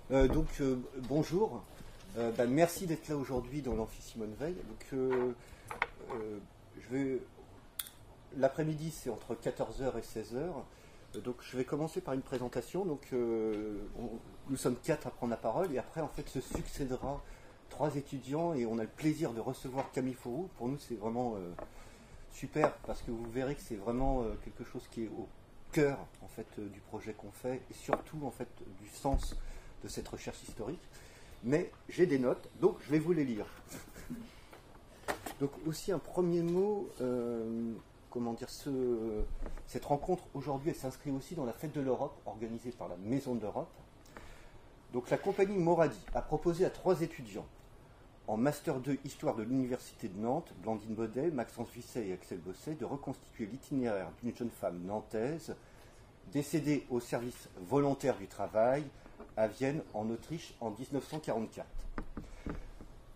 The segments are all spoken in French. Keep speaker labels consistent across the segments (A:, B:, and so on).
A: Bonjour. Merci d'être là aujourd'hui dans l'amphi Simone Veil. L'après-midi, c'est entre 14 heures et 16 heures. Donc, je vais commencer par une présentation. Nous sommes 4 à prendre la parole et après, en fait, se succédera 3 étudiants et on a le plaisir de recevoir Camille Fourou. Pour nous, c'est vraiment super parce que vous verrez que c'est vraiment quelque chose qui est au cœur en fait du projet qu'on fait et surtout en fait du sens de cette recherche historique. Mais j'ai des notes, donc je vais vous les lire. Donc aussi un premier mot, cette rencontre aujourd'hui, elle s'inscrit aussi dans la Fête de l'Europe organisée par la Maison de l'Europe. Donc la compagnie Moradi a proposé à 3 étudiants en Master 2 Histoire de l'Université de Nantes, Blandine Baudet, Maxence Visset et Axel Bosset, de reconstituer l'itinéraire d'une jeune femme nantaise décédée au service volontaire du travail à Vienne, en Autriche, en 1944.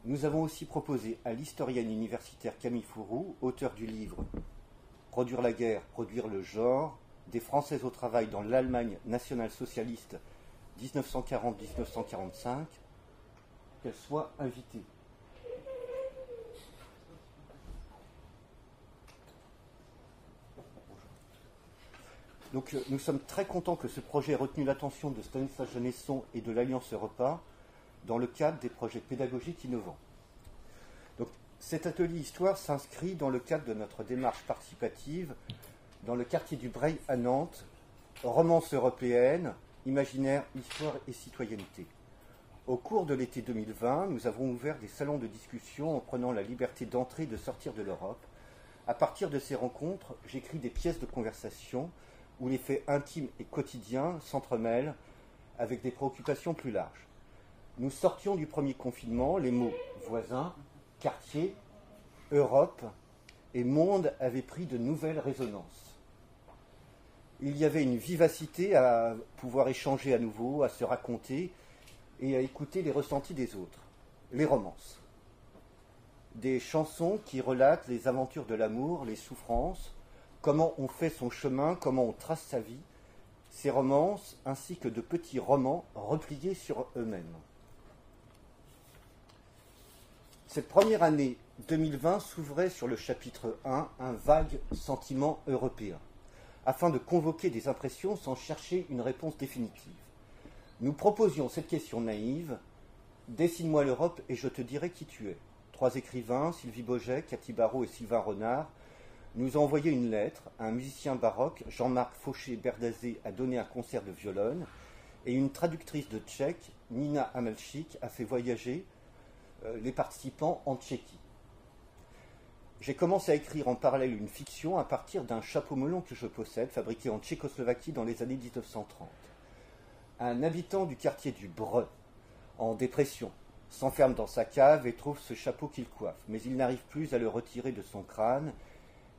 A: Nous avons aussi proposé à l'historienne universitaire Camille Fourou, auteur du livre Produire la guerre, produire le genre, des Françaises au travail dans l'Allemagne nationale-socialiste 1940-1945, qu'elle soit invitée. Donc nous sommes très contents que ce projet ait retenu l'attention de Stanislas Genesson et de l'Alliance Europa dans le cadre des projets pédagogiques innovants. Donc cet atelier histoire s'inscrit dans le cadre de notre démarche participative dans le quartier du Breil à Nantes, romance européenne, imaginaire, histoire et citoyenneté. Au cours de l'été 2020, nous avons ouvert des salons de discussion en prenant la liberté d'entrer et de sortir de l'Europe. À partir de ces rencontres, j'écris des pièces de conversation où les faits intimes et quotidiens s'entremêlent avec des préoccupations plus larges. Nous sortions du premier confinement, les mots voisins, quartier, Europe et monde avaient pris de nouvelles résonances. Il y avait une vivacité à pouvoir échanger à nouveau, à se raconter et à écouter les ressentis des autres. Les romances. Des chansons qui relatent les aventures de l'amour, les souffrances, comment on fait son chemin, comment on trace sa vie, ces romances ainsi que de petits romans repliés sur eux-mêmes. Cette première année 2020 s'ouvrait sur le chapitre 1, un vague sentiment européen, afin de convoquer des impressions sans chercher une réponse définitive. Nous proposions cette question naïve, « Dessine-moi l'Europe et je te dirai qui tu es ». 3 écrivains, Sylvie Boget, Cathy Barrault et Sylvain Renard, nous ont envoyé une lettre. Un musicien baroque, Jean-Marc Fauché-Berdazé, a donné un concert de violon et une traductrice de tchèque, Nina Amalchik, a fait voyager les participants en Tchéquie. J'ai commencé à écrire en parallèle une fiction à partir d'un chapeau melon que je possède, fabriqué en Tchécoslovaquie dans les années 1930. Un habitant du quartier du Breu, en dépression, s'enferme dans sa cave et trouve ce chapeau qu'il coiffe, mais il n'arrive plus à le retirer de son crâne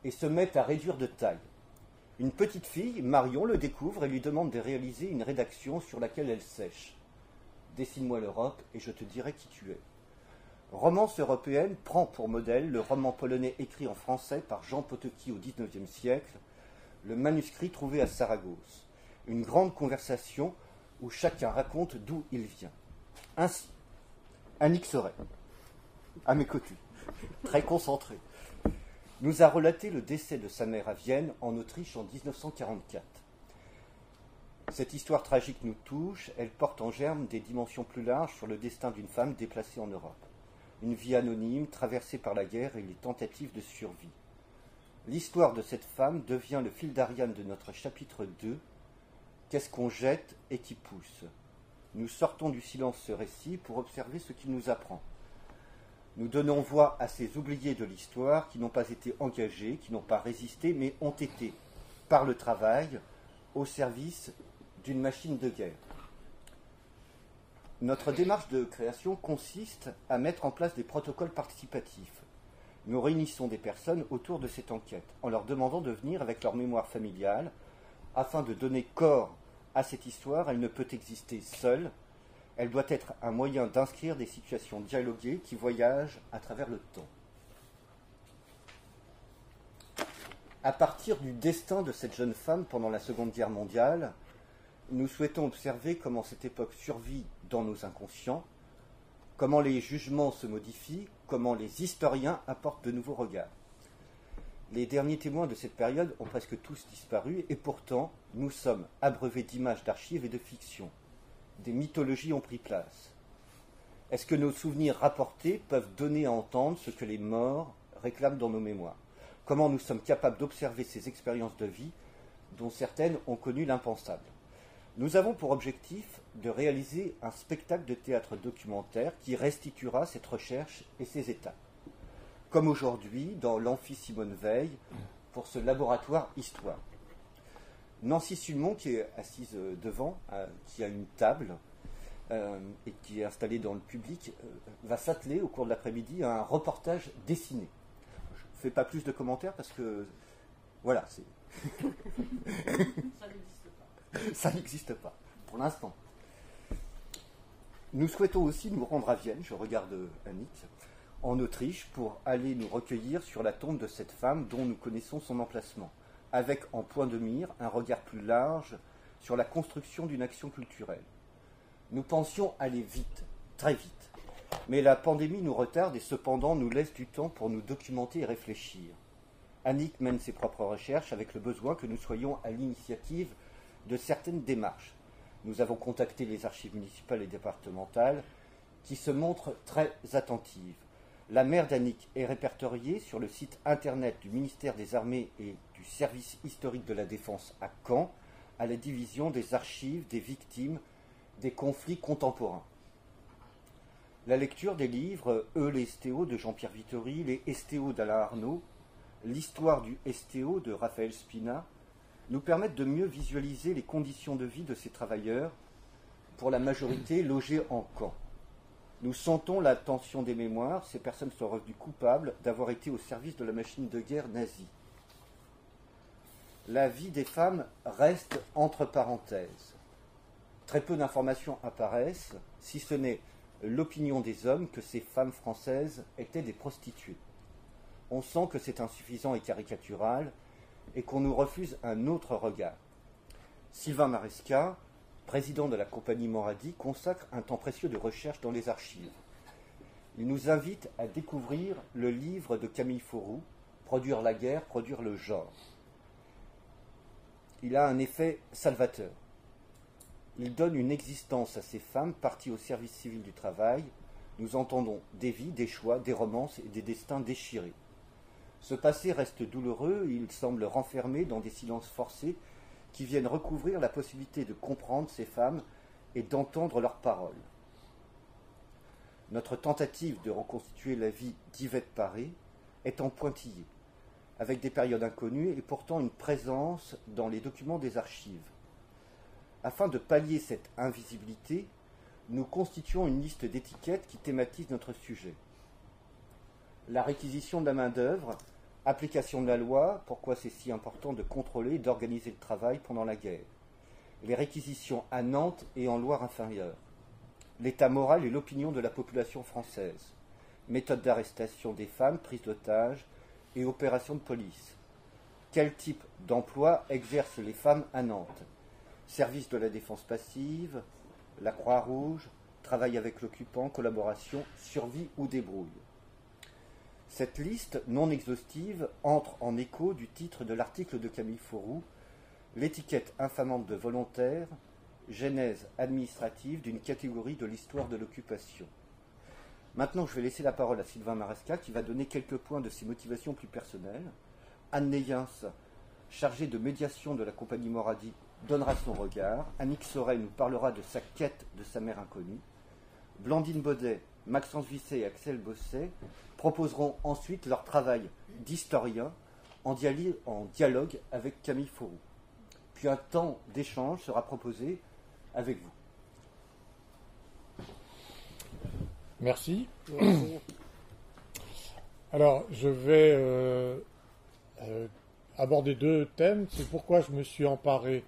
A: et se met à réduire de taille. Une petite fille, Marion, le découvre et lui demande de réaliser une rédaction sur laquelle elle sèche. « Dessine-moi l'Europe et je te dirai qui tu es ». Romance européenne prend pour modèle le roman polonais écrit en français par Jean Potocki au XIXe siècle, le manuscrit trouvé à Saragosse. Une grande conversation où chacun raconte d'où il vient. Ainsi, Annick Soret, à mes côtés, très concentrée, nous a relaté le décès de sa mère à Vienne, en Autriche, en 1944. Cette histoire tragique nous touche, elle porte en germe des dimensions plus larges sur le destin d'une femme déplacée en Europe. Une vie anonyme, traversée par la guerre et les tentatives de survie. L'histoire de cette femme devient le fil d'Ariane de notre chapitre 2, Qu'est-ce qu'on jette et qui pousse ? Nous sortons du silence ce récit pour observer ce qu'il nous apprend. Nous donnons voix à ces oubliés de l'histoire qui n'ont pas été engagés, qui n'ont pas résisté, mais ont été, par le travail, au service d'une machine de guerre. Notre démarche de création consiste à mettre en place des protocoles participatifs. Nous réunissons des personnes autour de cette enquête, en leur demandant de venir avec leur mémoire familiale, afin de donner corps à cette histoire. Elle ne peut exister seule. Elle doit être un moyen d'inscrire des situations dialoguées qui voyagent à travers le temps. À partir du destin de cette jeune femme pendant la Seconde Guerre mondiale, nous souhaitons observer comment cette époque survit dans nos inconscients, comment les jugements se modifient, comment les historiens apportent de nouveaux regards. Les derniers témoins de cette période ont presque tous disparu, et pourtant, nous sommes abreuvés d'images d'archives et de fictions. Des mythologies ont pris place. Est-ce que nos souvenirs rapportés peuvent donner à entendre ce que les morts réclament dans nos mémoires? Comment nous sommes capables d'observer ces expériences de vie dont certaines ont connu l'impensable? Nous avons pour objectif de réaliser un spectacle de théâtre documentaire qui restituera cette recherche et ses étapes. Comme aujourd'hui, dans l'Amphi Simone Veil, pour ce laboratoire Histoire. Nancy Sulmon, qui est assise devant, qui a une table et qui est installée dans le public, va s'atteler au cours de l'après-midi à un reportage dessiné. Je ne fais pas plus de commentaires parce que, voilà, c'est... Ça n'existe pas, pour l'instant. Nous souhaitons aussi nous rendre à Vienne, je regarde Annick, en Autriche, pour aller nous recueillir sur la tombe de cette femme dont nous connaissons son emplacement, avec en point de mire un regard plus large sur la construction d'une action culturelle. Nous pensions aller vite, très vite, mais la pandémie nous retarde et cependant nous laisse du temps pour nous documenter et réfléchir. Annick mène ses propres recherches avec le besoin que nous soyons à l'initiative de certaines démarches. Nous avons contacté les archives municipales et départementales qui se montrent très attentives. La mère d'Annick est répertoriée sur le site internet du ministère des Armées et du service historique de la Défense à Caen, à la division des archives des victimes des conflits contemporains. La lecture des livres les STO de Jean-Pierre Vittori, les STO d'Alain Arnaud, l'histoire du STO de Raphaël Spina, nous permettent de mieux visualiser les conditions de vie de ces travailleurs, pour la majorité logés en camp. Nous sentons la tension des mémoires, ces personnes sont revenues coupables d'avoir été au service de la machine de guerre nazie. La vie des femmes reste entre parenthèses. Très peu d'informations apparaissent, si ce n'est l'opinion des hommes que ces femmes françaises étaient des prostituées. On sent que c'est insuffisant et caricatural, et qu'on nous refuse un autre regard. Sylvain Maresca, président de la compagnie Moradi, consacre un temps précieux de recherche dans les archives. Il nous invite à découvrir le livre de Camille Faurou, Produire la guerre, produire le genre. Il a un effet salvateur. Il donne une existence à ces femmes parties au service civil du travail. Nous entendons des vies, des choix, des romances et des destins déchirés. Ce passé reste douloureux, il semble renfermé dans des silences forcés qui viennent recouvrir la possibilité de comprendre ces femmes et d'entendre leurs paroles. Notre tentative de reconstituer la vie d'Yvette Paré est en pointillé, avec des périodes inconnues et pourtant une présence dans les documents des archives. Afin de pallier cette invisibilité, nous constituons une liste d'étiquettes qui thématise notre sujet. La réquisition de la main-d'œuvre, application de la loi, pourquoi c'est si important de contrôler et d'organiser le travail pendant la guerre. Les réquisitions à Nantes et en Loire-Inférieure. L'état moral et l'opinion de la population française. Méthode d'arrestation des femmes, prise d'otages et opérations de police. Quel type d'emploi exercent les femmes à Nantes? Service de la défense passive, la Croix-Rouge, travail avec l'occupant, collaboration, survie ou débrouille. Cette liste non exhaustive entre en écho du titre de l'article de Camille Faurou, l'étiquette infamante de volontaire, genèse administrative d'une catégorie de l'histoire de l'occupation. Maintenant, je vais laisser la parole à Sylvain Maresca qui va donner quelques points de ses motivations plus personnelles. Anne Neyens, chargée de médiation de la compagnie Moradi, donnera son regard. Annick Sorel nous parlera de sa quête de sa mère inconnue. Blandine Baudet, Maxence Visset et Axel Bosset proposeront ensuite leur travail d'historien en dialogue avec Camille Faurou. Puis un temps d'échange sera proposé avec vous.
B: Merci. Alors, je vais aborder deux thèmes. C'est pourquoi je me suis emparé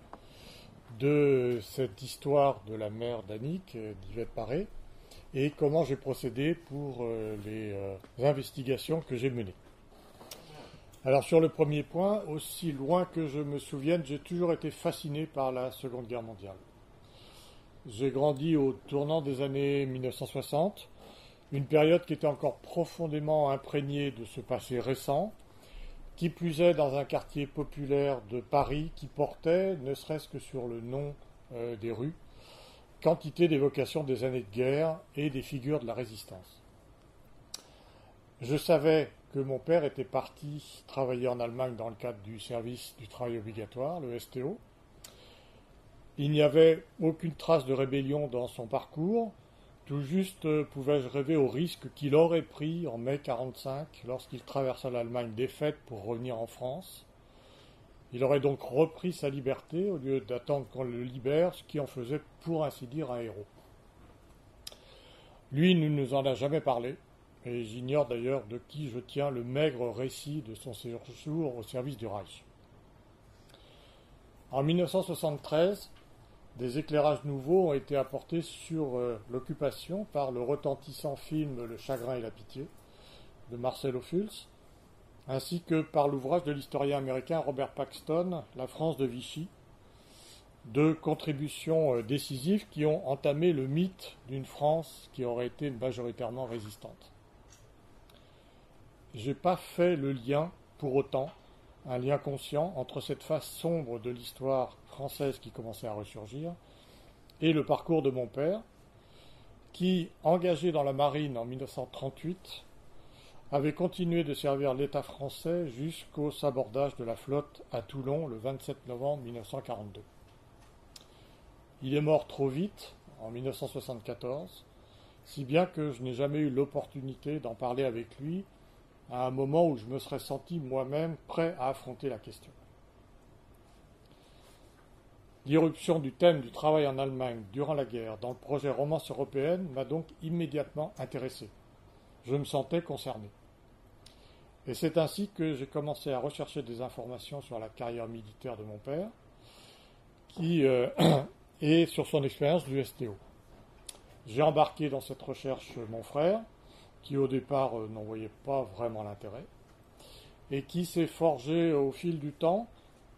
B: de cette histoire de la mère d'Annick, d'Yvette Paré, et comment j'ai procédé pour les investigations que j'ai menées. Alors sur le premier point, aussi loin que je me souvienne, j'ai toujours été fasciné par la Seconde Guerre mondiale. J'ai grandi au tournant des années 1960, une période qui était encore profondément imprégnée de ce passé récent, qui plus est dans un quartier populaire de Paris qui portait, ne serait-ce que sur le nom des rues, quantité d'évocations des années de guerre et des figures de la résistance. Je savais que mon père était parti travailler en Allemagne dans le cadre du service du travail obligatoire, le STO. Il n'y avait aucune trace de rébellion dans son parcours. Tout juste pouvais-je rêver au risque qu'il aurait pris en mai 1945 lorsqu'il traversa l'Allemagne défaite pour revenir en France. Il aurait donc repris sa liberté au lieu d'attendre qu'on le libère, ce qui en faisait pour ainsi dire un héros. Lui ne nous en a jamais parlé, et j'ignore d'ailleurs de qui je tiens le maigre récit de son séjour au service du Reich. En 1973, des éclairages nouveaux ont été apportés sur l'occupation par le retentissant film Le Chagrin et la Pitié de Marcel Ophuls, ainsi que par l'ouvrage de l'historien américain Robert Paxton, La France de Vichy, deux contributions décisives qui ont entamé le mythe d'une France qui aurait été majoritairement résistante. Je n'ai pas fait le lien, pour autant, un lien conscient entre cette face sombre de l'histoire française qui commençait à ressurgir et le parcours de mon père, qui, engagé dans la marine en 1938, avait continué de servir l'État français jusqu'au sabordage de la flotte à Toulon le 27 novembre 1942. Il est mort trop vite, en 1974, si bien que je n'ai jamais eu l'opportunité d'en parler avec lui à un moment où je me serais senti moi-même prêt à affronter la question. L'irruption du thème du travail en Allemagne durant la guerre dans le projet Romance européenne m'a donc immédiatement intéressé. Je me sentais concerné. Et c'est ainsi que j'ai commencé à rechercher des informations sur la carrière militaire de mon père et sur son expérience du STO. J'ai embarqué dans cette recherche mon frère, qui au départ n'en voyait pas vraiment l'intérêt, et qui s'est forgé au fil du temps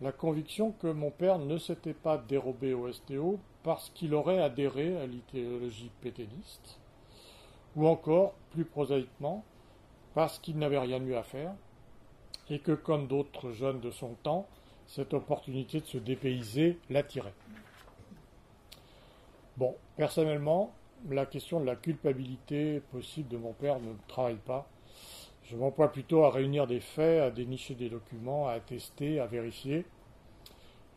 B: la conviction que mon père ne s'était pas dérobé au STO parce qu'il aurait adhéré à l'idéologie pétainiste, ou encore, plus prosaïquement, parce qu'il n'avait rien de mieux à faire, et que, comme d'autres jeunes de son temps, cette opportunité de se dépayser l'attirait. Bon, personnellement, la question de la culpabilité possible de mon père ne me travaille pas. Je m'emploie plutôt à réunir des faits, à dénicher des documents, à attester, à vérifier.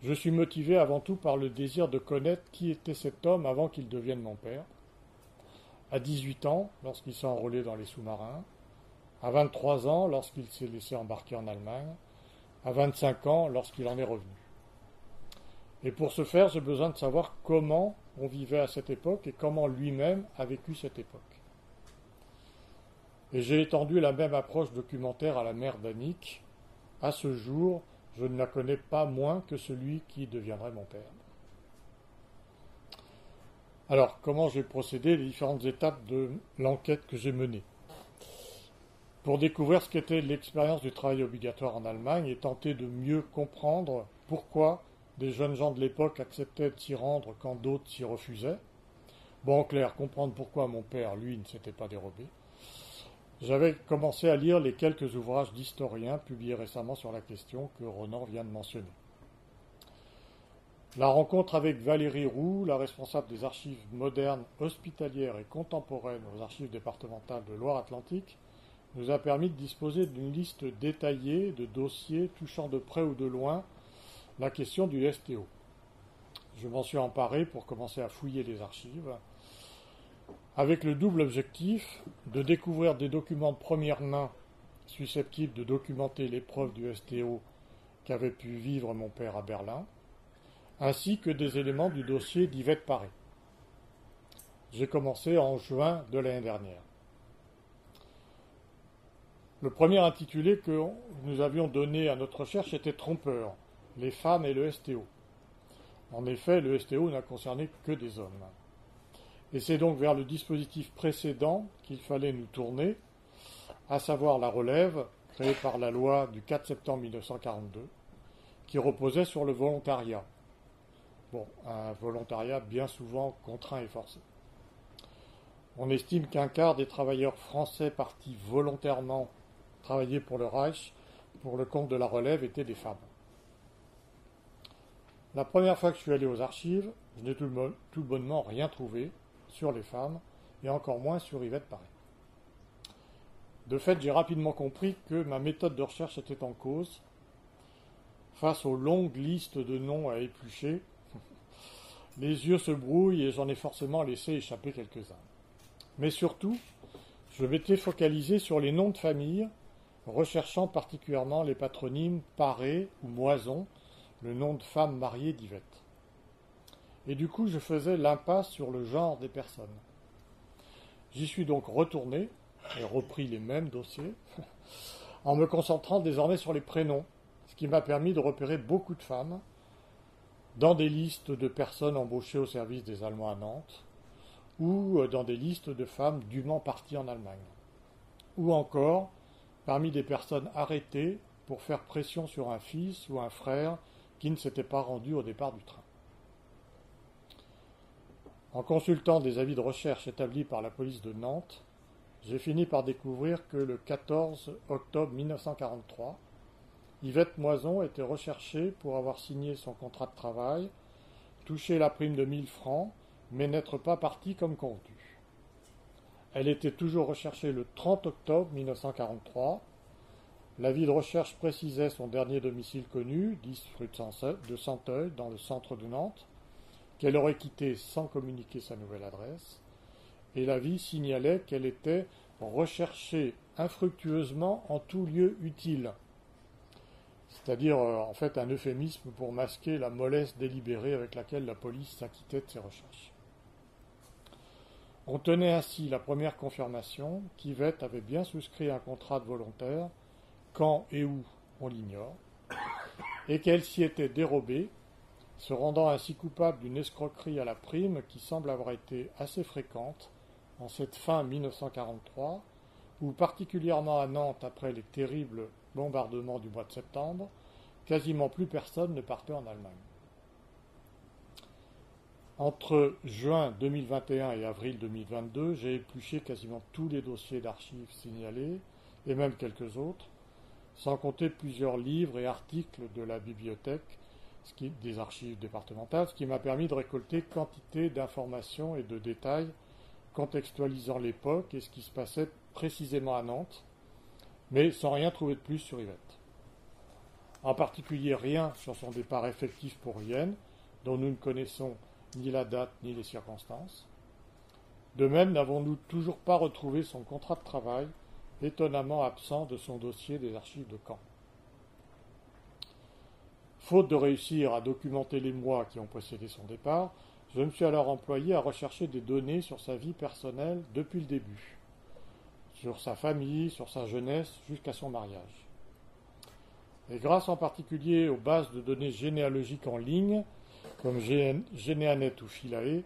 B: Je suis motivé avant tout par le désir de connaître qui était cet homme avant qu'il devienne mon père. À 18 ans, lorsqu'il s'est enrôlé dans les sous-marins. À 23 ans, lorsqu'il s'est laissé embarquer en Allemagne. À 25 ans, lorsqu'il en est revenu. Et pour ce faire, j'ai besoin de savoir comment on vivait à cette époque et comment lui-même a vécu cette époque. Et j'ai étendu la même approche documentaire à la mère d'Annick. À ce jour, je ne la connais pas moins que celui qui deviendrait mon père. Alors, comment j'ai procédé, les différentes étapes de l'enquête que j'ai menée? Pour découvrir ce qu'était l'expérience du travail obligatoire en Allemagne et tenter de mieux comprendre pourquoi des jeunes gens de l'époque acceptaient de s'y rendre quand d'autres s'y refusaient. Bon, en clair, comprendre pourquoi mon père, lui, ne s'était pas dérobé. J'avais commencé à lire les quelques ouvrages d'historiens publiés récemment sur la question que Ronan vient de mentionner. La rencontre avec Valérie Roux, la responsable des archives modernes, hospitalières et contemporaines aux archives départementales de Loire-Atlantique, nous a permis de disposer d'une liste détaillée de dossiers touchant de près ou de loin la question du STO. Je m'en suis emparé pour commencer à fouiller les archives, avec le double objectif de découvrir des documents de première main susceptibles de documenter l'épreuve du STO qu'avait pu vivre mon père à Berlin, ainsi que des éléments du dossier d'Yvette Paré. J'ai commencé en juin de l'année dernière. Le premier intitulé que nous avions donné à notre recherche était trompeur, les femmes et le STO. En effet, le STO n'a concerné que des hommes. Et c'est donc vers le dispositif précédent qu'il fallait nous tourner, à savoir la relève, créée par la loi du 4 septembre 1942, qui reposait sur le volontariat. Bon, un volontariat bien souvent contraint et forcé. On estime qu'un quart des travailleurs français partis volontairement travailler pour le Reich, pour le compte de la relève, étaient des femmes. La première fois que je suis allé aux archives, je n'ai tout bonnement rien trouvé sur les femmes, et encore moins sur Yvette Paré. De fait, j'ai rapidement compris que ma méthode de recherche était en cause. Face aux longues listes de noms à éplucher, les yeux se brouillent et j'en ai forcément laissé échapper quelques-uns. Mais surtout, je m'étais focalisé sur les noms de famille, recherchant particulièrement les patronymes Paré ou Moison, le nom de femme mariée d'Yvette. Et du coup, je faisais l'impasse sur le genre des personnes. J'y suis donc retourné et repris les mêmes dossiers, en me concentrant désormais sur les prénoms, ce qui m'a permis de repérer beaucoup de femmes dans des listes de personnes embauchées au service des Allemands à Nantes, ou dans des listes de femmes dûment parties en Allemagne, ou encore parmi des personnes arrêtées pour faire pression sur un fils ou un frère qui ne s'était pas rendu au départ du train. En consultant des avis de recherche établis par la police de Nantes, j'ai fini par découvrir que le 14 octobre 1943, Yvette Moison était recherchée pour avoir signé son contrat de travail, touché la prime de 1000 francs, mais n'être pas partie comme convenu. Elle était toujours recherchée le 30 octobre 1943. L'avis de recherche précisait son dernier domicile connu, 10 rue de Santeuil, dans le centre de Nantes, qu'elle aurait quitté sans communiquer sa nouvelle adresse, et l'avis signalait qu'elle était recherchée infructueusement en tout lieu utile, c'est-à-dire en fait un euphémisme pour masquer la mollesse délibérée avec laquelle la police s'acquittait de ses recherches. On tenait ainsi la première confirmation qu'Yvette avait bien souscrit un contrat de volontaire, quand et où on l'ignore, et qu'elle s'y était dérobée, se rendant ainsi coupable d'une escroquerie à la prime qui semble avoir été assez fréquente en cette fin 1943, où particulièrement à Nantes après les terribles bombardements du mois de septembre, quasiment plus personne ne partait en Allemagne. Entre juin 2021 et avril 2022, j'ai épluché quasiment tous les dossiers d'archives signalés, et même quelques autres, sans compter plusieurs livres et articles de la bibliothèque, des archives départementales, ce qui m'a permis de récolter quantité d'informations et de détails contextualisant l'époque et ce qui se passait précisément à Nantes, mais sans rien trouver de plus sur Yvette. En particulier rien sur son départ effectif pour Vienne, dont nous ne connaissons ni la date ni les circonstances. De même, n'avons-nous toujours pas retrouvé son contrat de travail, étonnamment absent de son dossier des archives de Caen. Faute de réussir à documenter les mois qui ont précédé son départ, je me suis alors employé à rechercher des données sur sa vie personnelle depuis le début, sur sa famille, sur sa jeunesse, jusqu'à son mariage. Et grâce en particulier aux bases de données généalogiques en ligne, comme Généanet ou Philae,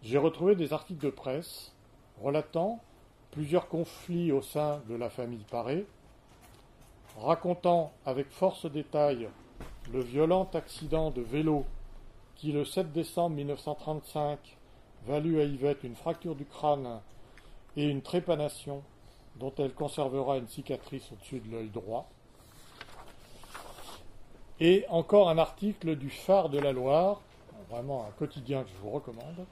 B: j'ai retrouvé des articles de presse relatant plusieurs conflits au sein de la famille Paré, racontant avec force détail le violent accident de vélo qui, le 7 décembre 1935, valut à Yvette une fracture du crâne et une trépanation dont elle conservera une cicatrice au-dessus de l'œil droit. Et encore un article du Phare de la Loire, vraiment un quotidien que je vous recommande,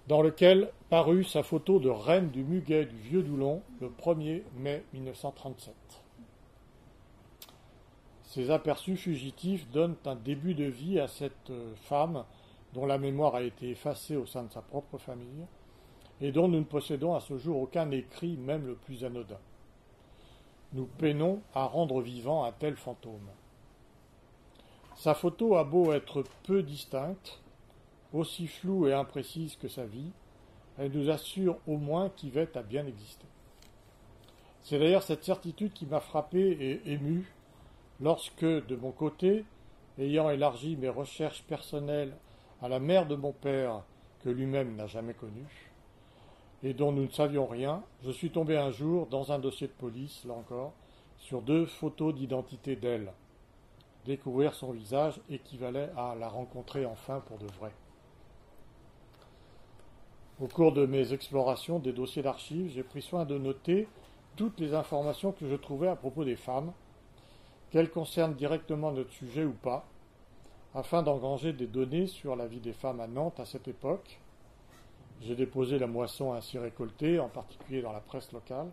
B: dans lequel parut sa photo de reine du Muguet du Vieux-Doulon le 1er mai 1937. Ces aperçus fugitifs donnent un début de vie à cette femme dont la mémoire a été effacée au sein de sa propre famille et dont nous ne possédons à ce jour aucun écrit, même le plus anodin. Nous peinons à rendre vivant un tel fantôme. Sa photo a beau être peu distincte, aussi floue et imprécise que sa vie, elle nous assure au moins qu'Yvette a bien existé. C'est d'ailleurs cette certitude qui m'a frappé et ému lorsque, de mon côté, ayant élargi mes recherches personnelles à la mère de mon père, que lui-même n'a jamais connue, et dont nous ne savions rien, je suis tombé un jour, dans un dossier de police, là encore, sur 2 photos d'identité d'elle, Découvrir son visage équivalait à la rencontrer enfin pour de vrai. Au cours de mes explorations des dossiers d'archives, j'ai pris soin de noter toutes les informations que je trouvais à propos des femmes, qu'elles concernent directement notre sujet ou pas, afin d'engranger des données sur la vie des femmes à Nantes à cette époque. J'ai déposé la moisson ainsi récoltée, en particulier dans la presse locale,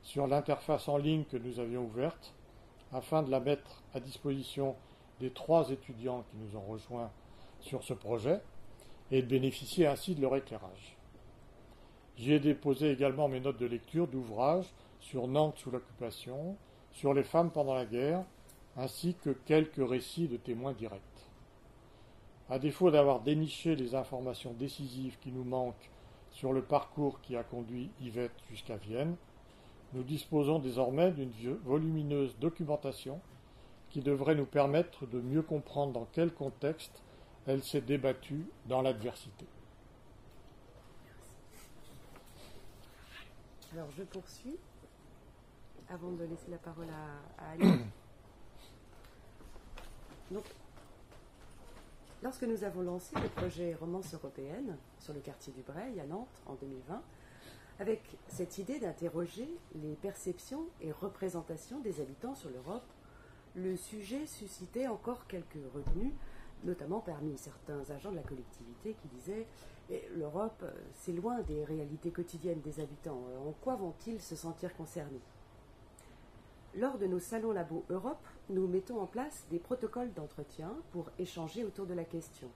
B: sur l'interface en ligne que nous avions ouverte, afin de la mettre à disposition des 3 étudiants qui nous ont rejoints sur ce projet, et de bénéficier ainsi de leur éclairage. J'y ai déposé également mes notes de lecture d'ouvrages sur Nantes sous l'occupation, sur les femmes pendant la guerre, ainsi que quelques récits de témoins directs. À défaut d'avoir déniché les informations décisives qui nous manquent sur le parcours qui a conduit Yvette jusqu'à Vienne, nous disposons désormais d'une volumineuse documentation qui devrait nous permettre de mieux comprendre dans quel contexte elle s'est débattue dans l'adversité.
C: Alors je poursuis, avant de laisser la parole à Annie. Donc, lorsque nous avons lancé le projet Romance européenne sur le quartier du Breil à Nantes en 2020, avec cette idée d'interroger les perceptions et représentations des habitants sur l'Europe, le sujet suscitait encore quelques retenues, notamment parmi certains agents de la collectivité qui disaient « L'Europe, c'est loin des réalités quotidiennes des habitants. En quoi vont-ils se sentir concernés ?» Lors de nos salons Labo Europe, nous mettons en place des protocoles d'entretien pour échanger autour de la question.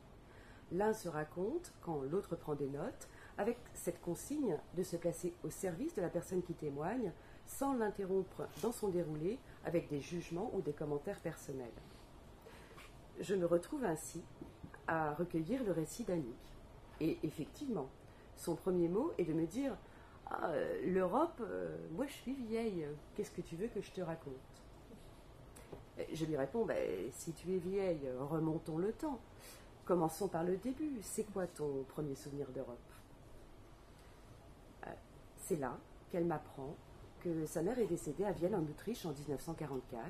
C: L'un se raconte quand l'autre prend des notes, avec cette consigne de se placer au service de la personne qui témoigne, sans l'interrompre dans son déroulé avec des jugements ou des commentaires personnels. Je me retrouve ainsi à recueillir le récit d'Annick. Et effectivement, son premier mot est de me dire « L'Europe, moi je suis vieille, qu'est-ce que tu veux que je te raconte ?» Je lui réponds « Si tu es vieille, remontons le temps. Commençons par le début. C'est quoi ton premier souvenir d'Europe ?» C'est là qu'elle m'apprend que sa mère est décédée à Vienne en Autriche en 1944,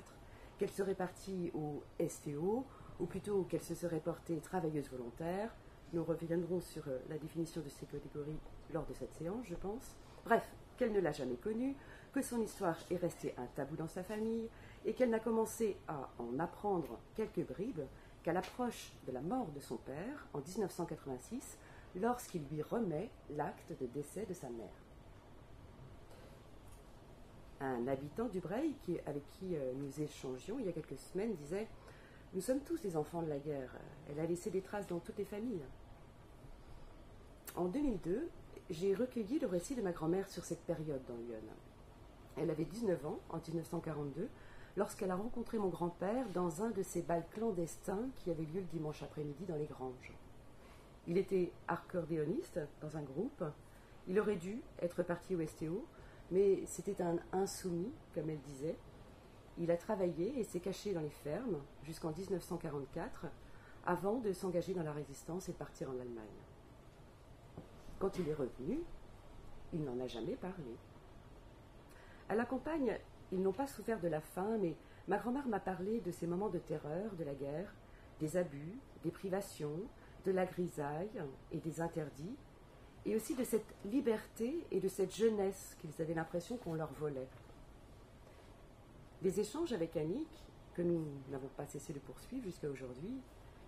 C: qu'elle serait partie au STO, ou plutôt qu'elle se serait portée travailleuse volontaire. Nous reviendrons sur la définition de ces catégories lors de cette séance, je pense. Bref, qu'elle ne l'a jamais connue, que son histoire est restée un tabou dans sa famille, et qu'elle n'a commencé à en apprendre quelques bribes qu'à l'approche de la mort de son père, en 1986, lorsqu'il lui remet l'acte de décès de sa mère. Un habitant du Breil, avec qui nous échangions il y a quelques semaines, disait « Nous sommes tous des enfants de la guerre. Elle a laissé des traces dans toutes les familles. » En 2002, j'ai recueilli le récit de ma grand-mère sur cette période dans l'Yonne. Elle avait 19 ans, en 1942, lorsqu'elle a rencontré mon grand-père dans un de ces bals clandestins qui avaient lieu le dimanche après-midi dans les granges. Il était accordéoniste dans un groupe. Il aurait dû être parti au STO, mais c'était un insoumis, comme elle disait. Il a travaillé et s'est caché dans les fermes jusqu'en 1944, avant de s'engager dans la résistance et de partir en Allemagne. Quand il est revenu, il n'en a jamais parlé. À la campagne, ils n'ont pas souffert de la faim, mais ma grand-mère m'a parlé de ces moments de terreur de la guerre, des abus, des privations, de la grisaille et des interdits, et aussi de cette liberté et de cette jeunesse qu'ils avaient l'impression qu'on leur volait. Des échanges avec Annick, que nous n'avons pas cessé de poursuivre jusqu'à aujourd'hui,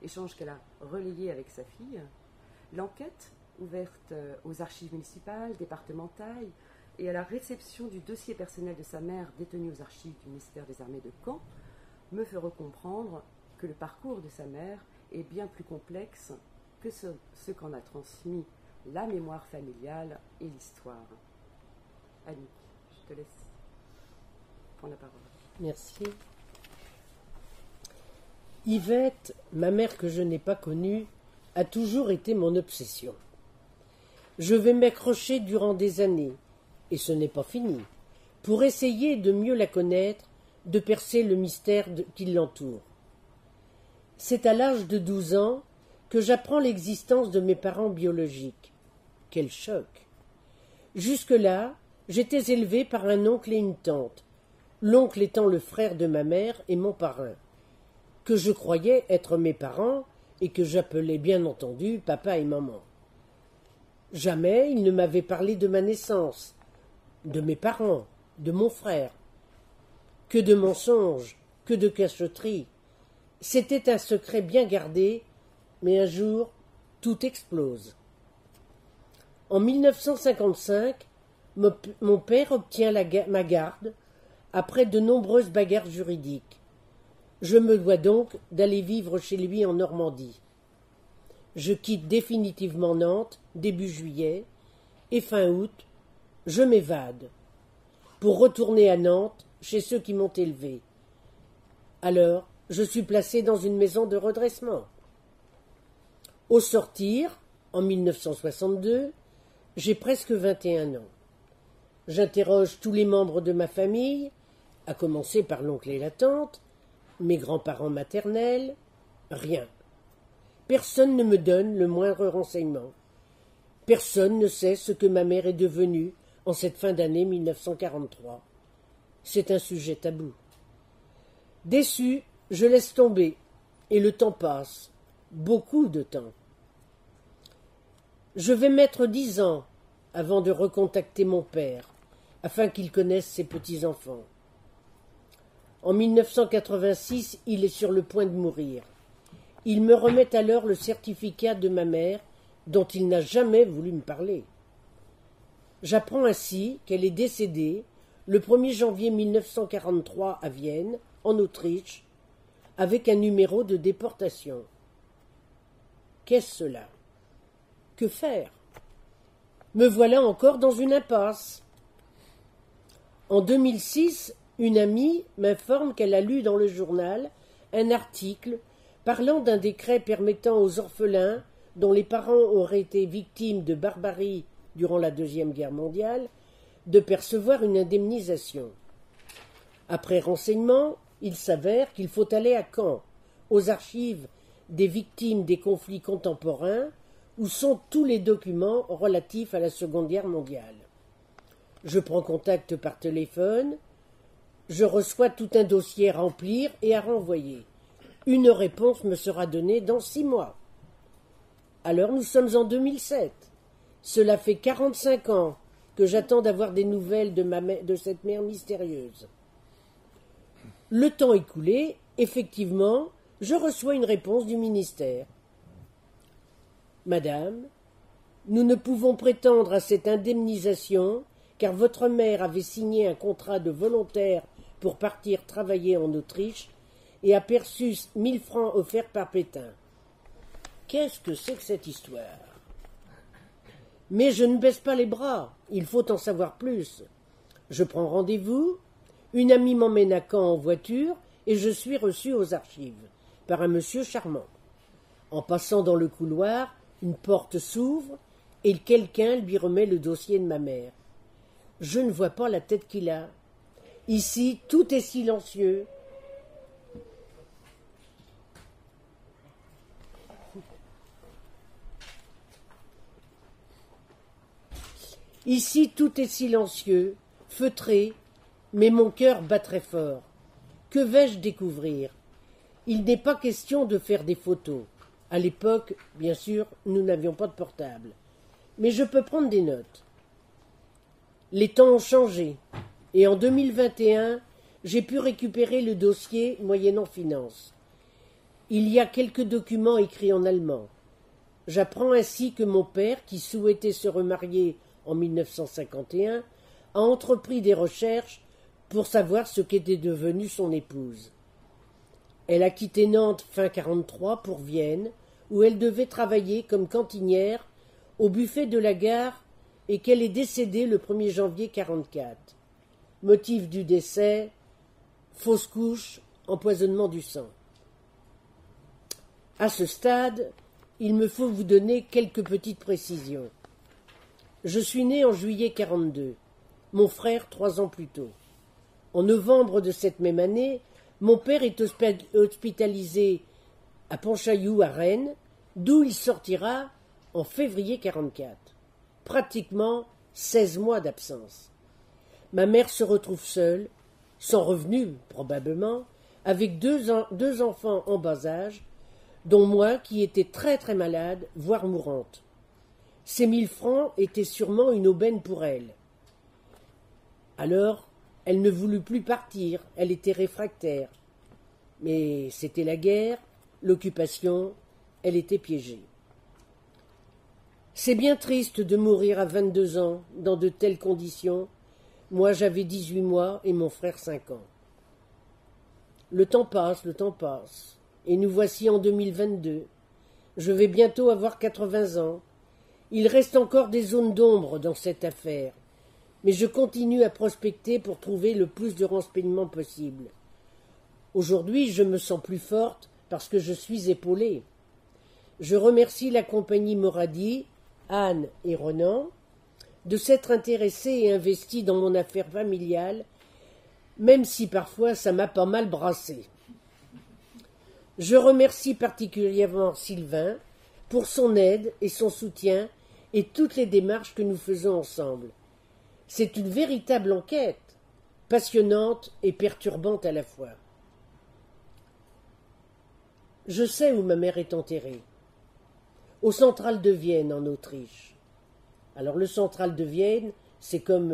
C: échanges qu'elle a relayés avec sa fille, l'enquête ouverte aux archives municipales, départementales, et à la réception du dossier personnel de sa mère détenu aux archives du ministère des Armées de Caen, me feront comprendre que le parcours de sa mère est bien plus complexe que ce qu'en a transmis la mémoire familiale et l'histoire. Annick, je te laisse prendre la parole.
D: Merci. Yvette, ma mère que je n'ai pas connue, a toujours été mon obsession. Je vais m'accrocher durant des années, et ce n'est pas fini, pour essayer de mieux la connaître, de percer le mystère qui l'entoure. C'est à l'âge de 12 ans que j'apprends l'existence de mes parents biologiques. Quel choc! Jusque-là, j'étais élevée par un oncle et une tante, l'oncle étant le frère de ma mère et mon parrain. que je croyais être mes parents et que j'appelais bien entendu papa et maman. Jamais il ne m'avait parlé de ma naissance, de mes parents, de mon frère. Que de mensonges, que de cachotteries. C'était un secret bien gardé, mais un jour, tout explose. En 1955, mon père obtient ma garde après de nombreuses bagarres juridiques. Je me dois donc d'aller vivre chez lui en Normandie. Je quitte définitivement Nantes début juillet et fin août, je m'évade pour retourner à Nantes chez ceux qui m'ont élevé. Alors, je suis placé dans une maison de redressement. Au sortir, en 1962, j'ai presque 21 ans. J'interroge tous les membres de ma famille, à commencer par l'oncle et la tante, mes grands-parents maternels, rien. Personne ne me donne le moindre renseignement. Personne ne sait ce que ma mère est devenue en cette fin d'année 1943. C'est un sujet tabou. Déçu, je laisse tomber, et le temps passe, beaucoup de temps. Je vais mettre 10 ans avant de recontacter mon père, afin qu'il connaisse ses petits-enfants. En 1986, il est sur le point de mourir. Il me remet alors le certificat de ma mère, dont il n'a jamais voulu me parler. J'apprends ainsi qu'elle est décédée le 1er janvier 1943 à Vienne, en Autriche, avec un numéro de déportation. Qu'est-ce cela? Que faire? Me voilà encore dans une impasse. En 2006, une amie m'informe qu'elle a lu dans le journal un article parlant d'un décret permettant aux orphelins dont les parents auraient été victimes de barbarie durant la Deuxième Guerre mondiale de percevoir une indemnisation. Après renseignement, il s'avère qu'il faut aller à Caen, aux archives des victimes des conflits contemporains, où sont tous les documents relatifs à la Seconde Guerre mondiale. Je prends contact par téléphone, je reçois tout un dossier à remplir et à renvoyer. Une réponse me sera donnée dans 6 mois. Alors nous sommes en 2007. Cela fait 45 ans que j'attends d'avoir des nouvelles de cette mère mystérieuse. Le temps écoulé, effectivement, je reçois une réponse du ministère. Madame, nous ne pouvons prétendre à cette indemnisation car votre mère avait signé un contrat de volontaire pour partir travailler en Autriche et a perçu 1000 francs offerts par Pétain. Qu'est-ce que c'est que cette histoire? Mais je ne baisse pas les bras, il faut en savoir plus. Je prends rendez-vous, une amie m'emmène à Caen en voiture et je suis reçu aux archives par un monsieur charmant. En passant dans le couloir, une porte s'ouvre et quelqu'un lui remet le dossier de ma mère. Je ne vois pas la tête qu'il a. Ici, tout est silencieux. Ici, tout est silencieux, feutré, mais mon cœur bat très fort. Que vais-je découvrir? Il n'est pas question de faire des photos. À l'époque, bien sûr, nous n'avions pas de portable. Mais je peux prendre des notes. Les temps ont changé, et en 2021, j'ai pu récupérer le dossier moyennant finance. Il y a quelques documents écrits en allemand. J'apprends ainsi que mon père, qui souhaitait se remarier en 1951, a entrepris des recherches pour savoir ce qu'était devenue son épouse. Elle a quitté Nantes fin 1943 pour Vienne, où elle devait travailler comme cantinière au buffet de la gare et qu'elle est décédée le 1er janvier 1944. Motif du décès, fausse couche, empoisonnement du sang. À ce stade, il me faut vous donner quelques petites précisions. Je suis né en juillet 1942, mon frère 3 ans plus tôt. En novembre de cette même année, mon père est hospitalisé à Pontchaillou, à Rennes, d'où il sortira en février 1944. Pratiquement 16 mois d'absence. Ma mère se retrouve seule, sans revenu probablement, avec deux enfants en bas âge, dont moi qui étais très très malade, voire mourante. Ces 1000 francs étaient sûrement une aubaine pour elle. Alors, elle ne voulut plus partir, elle était réfractaire. Mais c'était la guerre, l'occupation, elle était piégée. C'est bien triste de mourir à 22 ans, dans de telles conditions. Moi, j'avais 18 mois et mon frère 5 ans. Le temps passe, et nous voici en 2022. Je vais bientôt avoir 80 ans. Il reste encore des zones d'ombre dans cette affaire, mais je continue à prospecter pour trouver le plus de renseignements possible. Aujourd'hui, je me sens plus forte parce que je suis épaulée. Je remercie la compagnie Moradi, Anne et Ronan, de s'être intéressés et investis dans mon affaire familiale, même si parfois ça m'a pas mal brassé. Je remercie particulièrement Sylvain pour son aide et son soutien et toutes les démarches que nous faisons ensemble. C'est une véritable enquête, passionnante et perturbante à la fois. Je sais où ma mère est enterrée. Au Central de Vienne, en Autriche. Alors le Central de Vienne, c'est comme...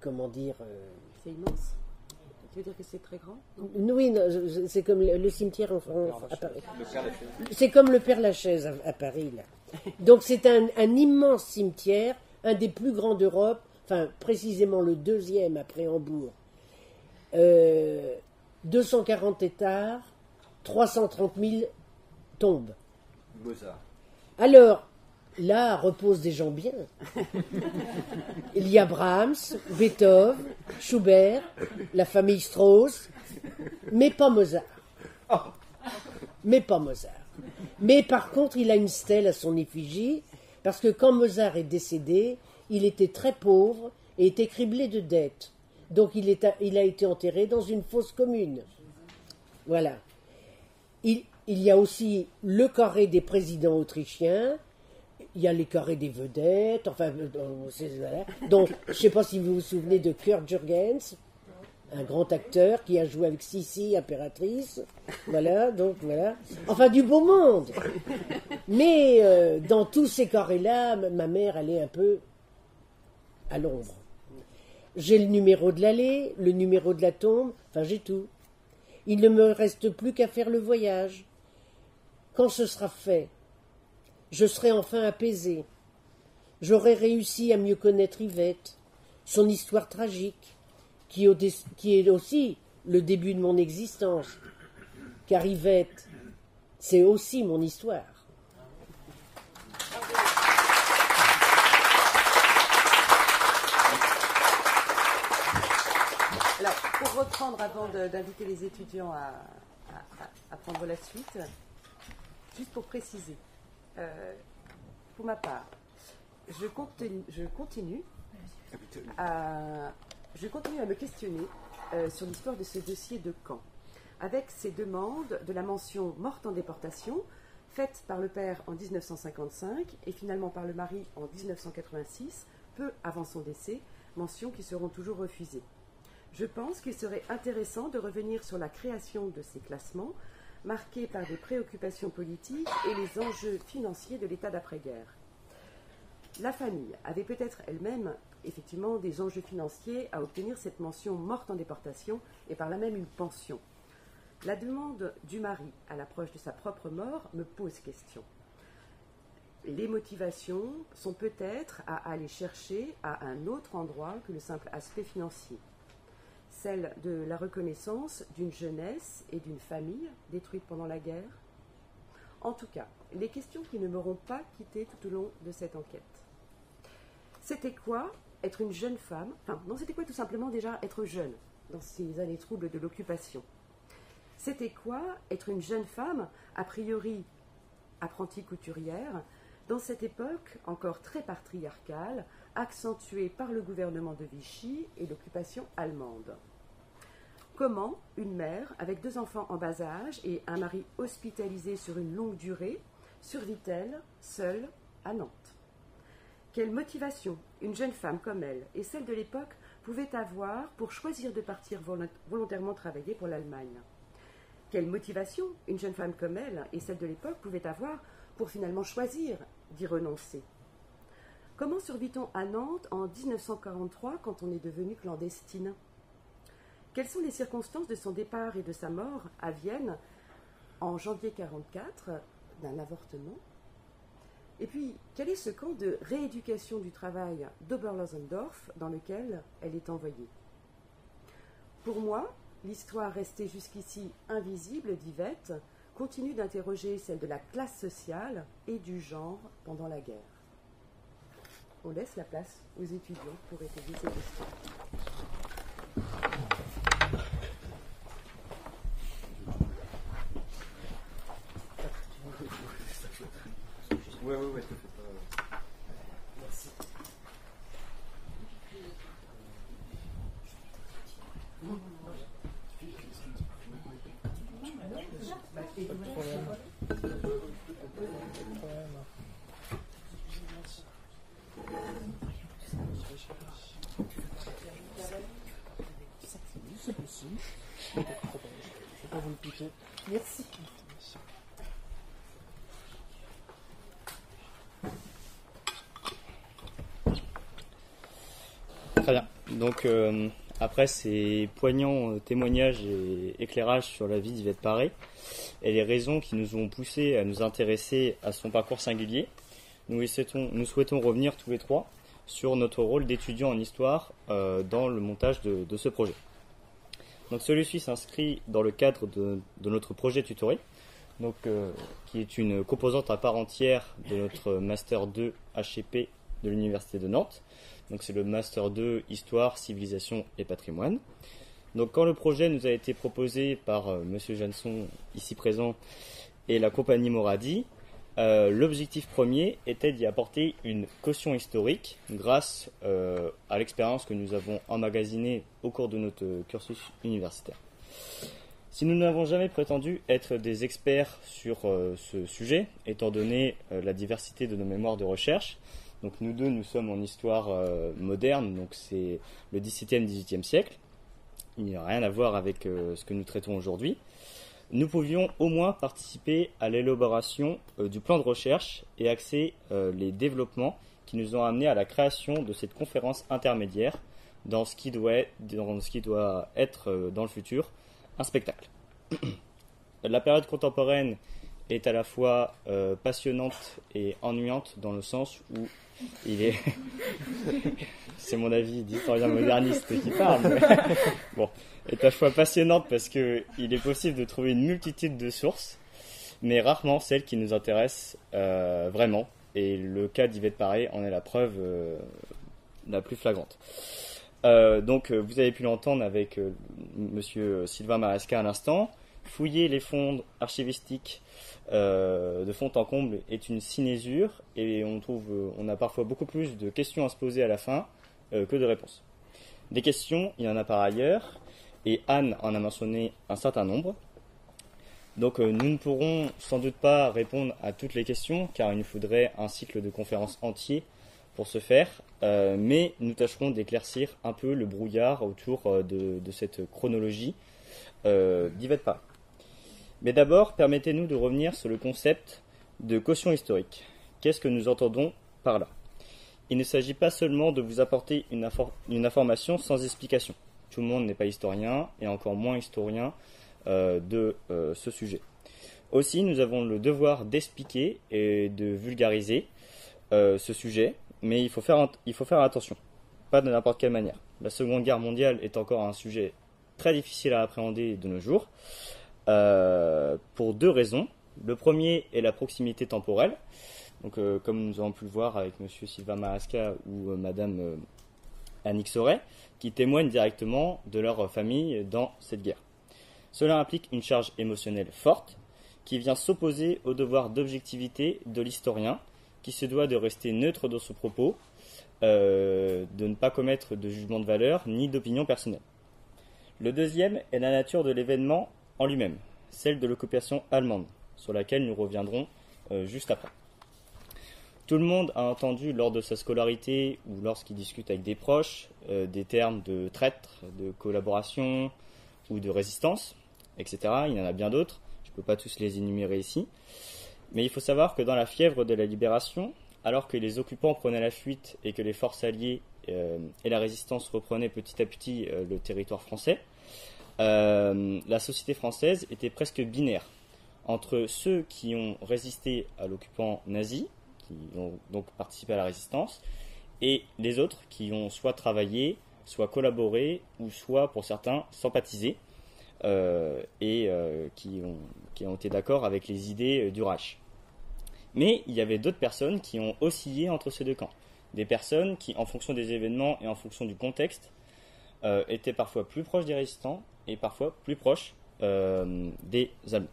D: comment dire...
C: C'est immense. Tu veux dire que c'est très grand?
D: Oui, non, c'est comme le cimetière en France à Paris. C'est comme le Père-Lachaise à Paris, là. Donc c'est un immense cimetière, un des plus grands d'Europe, enfin précisément le deuxième après Hambourg. 240 hectares, 330 000 tombes.
A: Mozart.
D: Alors, là reposent des gens bien. Il y a Brahms, Beethoven, Schubert, la famille Strauss, mais pas Mozart. Mais pas Mozart. Mais par contre, il a une stèle à son effigie, parce que quand Mozart est décédé, il était très pauvre et était criblé de dettes. Donc il a été enterré dans une fosse commune. Voilà. Il y a aussi le carré des présidents autrichiens, il y a les carrés des vedettes, enfin, voilà. Donc, je ne sais pas si vous vous souvenez de Kurt Jürgens, un grand acteur qui a joué avec Sissi, impératrice, voilà, donc voilà. Enfin, du beau monde. Mais dans tous ces carrés-là, ma mère, elle est un peu à l'ombre. J'ai le numéro de l'allée, le numéro de la tombe, enfin, j'ai tout. Il ne me reste plus qu'à faire le voyage. Quand ce sera fait, je serai enfin apaisée. J'aurai réussi à mieux connaître Yvette, son histoire tragique, qui est aussi le début de mon existence. Car Yvette, c'est aussi mon histoire.
C: Alors, pour reprendre, avant d'inviter les étudiants à prendre la suite, juste pour préciser, pour ma part, je continue à me questionner sur l'histoire de ce dossier de Caen, avec ces demandes de la mention morte en déportation, faite par le père en 1955 et finalement par le mari en 1986, peu avant son décès, mentions qui seront toujours refusées. Je pense qu'il serait intéressant de revenir sur la création de ces classements, marqués par des préoccupations politiques et les enjeux financiers de l'état d'après-guerre. La famille avait peut-être elle-même effectivement des enjeux financiers à obtenir cette mention morte en déportation et par là même une pension. La demande du mari à l'approche de sa propre mort me pose question. Les motivations sont peut-être à aller chercher à un autre endroit que le simple aspect financier. Celle de la reconnaissance d'une jeunesse et d'une famille détruite pendant la guerre. En tout cas, les questions qui ne m'auront pas quitté tout au long de cette enquête. C'était quoi être une jeune femme? Enfin, non, c'était quoi tout simplement déjà être jeune dans ces années troubles de l'occupation? C'était quoi être une jeune femme, a priori apprentie couturière, dans cette époque encore très patriarcale, accentuée par le gouvernement de Vichy et l'occupation allemande? Comment une mère, avec 2 enfants en bas âge et un mari hospitalisé sur une longue durée, survit-elle seule à Nantes? Quelle motivation une jeune femme comme elle et celle de l'époque pouvait avoir pour choisir de partir volontairement travailler pour l'Allemagne. Quelle motivation une jeune femme comme elle et celle de l'époque pouvait avoir pour finalement choisir d'y renoncer. Comment survit-on à Nantes en 1943 quand on est devenu clandestine? Quelles sont les circonstances de son départ et de sa mort à Vienne en janvier 1944 d'un avortement? Et puis, quel est ce camp de rééducation du travail d'Oberlausendorf dans lequel elle est envoyée? Pour moi, l'histoire restée jusqu'ici invisible d'Yvette continue d'interroger celle de la classe sociale et du genre pendant la guerre. On laisse la place aux étudiants pour étudier cette histoire.
A: Ouais,
C: Merci.
B: C'est possible. Je ne vais pas vous le piquer.
C: Merci.
E: Très bien. Donc, après ces poignants témoignages et éclairages sur la vie d'Yvette Paré et les raisons qui nous ont poussés à nous intéresser à son parcours singulier, nous souhaitons revenir tous les trois sur notre rôle d'étudiant en histoire dans le montage de ce projet. Donc, celui-ci s'inscrit dans le cadre de notre projet tutoré, donc, qui est une composante à part entière de notre Master 2 HEP de l'Université de Nantes. Donc c'est le Master 2 Histoire, Civilisation et Patrimoine. Donc quand le projet nous a été proposé par Monsieur Jansson, ici présent, et la compagnie Moradi, l'objectif premier était d'y apporter une caution historique grâce à l'expérience que nous avons emmagasinée au cours de notre cursus universitaire. Si nous n'avons jamais prétendu être des experts sur ce sujet, étant donné la diversité de nos mémoires de recherche, donc nous deux, nous sommes en histoire moderne, donc c'est le XVIIe, XVIIIe siècle. Il n'y a rien à voir avec ce que nous traitons aujourd'hui. Nous pouvions au moins participer à l'élaboration du plan de recherche et axer les développements qui nous ont amenés à la création de cette conférence intermédiaire dans ce qui doit être dans le futur un spectacle. La période contemporaine est à la fois passionnante et ennuyante dans le sens où il est... C'est mon avis d'historien moderniste qui parle, mais bon, est à la fois passionnante parce qu'il est possible de trouver une multitude de sources, mais rarement celles qui nous intéressent vraiment, et le cas d'Yvette Paré en est la preuve la plus flagrante. Donc vous avez pu l'entendre avec monsieur Sylvain Marasca à l'instant. Fouiller les fonds archivistiques de fond en comble est une sinésure et on a parfois beaucoup plus de questions à se poser à la fin que de réponses. Des questions, il y en a par ailleurs, et Anne en a mentionné un certain nombre. Donc nous ne pourrons sans doute pas répondre à toutes les questions car il nous faudrait un cycle de conférences entier pour ce faire, mais nous tâcherons d'éclaircir un peu le brouillard autour de cette chronologie d'Yvette Paré. Mais d'abord, permettez-nous de revenir sur le concept de caution historique. Qu'est-ce que nous entendons par là? Il ne s'agit pas seulement de vous apporter une information sans explication. Tout le monde n'est pas historien, et encore moins historien de ce sujet. Aussi, nous avons le devoir d'expliquer et de vulgariser ce sujet, mais il faut faire attention, pas de n'importe quelle manière. La Seconde Guerre mondiale est encore un sujet très difficile à appréhender de nos jours, pour deux raisons. Le premier est la proximité temporelle, donc, comme nous avons pu le voir avec M. Sylvain Marasca ou Mme Annick Sauret, qui témoignent directement de leur famille dans cette guerre. Cela implique une charge émotionnelle forte qui vient s'opposer au devoir d'objectivité de l'historien, qui se doit de rester neutre dans son propos, de ne pas commettre de jugement de valeur ni d'opinion personnelle. Le deuxième est la nature de l'événement en lui-même, celle de l'occupation allemande, sur laquelle nous reviendrons juste après. Tout le monde a entendu lors de sa scolarité ou lorsqu'il discute avec des proches des termes de traître, de collaboration ou de résistance, etc. Il y en a bien d'autres, je ne peux pas tous les énumérer ici. Mais il faut savoir que dans la fièvre de la libération, alors que les occupants prenaient la fuite et que les forces alliées et la résistance reprenaient petit à petit le territoire français, la société française était presque binaire entre ceux qui ont résisté à l'occupant nazi, qui ont donc participé à la résistance, et les autres qui ont soit travaillé, soit collaboré, ou soit, pour certains, sympathisé, qui ont été d'accord avec les idées du Reich. Mais il y avait d'autres personnes qui ont oscillé entre ces deux camps. Des personnes qui, en fonction des événements et en fonction du contexte, étaient parfois plus proches des résistants et parfois plus proches des Allemands.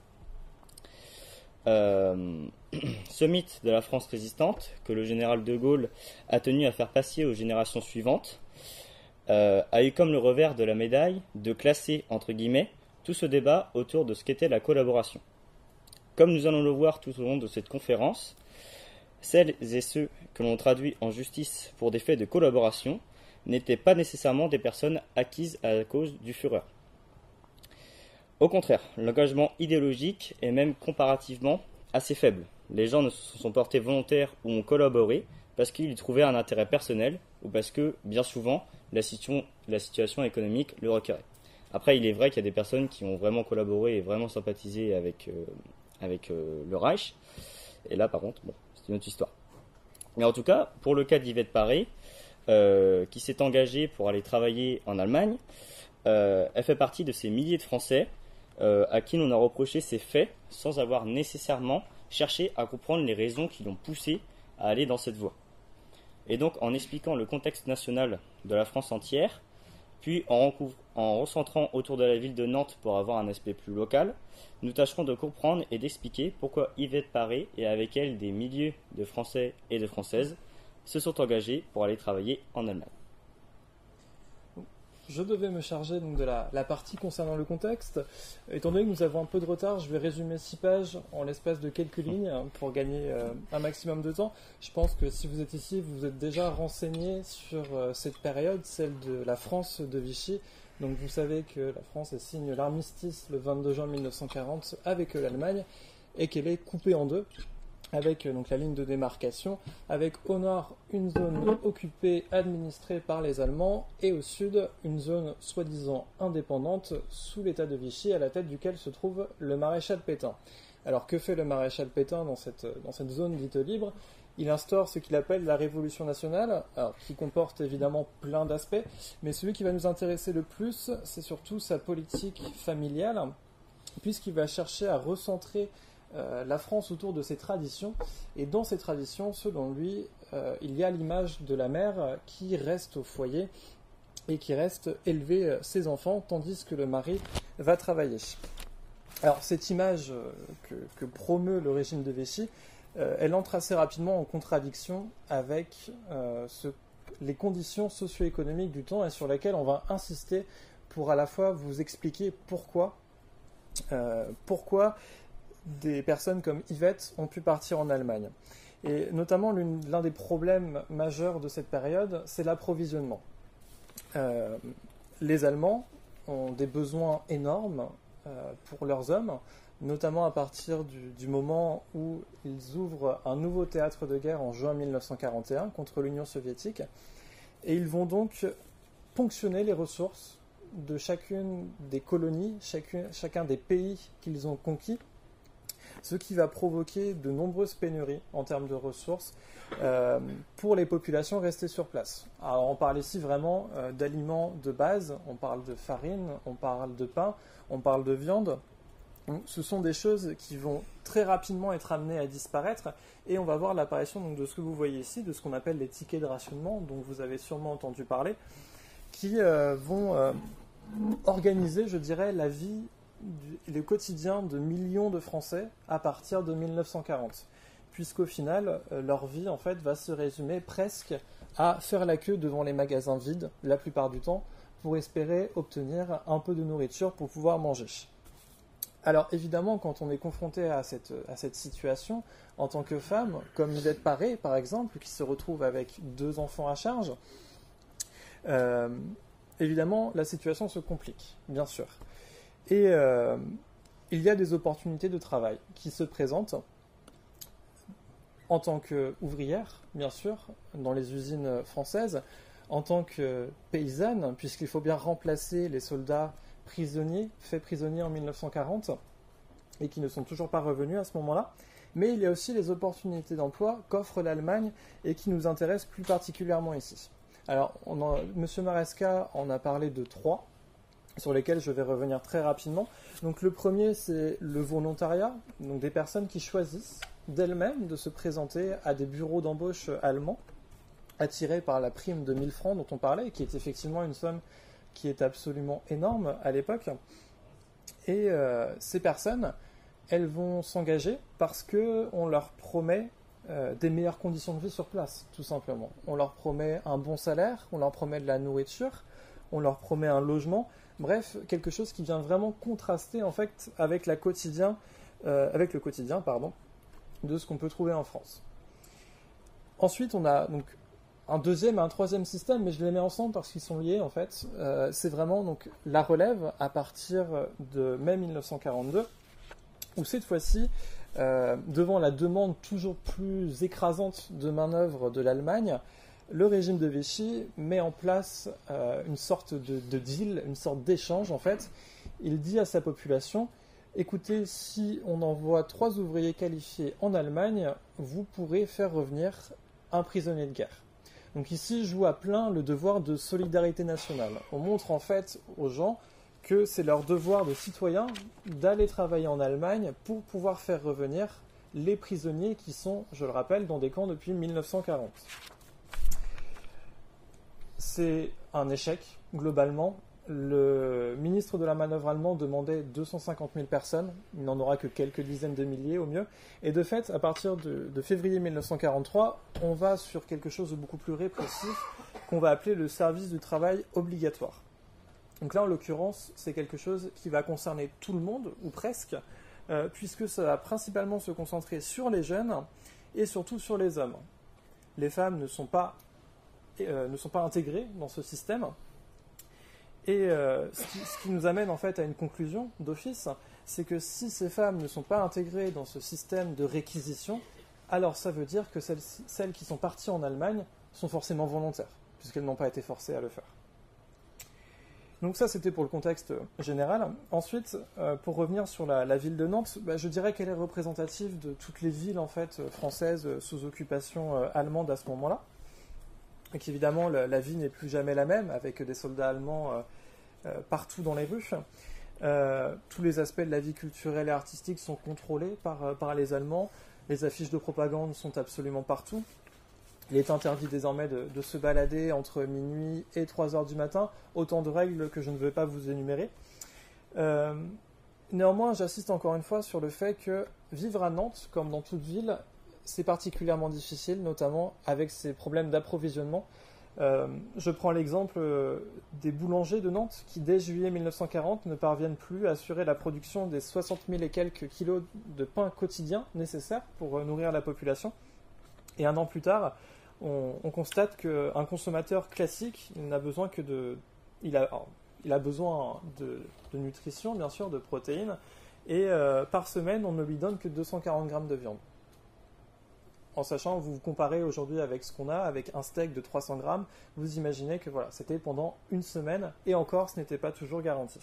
E: Ce mythe de la France résistante, que le général de Gaulle a tenu à faire passer aux générations suivantes, a eu comme le revers de la médaille de classer, entre guillemets, tout ce débat autour de ce qu'était la collaboration. Comme nous allons le voir tout au long de cette conférence, celles et ceux que l'on traduit en justice pour des faits de collaboration n'étaient pas nécessairement des personnes acquises à la cause du Führer. Au contraire, l'engagement idéologique est même comparativement assez faible. Les gens ne se sont portés volontaires ou ont collaboré parce qu'ils y trouvaient un intérêt personnel ou parce que, bien souvent, la situation économique le requérait. Après, il est vrai qu'il y a des personnes qui ont vraiment collaboré et vraiment sympathisé avec le Reich. Et là, par contre, bon, c'est une autre histoire. Mais en tout cas, pour le cas d'Yvette Paré, qui s'est engagée pour aller travailler en Allemagne, elle fait partie de ces milliers de Français à qui l'on a reproché ces faits sans avoir nécessairement cherché à comprendre les raisons qui l'ont poussé à aller dans cette voie. Et donc, en expliquant le contexte national de la France entière, puis en recentrant autour de la ville de Nantes pour avoir un aspect plus local, nous tâcherons de comprendre et d'expliquer pourquoi Yvette Paré et avec elle des milliers de Français et de Françaises se sont engagés pour aller travailler en Allemagne.
F: Je devais me charger donc de la partie concernant le contexte. Étant donné que nous avons un peu de retard, je vais résumer 6 pages en l'espace de quelques lignes pour gagner un maximum de temps. Je pense que si vous êtes ici, vous êtes déjà renseigné sur cette période, celle de la France de Vichy. Donc vous savez que la France signe l'armistice le 22 juin 1940 avec l'Allemagne et qu'elle est coupée en deux, avec donc la ligne de démarcation, avec au nord une zone occupée, administrée par les Allemands, et au sud une zone soi-disant indépendante sous l'État de Vichy, à la tête duquel se trouve le maréchal Pétain. Alors que fait le maréchal Pétain dans cette zone dite libre ? Il instaure ce qu'il appelle la Révolution nationale, alors, qui comporte évidemment plein d'aspects, mais celui qui va nous intéresser le plus, c'est surtout sa politique familiale, puisqu'il va chercher à recentrer la France autour de ses traditions, et dans ces traditions, selon lui, il y a l'image de la mère qui reste au foyer et qui reste élever ses enfants, tandis que le mari va travailler. Alors cette image que promeut le régime de Vichy, elle entre assez rapidement en contradiction avec les conditions socio-économiques du temps et sur lesquelles on va insister pour à la fois vous expliquer pourquoi des personnes comme Yvette ont pu partir en Allemagne. Et notamment, l'un des problèmes majeurs de cette période, c'est l'approvisionnement. Les Allemands ont des besoins énormes pour leurs hommes, notamment à partir du moment où ils ouvrent un nouveau théâtre de guerre en juin 1941 contre l'Union soviétique. Et ils vont donc ponctionner les ressources de chacune des colonies, chacun des pays qu'ils ont conquis, ce qui va provoquer de nombreuses pénuries en termes de ressources pour les populations restées sur place. Alors on parle ici vraiment d'aliments de base, on parle de farine, on parle de pain, on parle de viande. Donc, ce sont des choses qui vont très rapidement être amenées à disparaître et on va voir l'apparition donc, de ce que vous voyez ici, de ce qu'on appelle les tickets de rationnement, dont vous avez sûrement entendu parler, qui vont organiser, je dirais, la vie le quotidien de millions de Français à partir de 1940, puisqu'au final, leur vie en fait va se résumer presque à faire la queue devant les magasins vides, la plupart du temps, pour espérer obtenir un peu de nourriture pour pouvoir manger. Alors évidemment, quand on est confronté à cette situation, en tant que femme, comme Yvette Paré par exemple, qui se retrouve avec 2 enfants à charge, évidemment la situation se complique, bien sûr. Et il y a des opportunités de travail qui se présentent en tant qu'ouvrière, bien sûr, dans les usines françaises, en tant que paysanne, puisqu'il faut bien remplacer les soldats prisonniers, faits prisonniers en 1940, et qui ne sont toujours pas revenus à ce moment-là. Mais il y a aussi les opportunités d'emploi qu'offre l'Allemagne et qui nous intéressent plus particulièrement ici. Alors, M. Maresca en a parlé de 3, sur lesquels je vais revenir très rapidement. Donc le premier, c'est le volontariat, donc des personnes qui choisissent d'elles-mêmes de se présenter à des bureaux d'embauche allemands, attirés par la prime de 1000 francs dont on parlait, qui est effectivement une somme qui est absolument énorme à l'époque. Et ces personnes, elles vont s'engager parce qu'on leur promet des meilleures conditions de vie sur place, tout simplement. On leur promet un bon salaire, on leur promet de la nourriture, on leur promet un logement, bref, quelque chose qui vient vraiment contraster en fait avec le quotidien de ce qu'on peut trouver en France. Ensuite, on a donc un deuxième et un troisième système, mais je les mets ensemble parce qu'ils sont liés en fait. C'est vraiment donc la relève à partir de mai 1942, où cette fois-ci, devant la demande toujours plus écrasante de main-d'œuvre de l'Allemagne, le régime de Vichy met en place une sorte de deal, une sorte d'échange en fait. Il dit à sa population: écoutez, si on envoie 3 ouvriers qualifiés en Allemagne, vous pourrez faire revenir un prisonnier de guerre. Donc ici, joue à plein le devoir de solidarité nationale. On montre en fait aux gens que c'est leur devoir de citoyen d'aller travailler en Allemagne pour pouvoir faire revenir les prisonniers qui sont, je le rappelle, dans des camps depuis 1940. C'est un échec, globalement. Le ministre de la Manœuvre allemand demandait 250 000 personnes, il n'en aura que quelques dizaines de milliers au mieux. Et de fait, à partir de février 1943, on va sur quelque chose de beaucoup plus répressif, qu'on va appeler le service du travail obligatoire. Donc là, en l'occurrence, c'est quelque chose qui va concerner tout le monde, ou presque, puisque ça va principalement se concentrer sur les jeunes et surtout sur les hommes. Les femmes ne sont pas intégrées dans ce système. Et ce qui nous amène en fait à une conclusion d'office, c'est que si ces femmes ne sont pas intégrées dans ce système de réquisition, alors ça veut dire que celles qui sont parties en Allemagne sont forcément volontaires, puisqu'elles n'ont pas été forcées à le faire. Donc ça, c'était pour le contexte général. Ensuite, pour revenir sur la ville de Nantes, je dirais qu'elle est représentative de toutes les villes en fait, françaises sous occupation allemande à ce moment-là. Et qu'évidemment, la vie n'est plus jamais la même, avec des soldats allemands partout dans les rues. Tous les aspects de la vie culturelle et artistique sont contrôlés par les Allemands. Les affiches de propagande sont absolument partout. Il est interdit désormais de se balader entre minuit et 3 heures du matin, autant de règles que je ne vais pas vous énumérer. Néanmoins, j'assiste encore une fois sur le fait que vivre à Nantes, comme dans toute ville, c'est particulièrement difficile, notamment avec ces problèmes d'approvisionnement. Je prends l'exemple des boulangers de Nantes qui, dès juillet 1940, ne parviennent plus à assurer la production des 60 000 et quelques kilos de pain quotidien nécessaires pour nourrir la population. Et 1 an plus tard, on constate qu'un consommateur classique n'a besoin que il a besoin de nutrition, bien sûr, de protéines, et par semaine, on ne lui donne que 240 grammes de viande. En sachant, vous comparez aujourd'hui avec ce qu'on a, avec un steak de 300 grammes, vous imaginez que voilà, c'était pendant 1 semaine, et encore, ce n'était pas toujours garanti.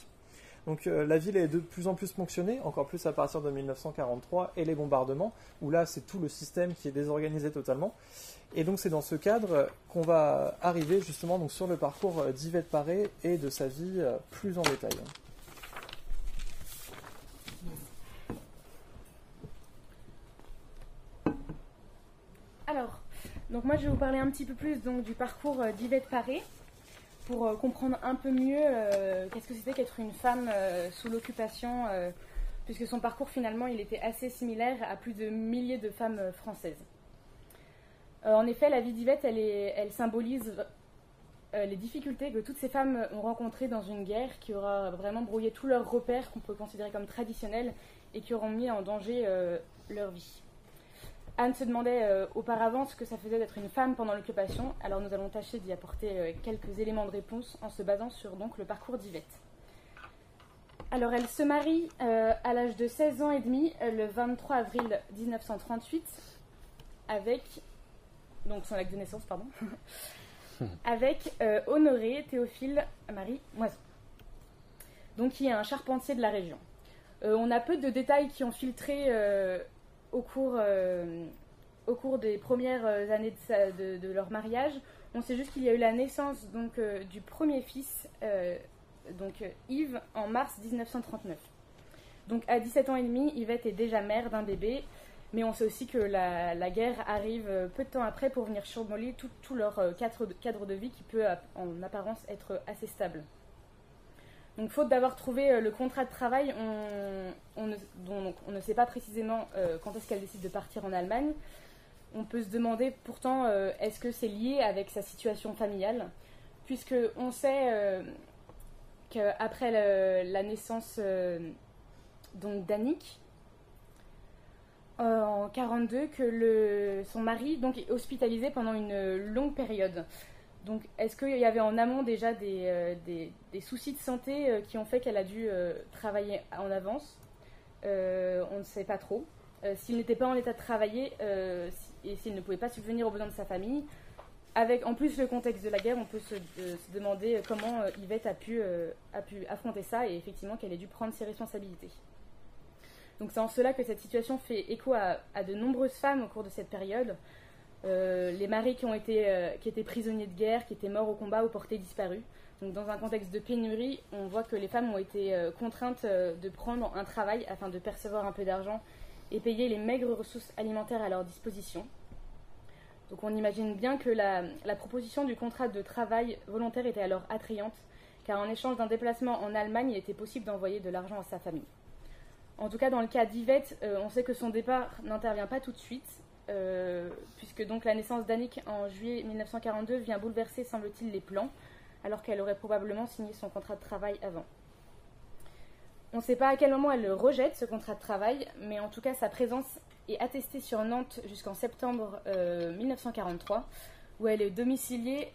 F: Donc la ville est de plus en plus ponctionnée, encore plus à partir de 1943, et les bombardements, où là, c'est tout le système qui est désorganisé totalement. Et donc c'est dans ce cadre qu'on va arriver justement donc, sur le parcours d'Yvette Paré et de sa vie plus en détail.
G: Alors, donc moi je vais vous parler un petit peu plus donc, du parcours d'Yvette Paré pour comprendre un peu mieux qu'est-ce que c'était qu'être une femme sous l'occupation, puisque son parcours finalement il était assez similaire à plus de milliers de femmes françaises. En effet, la vie d'Yvette, elle symbolise les difficultés que toutes ces femmes ont rencontrées dans une guerre qui aura vraiment brouillé tous leurs repères qu'on peut considérer comme traditionnels et qui auront mis en danger leur vie. Anne se demandait auparavant ce que ça faisait d'être une femme pendant l'occupation, alors nous allons tâcher d'y apporter quelques éléments de réponse en se basant sur donc, le parcours d'Yvette. Alors elle se marie à l'âge de 16 ans et demi, le 23 avril 1938, avec, donc son acte de naissance, pardon, avec Honoré Théophile Marie Moison, donc qui est un charpentier de la région. On a peu de détails qui ont filtré au cours des premières années de leur mariage. On sait juste qu'il y a eu la naissance donc, du premier fils, Yves, en mars 1939. Donc à 17 ans et demi, Yvette est déjà mère d'un bébé, mais on sait aussi que la guerre arrive peu de temps après pour venir chambouler tout leur cadre de vie qui peut en apparence être assez stable. Donc faute d'avoir trouvé le contrat de travail, on ne sait pas précisément quand est-ce qu'elle décide de partir en Allemagne. On peut se demander pourtant est-ce que c'est lié avec sa situation familiale, puisque on sait qu'après la naissance d'Annick, en 1942, que son mari donc, est hospitalisé pendant une longue période. Donc, est-ce qu'il y avait en amont déjà des soucis de santé qui ont fait qu'elle a dû travailler en avance? On ne sait pas trop. S'il n'était pas en état de travailler et s'il ne pouvait pas subvenir aux besoins de sa famille, avec en plus le contexte de la guerre, on peut se demander comment Yvette a pu affronter ça et effectivement qu'elle ait dû prendre ses responsabilités. Donc c'est en cela que cette situation fait écho à de nombreuses femmes au cours de cette période. Les maris qui étaient prisonniers de guerre, qui étaient morts au combat ou portés disparus. Donc dans un contexte de pénurie, on voit que les femmes ont été contraintes de prendre un travail afin de percevoir un peu d'argent et payer les maigres ressources alimentaires à leur disposition. Donc on imagine bien que la proposition du contrat de travail volontaire était alors attrayante, car en échange d'un déplacement en Allemagne, il était possible d'envoyer de l'argent à sa famille. En tout cas, dans le cas d'Yvette, on sait que son départ n'intervient pas tout de suite, puisque donc la naissance d'Annick en juillet 1942 vient bouleverser, semble-t-il, les plans, alors qu'elle aurait probablement signé son contrat de travail avant. On ne sait pas à quel moment elle rejette ce contrat de travail, mais en tout cas sa présence est attestée sur Nantes jusqu'en septembre 1943, où elle est domiciliée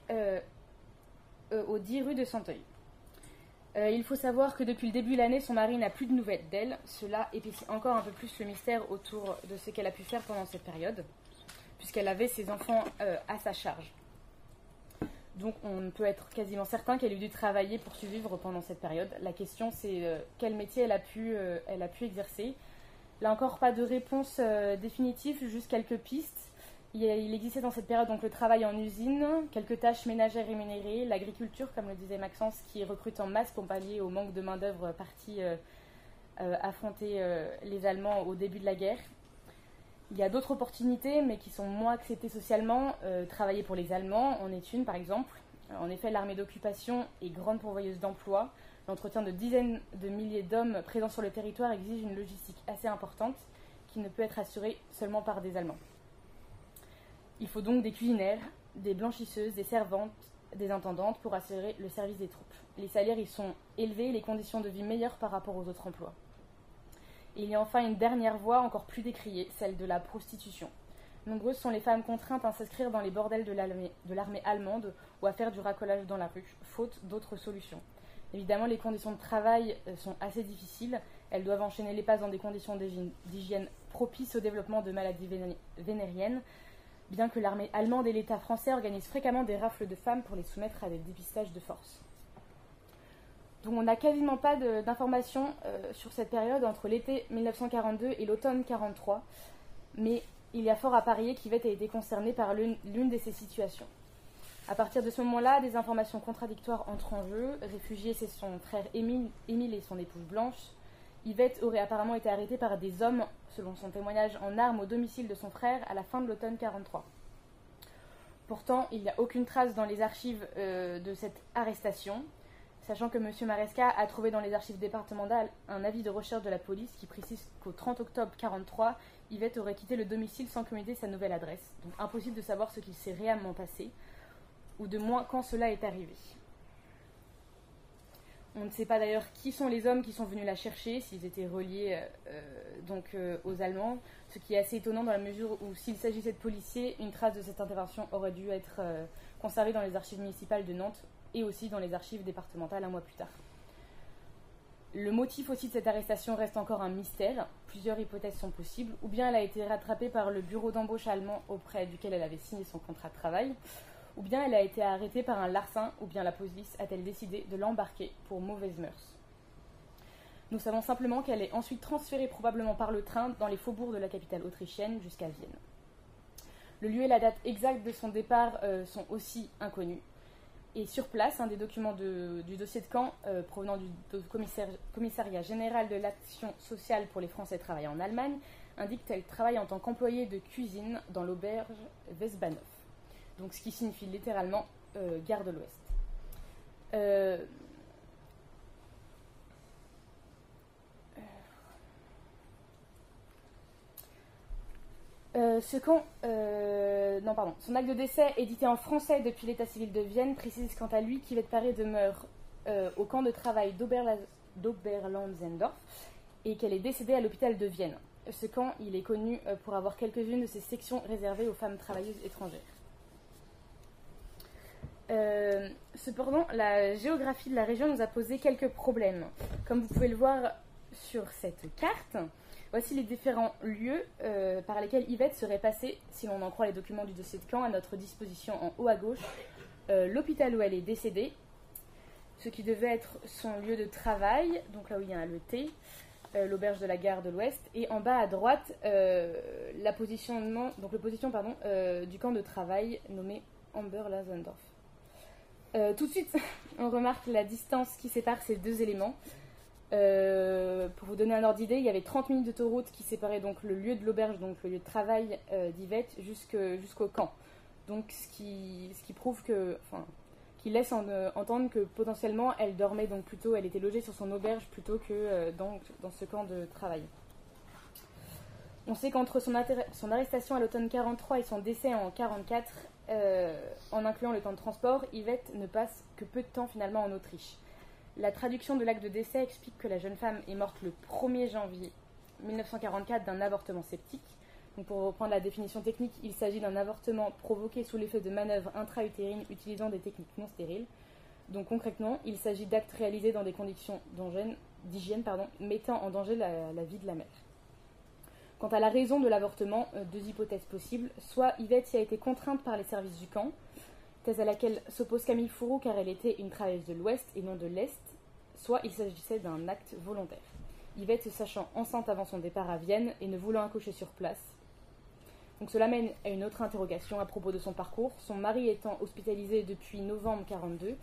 G: au 10 rue de Santeuil. Il faut savoir que depuis le début de l'année, son mari n'a plus de nouvelles d'elle. Cela épaissit encore un peu plus le mystère autour de ce qu'elle a pu faire pendant cette période, puisqu'elle avait ses enfants à sa charge. Donc on peut être quasiment certain qu'elle a dû travailler pour survivre pendant cette période. La question c'est quel métier elle a pu exercer. Là encore, pas de réponse définitive, juste quelques pistes. Il existait dans cette période donc le travail en usine, quelques tâches ménagères rémunérées, l'agriculture, comme le disait Maxence, qui recrute en masse pour pallier au manque de main-d'œuvre partie affronter les Allemands au début de la guerre. Il y a d'autres opportunités, mais qui sont moins acceptées socialement. Travailler pour les Allemands en est une, par exemple. En effet, l'armée d'occupation est grande pourvoyeuse d'emplois. L'entretien de dizaines de milliers d'hommes présents sur le territoire exige une logistique assez importante, qui ne peut être assurée seulement par des Allemands. Il faut donc des cuisinières, des blanchisseuses, des servantes, des intendantes pour assurer le service des troupes. Les salaires y sont élevés, les conditions de vie meilleures par rapport aux autres emplois. Et il y a enfin une dernière voie encore plus décriée, celle de la prostitution. Nombreuses sont les femmes contraintes à s'inscrire dans les bordels de l'armée allemande ou à faire du racolage dans la rue, faute d'autres solutions. Évidemment, les conditions de travail sont assez difficiles. Elles doivent enchaîner les passes dans des conditions d'hygiène propices au développement de maladies vénériennes, bien que l'armée allemande et l'État français organisent fréquemment des rafles de femmes pour les soumettre à des dépistages de force. Donc on n'a quasiment pas d'informations sur cette période entre l'été 1942 et l'automne 1943, mais il y a fort à parier qu'Yvette a été concernée par l'une de ces situations. À partir de ce moment-là, des informations contradictoires entrent en jeu. Réfugiée, c'est son frère Émile et son épouse Blanche. Yvette aurait apparemment été arrêtée par des hommes, selon son témoignage, en armes au domicile de son frère à la fin de l'automne 1943. Pourtant, il n'y a aucune trace dans les archives de cette arrestation, sachant que M. Maresca a trouvé dans les archives départementales un avis de recherche de la police qui précise qu'au 30 octobre 1943, Yvette aurait quitté le domicile sans communiquer sa nouvelle adresse. Donc impossible de savoir ce qui s'est réellement passé. ou de moins quand cela est arrivé. On ne sait pas d'ailleurs qui sont les hommes qui sont venus la chercher, s'ils étaient reliés aux Allemands, ce qui est assez étonnant dans la mesure où, s'il s'agissait de policiers, une trace de cette intervention aurait dû être conservée dans les archives municipales de Nantes et aussi dans les archives départementales un mois plus tard. Le motif aussi de cette arrestation reste encore un mystère. Plusieurs hypothèses sont possibles. Ou bien elle a été rattrapée par le bureau d'embauche allemand auprès duquel elle avait signé son contrat de travail, ou bien elle a été arrêtée par un larcin, ou bien la police a-t-elle décidé de l'embarquer pour mauvaises mœurs. Nous savons simplement qu'elle est ensuite transférée probablement par le train dans les faubourgs de la capitale autrichienne jusqu'à Vienne. Le lieu et la date exacte de son départ sont aussi inconnus. Et sur place, un des documents du dossier de camp provenant du commissariat général de l'action sociale pour les Français travaillant en Allemagne indique qu'elle travaille en tant qu'employée de cuisine dans l'auberge Westbahnhof. Donc ce qui signifie littéralement gare de l'Ouest. Son acte de décès, édité en français depuis l'état civil de Vienne, précise quant à lui qu'Yvette Paré demeure au camp de travail d'Oberlandesdorf et qu'elle est décédée à l'hôpital de Vienne. Ce camp, il est connu pour avoir quelques-unes de ses sections réservées aux femmes travailleuses étrangères. Cependant, la géographie de la région nous a posé quelques problèmes. Comme vous pouvez le voir sur cette carte, voici les différents lieux par lesquels Yvette serait passée, si l'on en croit les documents du dossier de camp, à notre disposition en haut à gauche, l'hôpital où elle est décédée, ce qui devait être son lieu de travail, donc là où il y a le T, l'auberge de la gare de l'Ouest, et en bas à droite, le position du camp de travail nommé Amberlasendorf. Tout de suite, on remarque la distance qui sépare ces deux éléments. Pour vous donner un ordre d'idée, il y avait 30 minutes d'autoroute qui séparaient donc le lieu de l'auberge, donc le lieu de travail d'Yvette, jusqu'au camp. Donc ce qui prouve qui laisse entendre que potentiellement elle dormait donc plutôt, elle était logée sur son auberge plutôt que dans ce camp de travail. On sait qu'entre son arrestation à l'automne 43 et son décès en 44, en incluant le temps de transport, Yvette ne passe que peu de temps finalement en Autriche. La traduction de l'acte de décès explique que la jeune femme est morte le 1er janvier 1944 d'un avortement septique. Donc pour reprendre la définition technique, il s'agit d'un avortement provoqué sous l'effet de manœuvres intra-utérines utilisant des techniques non stériles. Donc concrètement, il s'agit d'actes réalisés dans des conditions d'hygiène mettant en danger la vie de la mère. Quant à la raison de l'avortement, deux hypothèses possibles. Soit Yvette y a été contrainte par les services du camp, thèse à laquelle s'oppose Camille Fourreau car elle était une travailleuse de l'Ouest et non de l'Est, soit il s'agissait d'un acte volontaire. Yvette se sachant enceinte avant son départ à Vienne et ne voulant accoucher sur place. Donc cela mène à une autre interrogation à propos de son parcours, son mari étant hospitalisé depuis novembre 42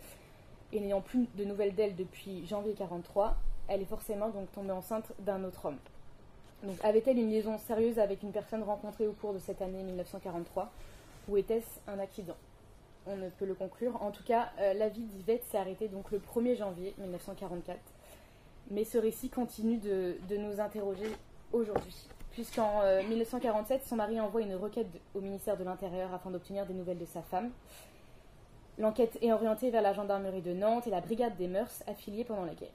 G: et n'ayant plus de nouvelles d'elle depuis janvier 43, elle est forcément donc tombée enceinte d'un autre homme. Donc avait-elle une liaison sérieuse avec une personne rencontrée au cours de cette année 1943 ou était-ce un accident ? On ne peut le conclure. En tout cas, la vie d'Yvette s'est arrêtée donc le 1er janvier 1944. Mais ce récit continue de nous interroger aujourd'hui. Puisqu'en 1947, son mari envoie une requête au ministère de l'Intérieur afin d'obtenir des nouvelles de sa femme. L'enquête est orientée vers la gendarmerie de Nantes et la brigade des mœurs affiliée pendant la guerre.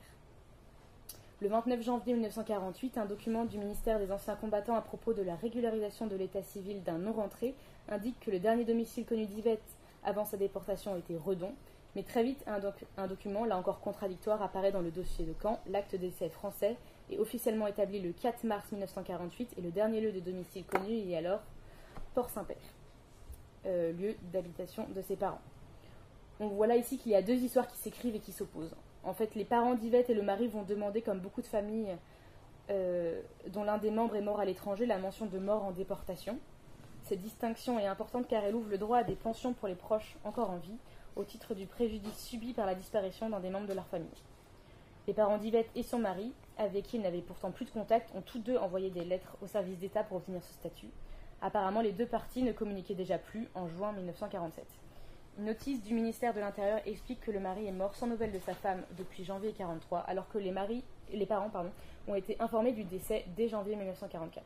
G: Le 29 janvier 1948, un document du ministère des Anciens Combattants à propos de la régularisation de l'état civil d'un non-rentré indique que le dernier domicile connu d'Yvette avant sa déportation était Redon, mais très vite un document, là encore contradictoire, apparaît dans le dossier de camp. L'acte de décès français est officiellement établi le 4 mars 1948 et le dernier lieu de domicile connu est alors Port-Saint-Père, lieu d'habitation de ses parents. On voit là ici qu'il y a deux histoires qui s'écrivent et qui s'opposent. En fait, les parents d'Yvette et le mari vont demander, comme beaucoup de familles dont l'un des membres est mort à l'étranger, la mention de mort en déportation. Cette distinction est importante car elle ouvre le droit à des pensions pour les proches encore en vie, au titre du préjudice subi par la disparition d'un des membres de leur famille. Les parents d'Yvette et son mari, avec qui ils n'avaient pourtant plus de contact, ont tous deux envoyé des lettres au service d'État pour obtenir ce statut. Apparemment, les deux parties ne communiquaient déjà plus en juin 1947. Une notice du ministère de l'Intérieur explique que le mari est mort sans nouvelles de sa femme depuis janvier 1943, alors que les parents ont été informés du décès dès janvier 1944.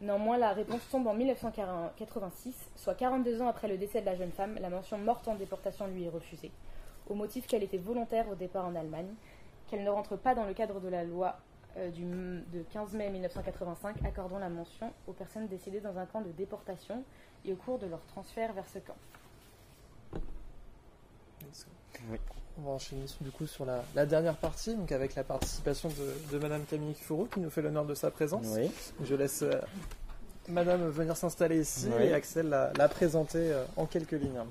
G: Néanmoins, la réponse tombe en 1986, soit 42 ans après le décès de la jeune femme. La mention morte en déportation lui est refusée, au motif qu'elle était volontaire au départ en Allemagne, qu'elle ne rentre pas dans le cadre de la loi de 15 mai 1985 accordant la mention aux personnes décédées dans un camp de déportation et au cours de leur transfert vers ce camp.
E: Oui.
F: On va enchaîner du coup sur la dernière partie, donc avec la participation de Madame Camille Fourou qui nous fait l'honneur de sa présence.
E: Oui.
F: Je laisse Madame venir s'installer ici
E: Oui.
F: et Axel la présenter en quelques lignes.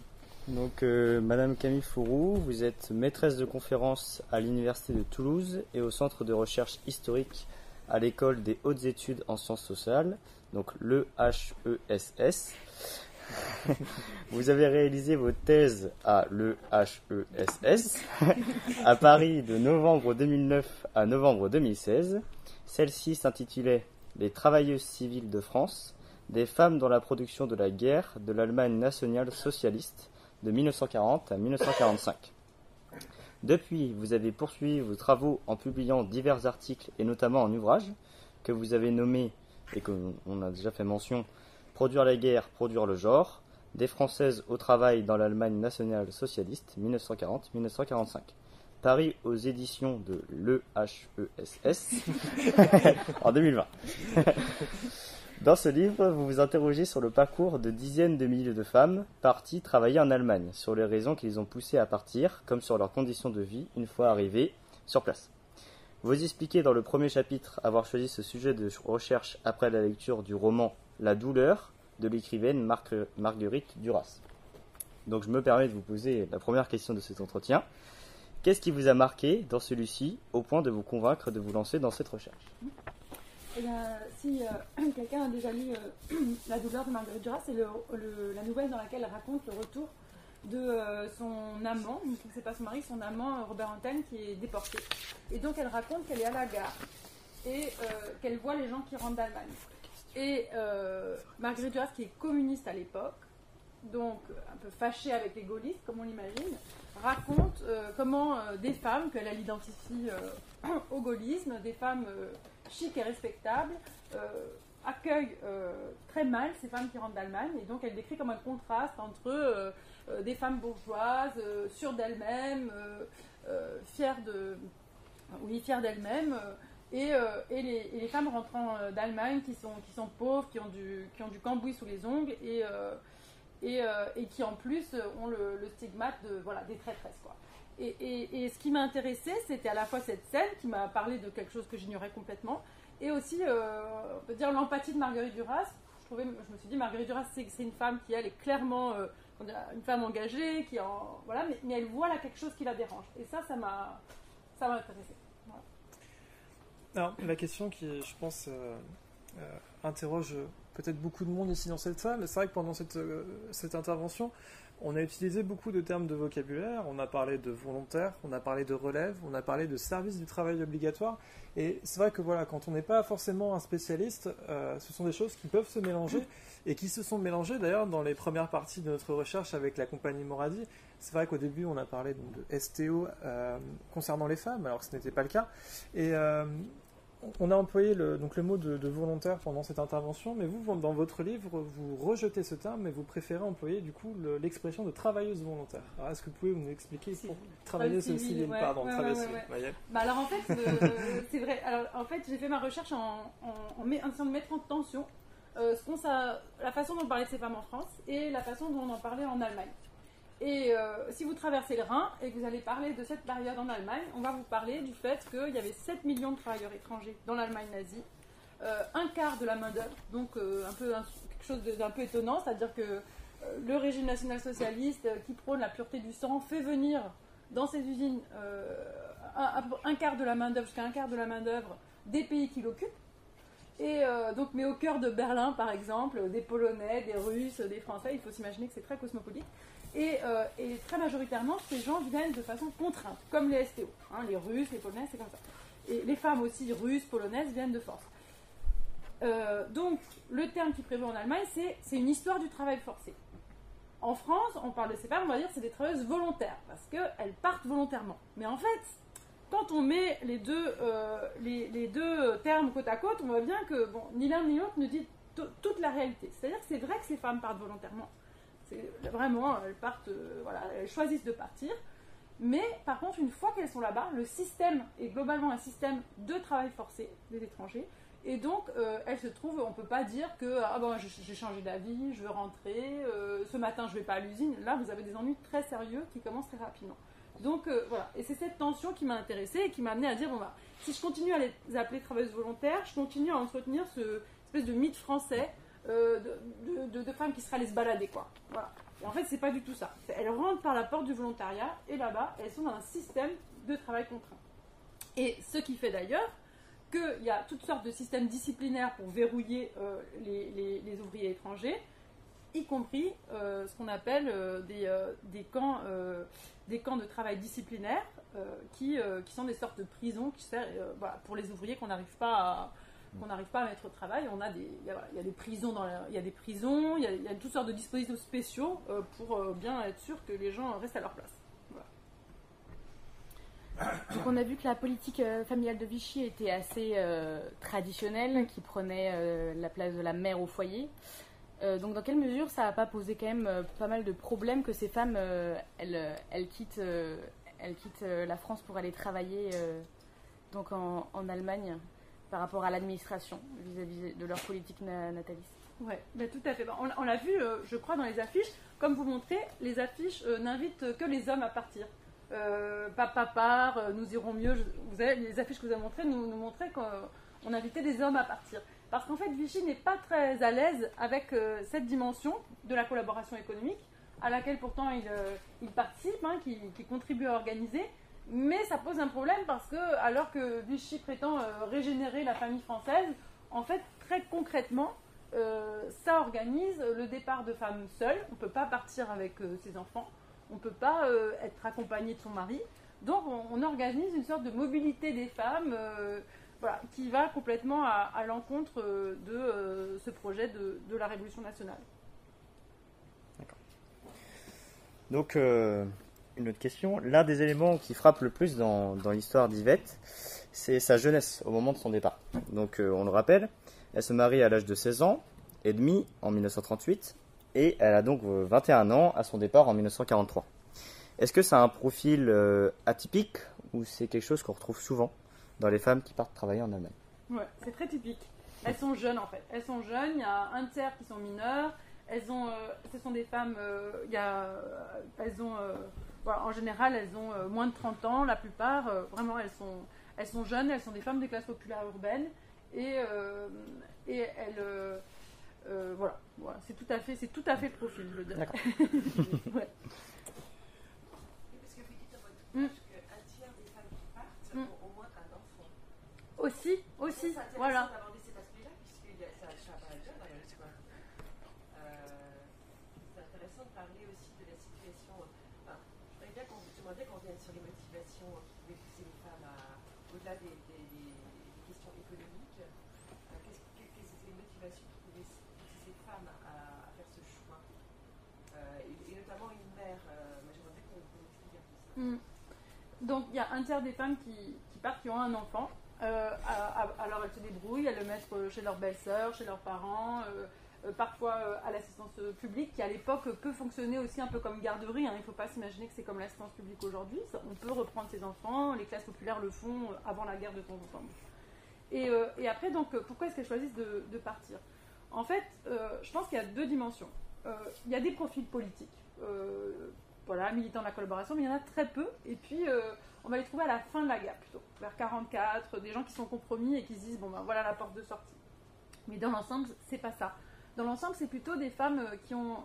E: Donc, Madame Camille Fourou, vous êtes maîtresse de conférences à l'Université de Toulouse et au Centre de recherche historique à l'École des hautes études en sciences sociales, donc l'EHESS. Vous avez réalisé vos thèses à l'EHESS à Paris de novembre 2009 à novembre 2016. Celle-ci s'intitulait « Les travailleuses civiles de France, des femmes dans la production de la guerre de l'Allemagne nationale socialiste de 1940 à 1945 ». Depuis, vous avez poursuivi vos travaux en publiant divers articles et notamment un ouvrage que vous avez nommé, et qu'on a déjà fait mention, « Produire la guerre, produire le genre, des Françaises au travail dans l'Allemagne nationale socialiste 1940-1945 ». Paris aux éditions de l'EHESS en 2020. Dans ce livre, vous vous interrogez sur le parcours de dizaines de milliers de femmes parties travailler en Allemagne, sur les raisons qui les ont poussées à partir, comme sur leurs conditions de vie une fois arrivées sur place. Vous expliquez dans le premier chapitre avoir choisi ce sujet de recherche après la lecture du roman La douleur de l'écrivaine Marguerite Duras. Donc je me permets de vous poser la première question de cet entretien. Qu'est-ce qui vous a marqué dans celui-ci au point de vous convaincre de vous lancer dans cette recherche ?
G: Eh bien, si quelqu'un a déjà lu La douleur de Marguerite Duras, c'est la nouvelle dans laquelle elle raconte le retour de son amant, donc c'est pas son mari, son amant Robert Anten qui est déporté. Et donc elle raconte qu'elle est à la gare et qu'elle voit les gens qui rentrent d'Allemagne. Et Marguerite Duras, qui est communiste à l'époque, donc un peu fâchée avec les gaullistes, comme on l'imagine, raconte comment des femmes qu'elle identifie au gaullisme, des femmes chic et respectable, accueille très mal ces femmes qui rentrent d'Allemagne, et donc elle décrit comme un contraste entre des femmes bourgeoises, sûres d'elles-mêmes, fières d'elles-mêmes, et les femmes rentrant d'Allemagne qui sont pauvres, qui ont du cambouis sous les ongles, et qui en plus ont le stigmate des traîtresses, quoi. Et ce qui m'a intéressée, c'était à la fois cette scène qui m'a parlé de quelque chose que j'ignorais complètement, et aussi, on peut dire, l'empathie de Marguerite Duras. Je me suis dit, Marguerite Duras, c'est une femme qui, elle, est clairement une femme engagée, mais elle voit là quelque chose qui la dérange. Et ça m'a intéressée. Voilà.
F: Alors, la question qui, je pense, interroge peut-être beaucoup de monde ici dans cette salle, c'est vrai que pendant cette intervention, on a utilisé beaucoup de termes de vocabulaire, on a parlé de volontaire, on a parlé de relève, on a parlé de service du travail obligatoire, et c'est vrai que voilà, quand on n'est pas forcément un spécialiste, ce sont des choses qui peuvent se mélanger, et qui se sont mélangées d'ailleurs dans les premières parties de notre recherche avec la compagnie Moradi. C'est vrai qu'au début on a parlé donc, de STO concernant les femmes, alors que ce n'était pas le cas, et on a employé le mot de volontaire pendant cette intervention, mais vous, dans votre livre, vous rejetez ce terme et vous préférez employer du coup l'expression de travailleuse volontaire. Alors, est-ce que vous pouvez nous expliquer travailleuse civile, pardon, travailleuse civile.
G: Bah alors en fait, c'est vrai. Alors en fait, j'ai fait ma recherche en essayant de mettre en tension la façon dont on parlait de ces femmes en France et la façon dont on en parlait en Allemagne. Et si vous traversez le Rhin et que vous allez parler de cette période en Allemagne, on va vous parler du fait qu'il y avait 7 millions de travailleurs étrangers dans l'Allemagne nazie, un quart de la main-d'œuvre, donc quelque chose d'un peu étonnant, c'est-à-dire que le régime national-socialiste qui prône la pureté du sang fait venir dans ses usines un quart de la main-d'œuvre, jusqu'à un quart de la main-d'œuvre des pays qui l'occupent. Et mais au cœur de Berlin, par exemple, des Polonais, des Russes, des Français, il faut s'imaginer que c'est très cosmopolite. Et très majoritairement, ces gens viennent de façon contrainte, comme les STO. Les Russes, les Polonais, c'est comme ça. Et les femmes aussi, russes, polonaises, viennent de force. Donc, le terme qui prévaut en Allemagne, c'est une histoire du travail forcé. En France, on parle de ces femmes, on va dire que c'est des travailleuses volontaires, parce qu'elles partent volontairement. Mais en fait, quand on met les deux termes côte à côte, on voit bien que ni l'un ni l'autre ne dit
H: toute la réalité. C'est-à-dire que c'est vrai que ces femmes partent volontairement. Vraiment, elles partent, voilà, elles choisissent de partir. Mais par contre, une fois qu'elles sont là-bas, le système est globalement un système de travail forcé des étrangers. Et donc, elles se trouvent, on ne peut pas dire que j'ai changé d'avis, je veux rentrer, ce matin je ne vais pas à l'usine. Là, vous avez des ennuis très sérieux qui commencent très rapidement. Donc voilà, et c'est cette tension qui m'a intéressée et qui m'a amenée à dire, si je continue à les appeler travailleuses volontaires, je continue à entretenir ce espèce de mythe français de femmes qui seraient allées se balader, quoi. Voilà. Et en fait, c'est pas du tout ça. Elles rentrent par la porte du volontariat et là-bas, elles sont dans un système de travail contraint. Et ce qui fait d'ailleurs qu'il y a toutes sortes de systèmes disciplinaires pour verrouiller les ouvriers étrangers, y compris ce qu'on appelle des camps de travail disciplinaire qui sont des sortes de prisons qui servent pour les ouvriers qu'on n'arrive pas à mettre au travail. Il y a des prisons, il y a toutes sortes de dispositifs spéciaux pour bien être sûr que les gens restent à leur place.
G: Donc on a vu que la politique familiale de Vichy était assez traditionnelle, qui prenait la place de la mère au foyer. Donc dans quelle mesure ça n'a pas posé quand même pas mal de problèmes que ces femmes elles quittent la France pour aller travailler donc en Allemagne par rapport à l'administration vis-à-vis de leur politique nataliste?
H: Oui, tout à fait. On l'a vu, je crois, dans les affiches. Comme vous montrez, les affiches n'invitent que les hommes à partir. Papa part, nous irons mieux. Les affiches que vous avez montrées nous montraient qu'on invitait des hommes à partir. Parce qu'en fait, Vichy n'est pas très à l'aise avec cette dimension de la collaboration économique, à laquelle pourtant il participe, qui contribue à organiser. Mais ça pose un problème parce que, alors que Vichy prétend régénérer la famille française, en fait, très concrètement, ça organise le départ de femmes seules. On ne peut pas partir avec ses enfants. On ne peut pas être accompagné de son mari. Donc, on organise une sorte de mobilité des femmes qui va complètement à l'encontre de ce projet de la Révolution nationale.
E: D'accord. Donc, une autre question. L'un des éléments qui frappe le plus dans l'histoire d'Yvette, c'est sa jeunesse au moment de son départ. Donc, on le rappelle, elle se marie à l'âge de 16 ans et demi en 1938. Et elle a donc 21 ans à son départ en 1943. Est-ce que ça a un profil atypique ou c'est quelque chose qu'on retrouve souvent dans les femmes qui partent travailler en Allemagne?
H: Ouais, c'est très typique. Elles sont jeunes en fait. Elles sont jeunes, il y a un tiers qui sont mineurs. Ce sont des femmes, en général, elles ont moins de 30 ans, la plupart. Vraiment, elles sont jeunes, elles sont des femmes des classes populaires urbaines. Et elles... voilà, c'est tout à fait le profil, je veux dire.
E: D'accord.
H: Ouais.
C: Parce que vous dites dans votre page qu'un tiers des femmes qui partent ont au moins un enfant.
H: Aussi,
C: C'est intéressant
H: voilà.
C: d'aborder cet aspect-là, puisque ça pas mal jeune, c'est intéressant de parler aussi de la situation. Je voudrais bien qu'on vienne sur les motivations qui pouvaient pousser les femmes au-delà des questions économiques. Quelles étaient les motivations qui pouvaient pousser ces femmes à faire ce choix, et notamment une mère. Moi, j'aimerais bien qu'on explique un peu ça.
H: Donc, il y a un tiers des femmes qui partent, qui ont un enfant. Alors, elles se débrouillent, elles le mettent chez leur belle-sœur, chez leurs parents, parfois à l'assistance publique, qui à l'époque peut fonctionner aussi un peu comme garderie. Il ne faut pas s'imaginer que c'est comme l'assistance publique aujourd'hui. On peut reprendre ses enfants, les classes populaires le font avant la guerre de temps en temps. Et après, donc, pourquoi est-ce qu'elles choisissent de partir? En fait, je pense qu'il y a deux dimensions. Il y a des profils politiques, militants de la collaboration, mais il y en a très peu. Et puis, on va les trouver à la fin de la guerre, plutôt, vers 1944, des gens qui sont compromis et qui se disent, voilà la porte de sortie. Mais dans l'ensemble, c'est pas ça. Dans l'ensemble, c'est plutôt des femmes qui ont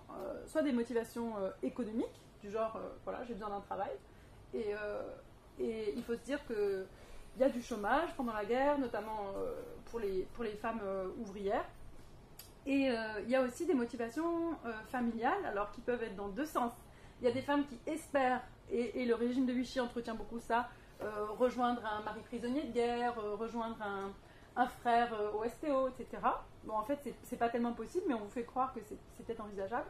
H: soit des motivations économiques, du genre, j'ai besoin d'un travail. Et il faut se dire que il y a du chômage pendant la guerre, notamment pour les femmes ouvrières. Et il y a aussi des motivations familiales, alors qui peuvent être dans deux sens. Il y a des femmes qui espèrent, et le régime de Vichy entretient beaucoup ça, rejoindre un mari prisonnier de guerre, rejoindre un frère au STO, etc. Bon, en fait, c'est pas tellement possible, mais on vous fait croire que c'est peut-être envisageable.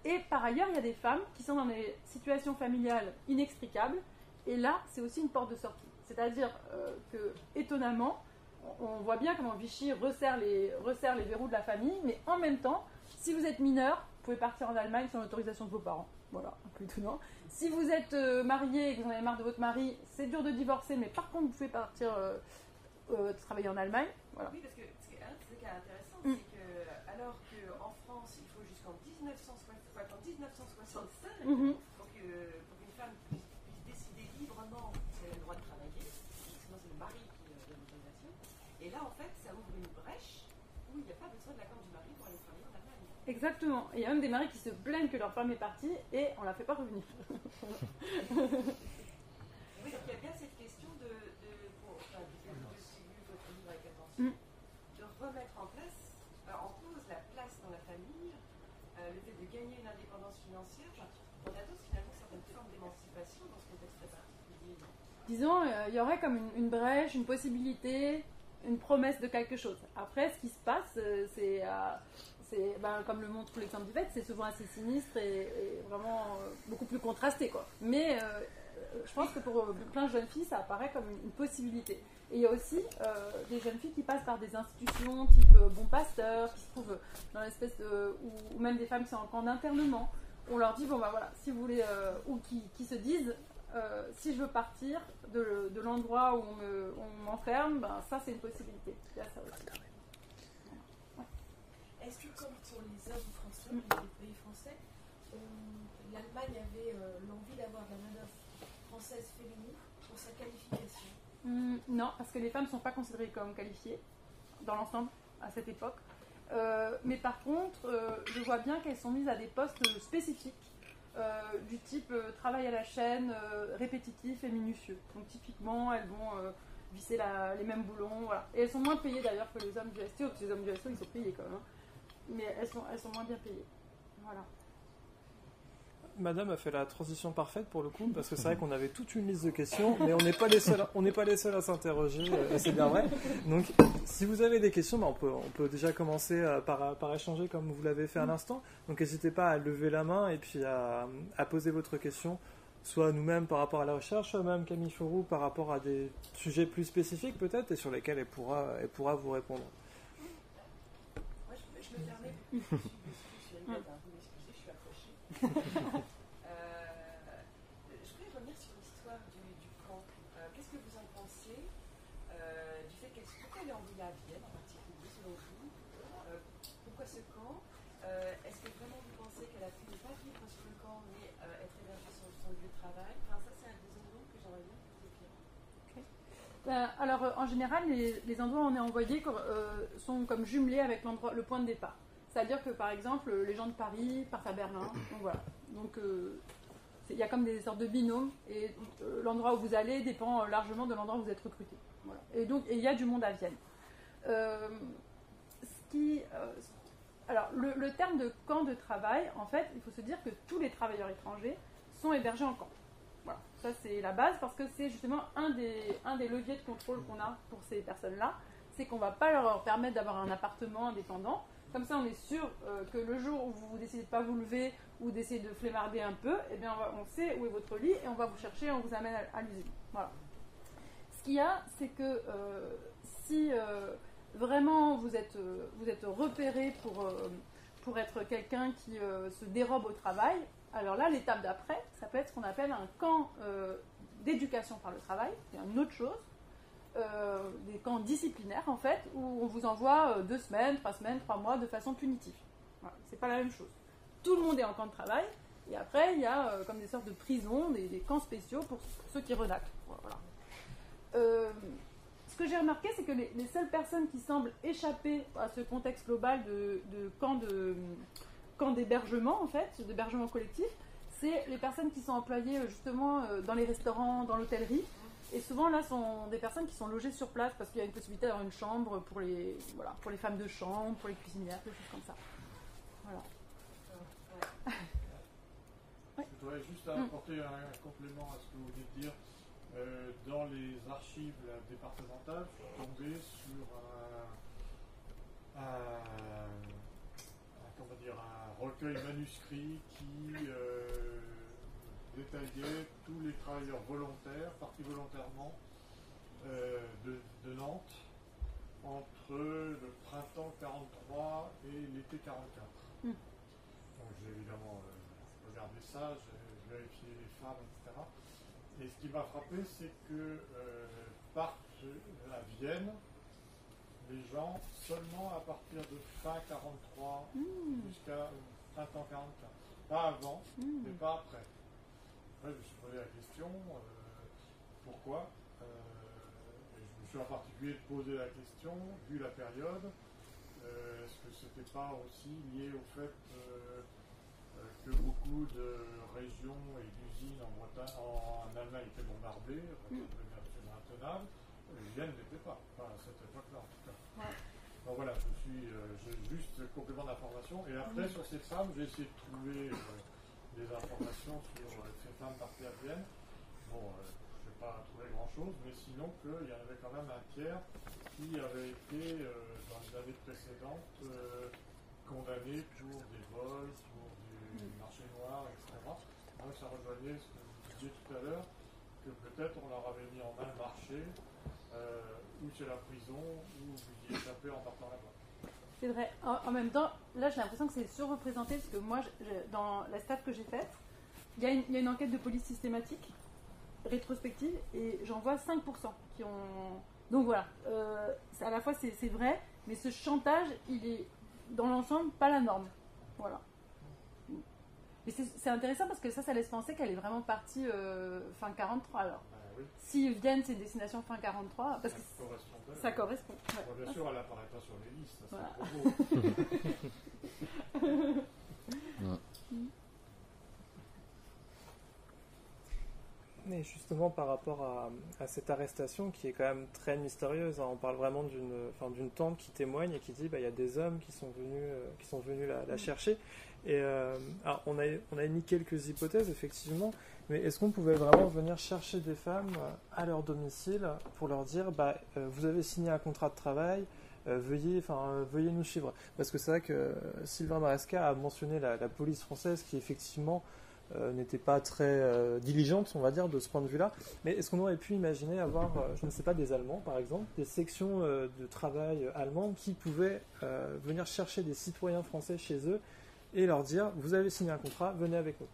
H: Et par ailleurs, il y a des femmes qui sont dans des situations familiales inextricables, et là, c'est aussi une porte de sortie. C'est-à-dire que, étonnamment, on voit bien comment Vichy resserre les verrous de la famille, mais en même temps, si vous êtes mineur, vous pouvez partir en Allemagne sans l'autorisation de vos parents. Voilà, un peu étonnant. Si vous êtes marié et que vous en avez marre de votre mari, c'est dur de divorcer, mais par contre, vous pouvez partir travailler en Allemagne. Voilà.
C: Oui, parce que ce qui est intéressant, c'est que alors qu'en France, il faut jusqu'en 1965 pour qu'une femme puisse décider librement si elle a le droit de travailler, sinon c'est le mari qui donne l'autorisation. Et là, en fait, ça ouvre une brèche où il n'y a pas besoin de l'accord du mari pour aller travailler en Allemagne.
H: Exactement. Et il y a même des maris qui se plaignent que leur femme est partie et on la fait pas revenir.
C: Oui, donc il y a bien cette question de suivre votre livre avec attention, de remettre en cause la place dans la famille, le fait de gagner une indépendance financière. On a tous finalement certaines formes d'émancipation dans ce contexte très particulier.
H: Disons, il y aurait comme une brèche, une possibilité, une promesse de quelque chose. Après, ce qui se passe, c'est comme le montre l'exemple d'Yvette, c'est souvent assez sinistre et vraiment beaucoup plus contrasté, quoi. Mais je pense que pour plein de jeunes filles, ça apparaît comme une possibilité. Et il y a aussi des jeunes filles qui passent par des institutions type Bon Pasteur, qui se trouvent dans l'espèce de... ou même des femmes qui sont en camp d'internement. On leur dit, bon bah voilà, si vous voulez... ou qui se disent, si je veux partir de l'endroit où on m'enferme, ben, ça c'est une possibilité. Il y a ça aussi.
I: Est-ce que comme pour les hommes français, les pays français, l'Allemagne avait l'envie d'avoir de la main-d'œuvre française féminine pour sa qualification?
H: Non, parce que les femmes ne sont pas considérées comme qualifiées dans l'ensemble à cette époque. Mais par contre, je vois bien qu'elles sont mises à des postes spécifiques du type travail à la chaîne, répétitif et minutieux. Donc typiquement, elles vont visser les mêmes boulons. Voilà. Et elles sont moins payées d'ailleurs que les hommes du STO, parce que les hommes du STO, ils sont payés quand même. Hein. Mais elles sont moins bien payées. Voilà.
F: Madame a fait la transition parfaite pour le coup, parce que c'est vrai qu'on avait toute une liste de questions, mais on n'est pas les seuls à s'interroger, c'est bien vrai. Donc, si vous avez des questions, on peut déjà commencer par échanger comme vous l'avez fait à l'instant. Donc, n'hésitez pas à lever la main et puis à poser votre question, soit nous-mêmes par rapport à la recherche, soit même Camille Faurou par rapport à des sujets plus spécifiques peut-être, et sur lesquels elle pourra vous répondre.
C: Moi, je me permets, je suis vous m'excusez, je suis accrochée. Je voulais revenir sur l'histoire du camp. Qu'est-ce que vous en pensez du fait pourquoi elle est envoyée à Vienne en particulier, selon vous? Pourquoi ce camp? Est-ce que vraiment vous pensez qu'elle a pu ne pas vivre sur le camp, mais être hébergée sur son lieu de travail? Enfin, ça, c'est un des endroits que j'aimerais bien vous éclairer.
H: Alors, en général, les endroits où on est envoyé sont comme jumelés avec le point de départ. C'est-à-dire que, par exemple, les gens de Paris partent à Berlin. Donc, voilà. Donc, il y a comme des sortes de binômes. Et l'endroit où vous allez dépend largement de l'endroit où vous êtes recruté. Voilà. Et donc, il y a du monde à Vienne. Alors, le terme de camp de travail, en fait, il faut se dire que tous les travailleurs étrangers sont hébergés en camp. Voilà. Ça, c'est la base parce que c'est justement un des leviers de contrôle qu'on a pour ces personnes-là. C'est qu'on ne va pas leur permettre d'avoir un appartement indépendant. Comme ça, on est sûr que le jour où vous décidez de ne pas vous lever ou d'essayer de flémarder un peu, eh bien, on sait où est votre lit et on va vous chercher et on vous amène à l'usine. Voilà. Ce qu'il y a, c'est que si vraiment vous êtes repéré pour être quelqu'un qui se dérobe au travail, alors là, l'étape d'après, ça peut être ce qu'on appelle un camp d'éducation par le travail, c'est une autre chose. Des camps disciplinaires en fait, où on vous envoie 2 semaines, 3 semaines, 3 mois de façon punitive. Voilà, c'est pas la même chose. Tout le monde est en camp de travail, et après il y a comme des sortes de prisons, des camps spéciaux pour ceux qui renaclent. Voilà. Ce que j'ai remarqué, c'est que les seules personnes qui semblent échapper à ce contexte global de camp d'hébergement en fait, d'hébergement collectif, c'est les personnes qui sont employées justement dans les restaurants, dans l'hôtellerie. Et souvent, là, sont des personnes qui sont logées sur place parce qu'il y a une possibilité d'avoir une chambre pour les femmes de chambre, pour les cuisinières, des choses comme ça. Voilà.
B: Je voudrais juste apporter un complément à ce que vous venez de dire. Dans les archives départementales, je suis tombé sur un recueil manuscrit qui détaillait tous les travailleurs volontaires, partis volontairement de Nantes, entre le printemps 43 et l'été 44. Donc j'ai évidemment regardé ça, j'ai vérifié les femmes, etc. Et ce qui m'a frappé, c'est que partent à Vienne les gens seulement à partir de fin 43 jusqu'à printemps 44. Pas avant, mais pas après. Après, je me suis posé la question, pourquoi et je me suis en particulier posé la question, vu la période, est-ce que c'était pas aussi lié au fait que beaucoup de régions et d'usines en Allemagne étaient bombardées, ça devenait absolument intenable. Vienne n'était pas, enfin, à cette époque-là en tout cas.
H: Ouais.
B: Donc voilà, j'ai juste complément d'information. Et après, sur ces femmes, j'ai essayé de trouver des informations sur ces femmes parties à Vienne. Bon, je n'ai pas trouvé grand-chose, mais sinon qu'il y en avait quand même un tiers qui avait été, dans les années précédentes, condamné pour des vols, pour du marché noir, etc. Donc ça rejoignait ce que vous disiez tout à l'heure, que peut-être on leur avait mis en main le marché, ou c'est la prison, ou vous y échappez en partant là-bas.
H: C'est vrai. En même temps, là j'ai l'impression que c'est surreprésenté, parce que moi, dans la stat que j'ai faite, il y a une enquête de police systématique, rétrospective, et j'en vois 5% qui ont... Donc voilà, à la fois c'est vrai, mais ce chantage, il est dans l'ensemble pas la norme. Voilà. Mais c'est intéressant parce que ça laisse penser qu'elle est vraiment partie fin 43 alors.
B: Oui.
H: Si Vienne c'est une destination fin 43, parce que ça correspond. Ouais.
B: Bon, bien sûr, elle n'apparaît pas sur les listes, ça
H: Voilà.
B: c'est trop beau.
F: Mais justement, par rapport à cette arrestation qui est quand même très mystérieuse, hein, on parle vraiment d'une tante qui témoigne et qui dit il y a des hommes qui sont venus la chercher. Et alors on a émis quelques hypothèses effectivement, mais est-ce qu'on pouvait vraiment venir chercher des femmes à leur domicile pour leur dire vous avez signé un contrat de travail, veuillez nous suivre, parce que c'est vrai que Sylvain Maresca a mentionné la police française qui effectivement n'était pas très diligente, on va dire, de ce point de vue-là. Mais est-ce qu'on aurait pu imaginer avoir, je ne sais pas, des Allemands, par exemple, des sections de travail allemandes qui pouvaient venir chercher des citoyens français chez eux et leur dire, vous avez signé un contrat, venez avec nous.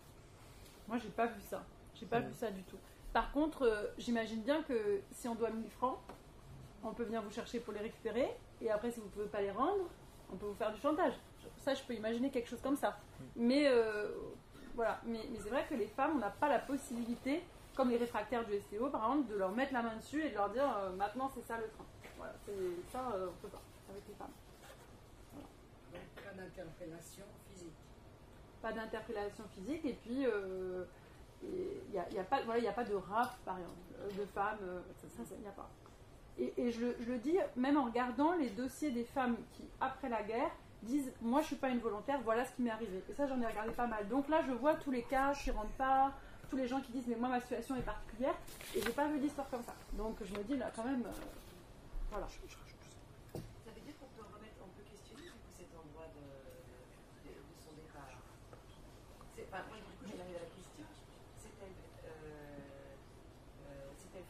H: Moi, j'ai pas vu ça. J'ai pas vu ça du tout. Par contre, j'imagine bien que si on doit 1000 francs, on peut venir vous chercher pour les récupérer, et après, si vous ne pouvez pas les rendre, on peut vous faire du chantage. Ça, je peux imaginer quelque chose comme ça. Mais... voilà, mais c'est vrai que les femmes, on n'a pas la possibilité, comme les réfractaires du STO par exemple, de leur mettre la main dessus et de leur dire maintenant c'est ça le train. Voilà, ça on ne peut pas avec les femmes. Voilà.
D: Donc pas d'interpellation physique.
H: Pas d'interpellation physique et puis il n'y a pas de rafle par exemple de femmes, ça il n'y a pas. Et je le dis même en regardant les dossiers des femmes qui après la guerre disent moi je suis pas une volontaire, voilà ce qui m'est arrivé. Et ça j'en ai regardé pas mal. Donc là je vois tous les cas qui rentrent pas, tous les gens qui disent mais moi ma situation est particulière et j'ai pas vu d'histoire comme ça. Donc je me dis là quand même voilà.
C: Ça veut dire qu'on peut remettre, on peut questionner du coup cet endroit de son départ. Moi du coup j'en arrive à la question, c'est-elle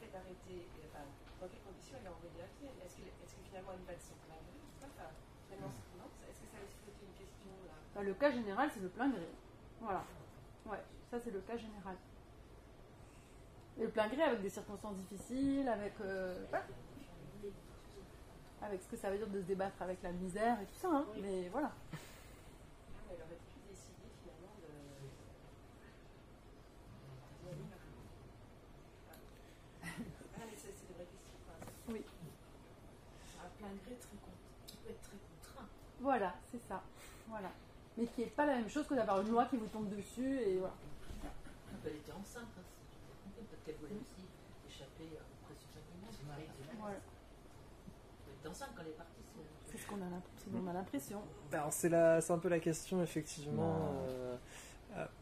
C: fait arrêter, enfin dans quelles conditions elle a envoyé à pied? Est-ce que finalement elle va de son plein gré? Finalement non. Est-ce que ça laisse flotter une question là?
H: Le cas général, c'est le plein gré. Voilà. Ouais, ça c'est le cas général. Et le plein gré avec des circonstances difficiles, avec ce que ça veut dire de se débattre avec la misère et tout ça, hein. Oui. Mais voilà.
C: Elle aurait pu décider finalement de... mais c'est des vraies questions. Quoi.
H: Oui.
I: Un plein gré qui peut être très contraint.
H: Voilà, c'est ça. Voilà. Mais qui n'est pas la même chose que d'avoir une loi qui vous tombe dessus et voilà.
J: Elle était enceinte, hein, peut-être qu'elle voulait aussi échapper à la pression familiale.
H: Voilà.
J: Elle était enceinte quand elle est partie.
H: C'est ce qu'on a l'impression.
F: Alors c'est un peu la question effectivement,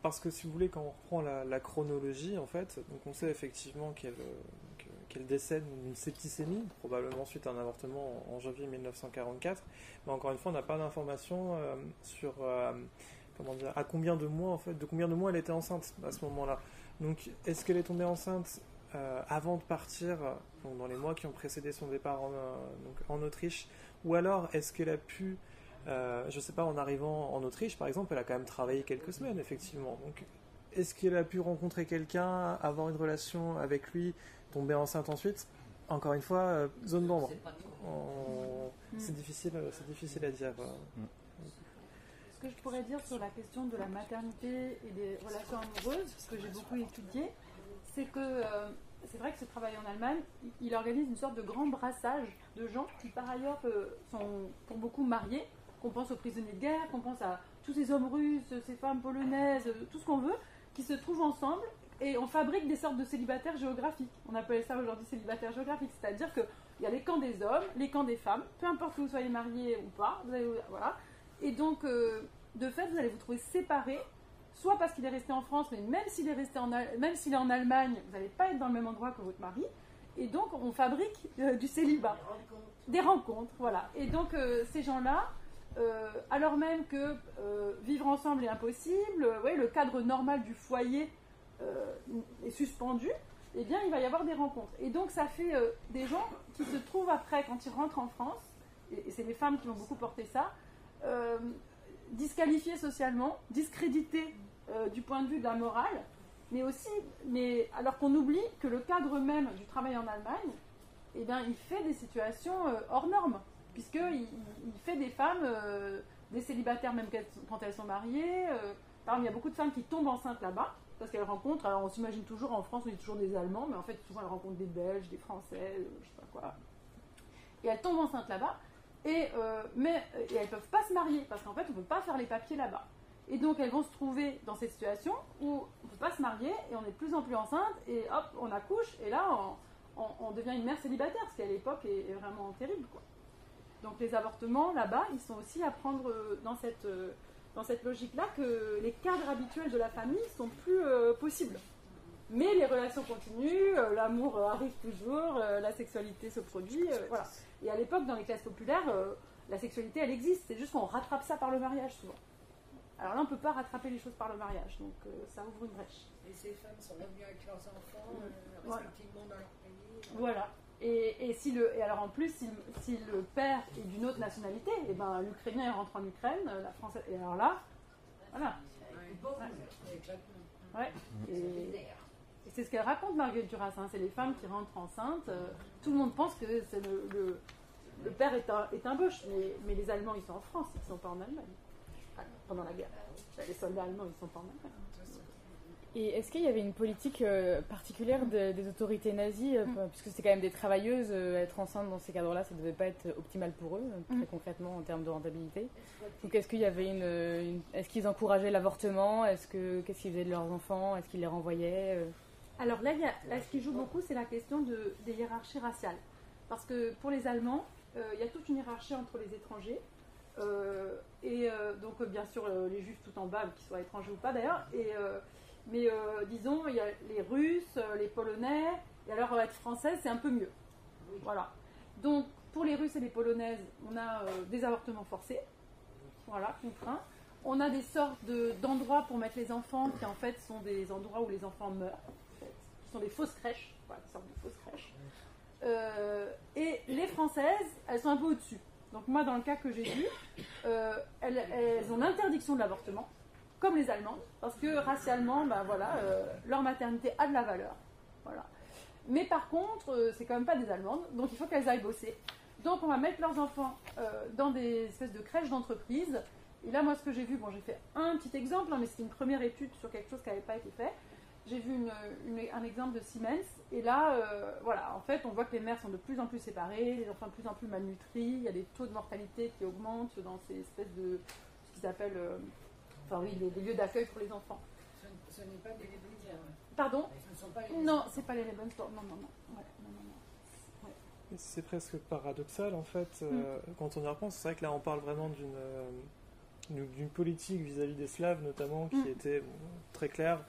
F: parce que si vous voulez, quand on reprend la chronologie en fait, donc on sait effectivement qu'elle décède d'une septicémie, probablement suite à un avortement en janvier 1944, mais encore une fois on n'a pas d'informations sur de combien de mois elle était enceinte à ce moment-là. Donc est-ce qu'elle est tombée enceinte avant de partir, donc dans les mois qui ont précédé son départ en Autriche, ou alors est-ce qu'elle a pu, je ne sais pas, en arrivant en Autriche par exemple, elle a quand même travaillé quelques semaines effectivement, donc est-ce qu'elle a pu rencontrer quelqu'un, avoir une relation avec lui, tomber enceinte ensuite? Encore une fois, zone d'ombre. C'est difficile à dire.
H: Ce que je pourrais dire sur la question de la maternité et des relations amoureuses, ce que j'ai beaucoup étudié, c'est que c'est vrai que ce travail en Allemagne, il organise une sorte de grand brassage de gens qui par ailleurs sont pour beaucoup mariés, qu'on pense aux prisonniers de guerre, qu'on pense à tous ces hommes russes, ces femmes polonaises, tout ce qu'on veut, qui se trouvent ensemble et on fabrique des sortes de célibataires géographiques. On appelle ça aujourd'hui célibataires géographiques, c'est-à-dire qu'il y a les camps des hommes, les camps des femmes, peu importe que vous soyez mariés ou pas, voilà. Et donc, de fait, vous allez vous trouver séparés, soit parce qu'il est resté en France, mais même s'il est en Allemagne, vous n'allez pas être dans le même endroit que votre mari. Et donc, on fabrique du célibat. Des rencontres, voilà. Et donc, ces gens-là, alors même que vivre ensemble est impossible, le cadre normal du foyer est suspendu, eh bien, il va y avoir des rencontres. Et donc, ça fait des gens qui se trouvent après, quand ils rentrent en France, et c'est les femmes qui vont beaucoup porter ça, disqualifiés socialement, discrédités du point de vue de la morale, mais alors qu'on oublie que le cadre même du travail en Allemagne, eh bien, il fait des situations hors normes, puisqu'il fait des femmes, des célibataires même quand elles sont mariées. Par exemple, il y a beaucoup de femmes qui tombent enceintes là-bas, parce qu'elles rencontrent, alors on s'imagine toujours, en France on dit toujours des Allemands, mais en fait souvent elles rencontrent des Belges, des Français, je sais pas quoi. Et elles tombent enceintes là-bas, et elles ne peuvent pas se marier, parce qu'en fait on ne peut pas faire les papiers là-bas. Et donc elles vont se trouver dans cette situation où on ne peut pas se marier, et on est de plus en plus enceinte, et hop, on accouche, et là on devient une mère célibataire, ce qui à l'époque est vraiment terrible, quoi. Donc les avortements là-bas, ils sont aussi à prendre dans cette logique-là, que les cadres habituels de la famille sont plus possibles. Mais les relations continuent, l'amour arrive toujours, la sexualité se produit, voilà. Et à l'époque, dans les classes populaires, la sexualité, elle existe, c'est juste qu'on rattrape ça par le mariage souvent. Alors là, on ne peut pas rattraper les choses par le mariage, donc ça ouvre une brèche.
I: Et ces femmes sont revenues avec leurs enfants, respectivement dans leur pays.
H: Voilà. Et alors en plus, si le père est d'une autre nationalité, et ben l'Ukrainien il rentre en Ukraine, la Française, et alors là, voilà. Ouais. Et c'est ce qu'elle raconte, Marguerite Duras, hein, c'est les femmes qui rentrent enceintes. Tout le monde pense que c'est le père est un boche, mais les Allemands ils sont en France, ils ne sont pas en Allemagne. Pendant la guerre. Les soldats allemands ils ne sont pas en Allemagne.
G: Et est-ce qu'il y avait une politique particulière des autorités nazies, puisque c'était quand même des travailleuses, être enceinte dans ces cadres-là, ça ne devait pas être optimal pour eux, très concrètement en termes de rentabilité. Donc est-ce qu'il y avait est-ce qu'ils encourageaient l'avortement? Qu'est-ce qu'ils faisaient de leurs enfants? Est-ce qu'ils les renvoyaient
H: Alors là, ce qui joue beaucoup, c'est la question des hiérarchies raciales. Parce que pour les Allemands, il y a toute une hiérarchie entre les étrangers. Donc bien sûr les Juifs tout en bas, qu'ils soient étrangers ou pas d'ailleurs, mais disons il y a les Russes, les Polonais, et alors être française c'est un peu mieux. Voilà. Donc pour les Russes et les Polonaises, on a des avortements forcés, voilà, contraints. On a des sortes d'endroits pour mettre les enfants qui en fait sont des endroits où les enfants meurent, en fait, qui sont des fausses crèches, voilà, des sortes de fausses crèches. Et les Françaises, elles sont un peu au-dessus. Donc moi, dans le cas que j'ai vu, elles ont l'interdiction de l'avortement, comme les Allemandes, parce que racialement, leur maternité a de la valeur. Voilà. Mais par contre, c'est quand même pas des Allemandes, donc il faut qu'elles aillent bosser. Donc on va mettre leurs enfants dans des espèces de crèches d'entreprise. Et là, moi, ce que j'ai vu, j'ai fait un petit exemple, mais c'était une première étude sur quelque chose qui n'avait pas été fait. J'ai vu un exemple de Siemens, et là, en fait, on voit que les mères sont de plus en plus séparées, les enfants de plus en plus malnutris, il y a des taux de mortalité qui augmentent dans ces espèces de, ce qu'ils appellent, des lieux d'accueil pour les enfants.
I: Ce n'est pas des Lebensborn.
H: Pardon?
I: Ce ne sont pas les
H: Non, c'est pas les Lebensborn, non. Ouais.
F: C'est presque paradoxal, en fait, quand on y repense. C'est vrai que là, on parle vraiment d'une politique vis-à-vis des Slaves, notamment, qui était très claire.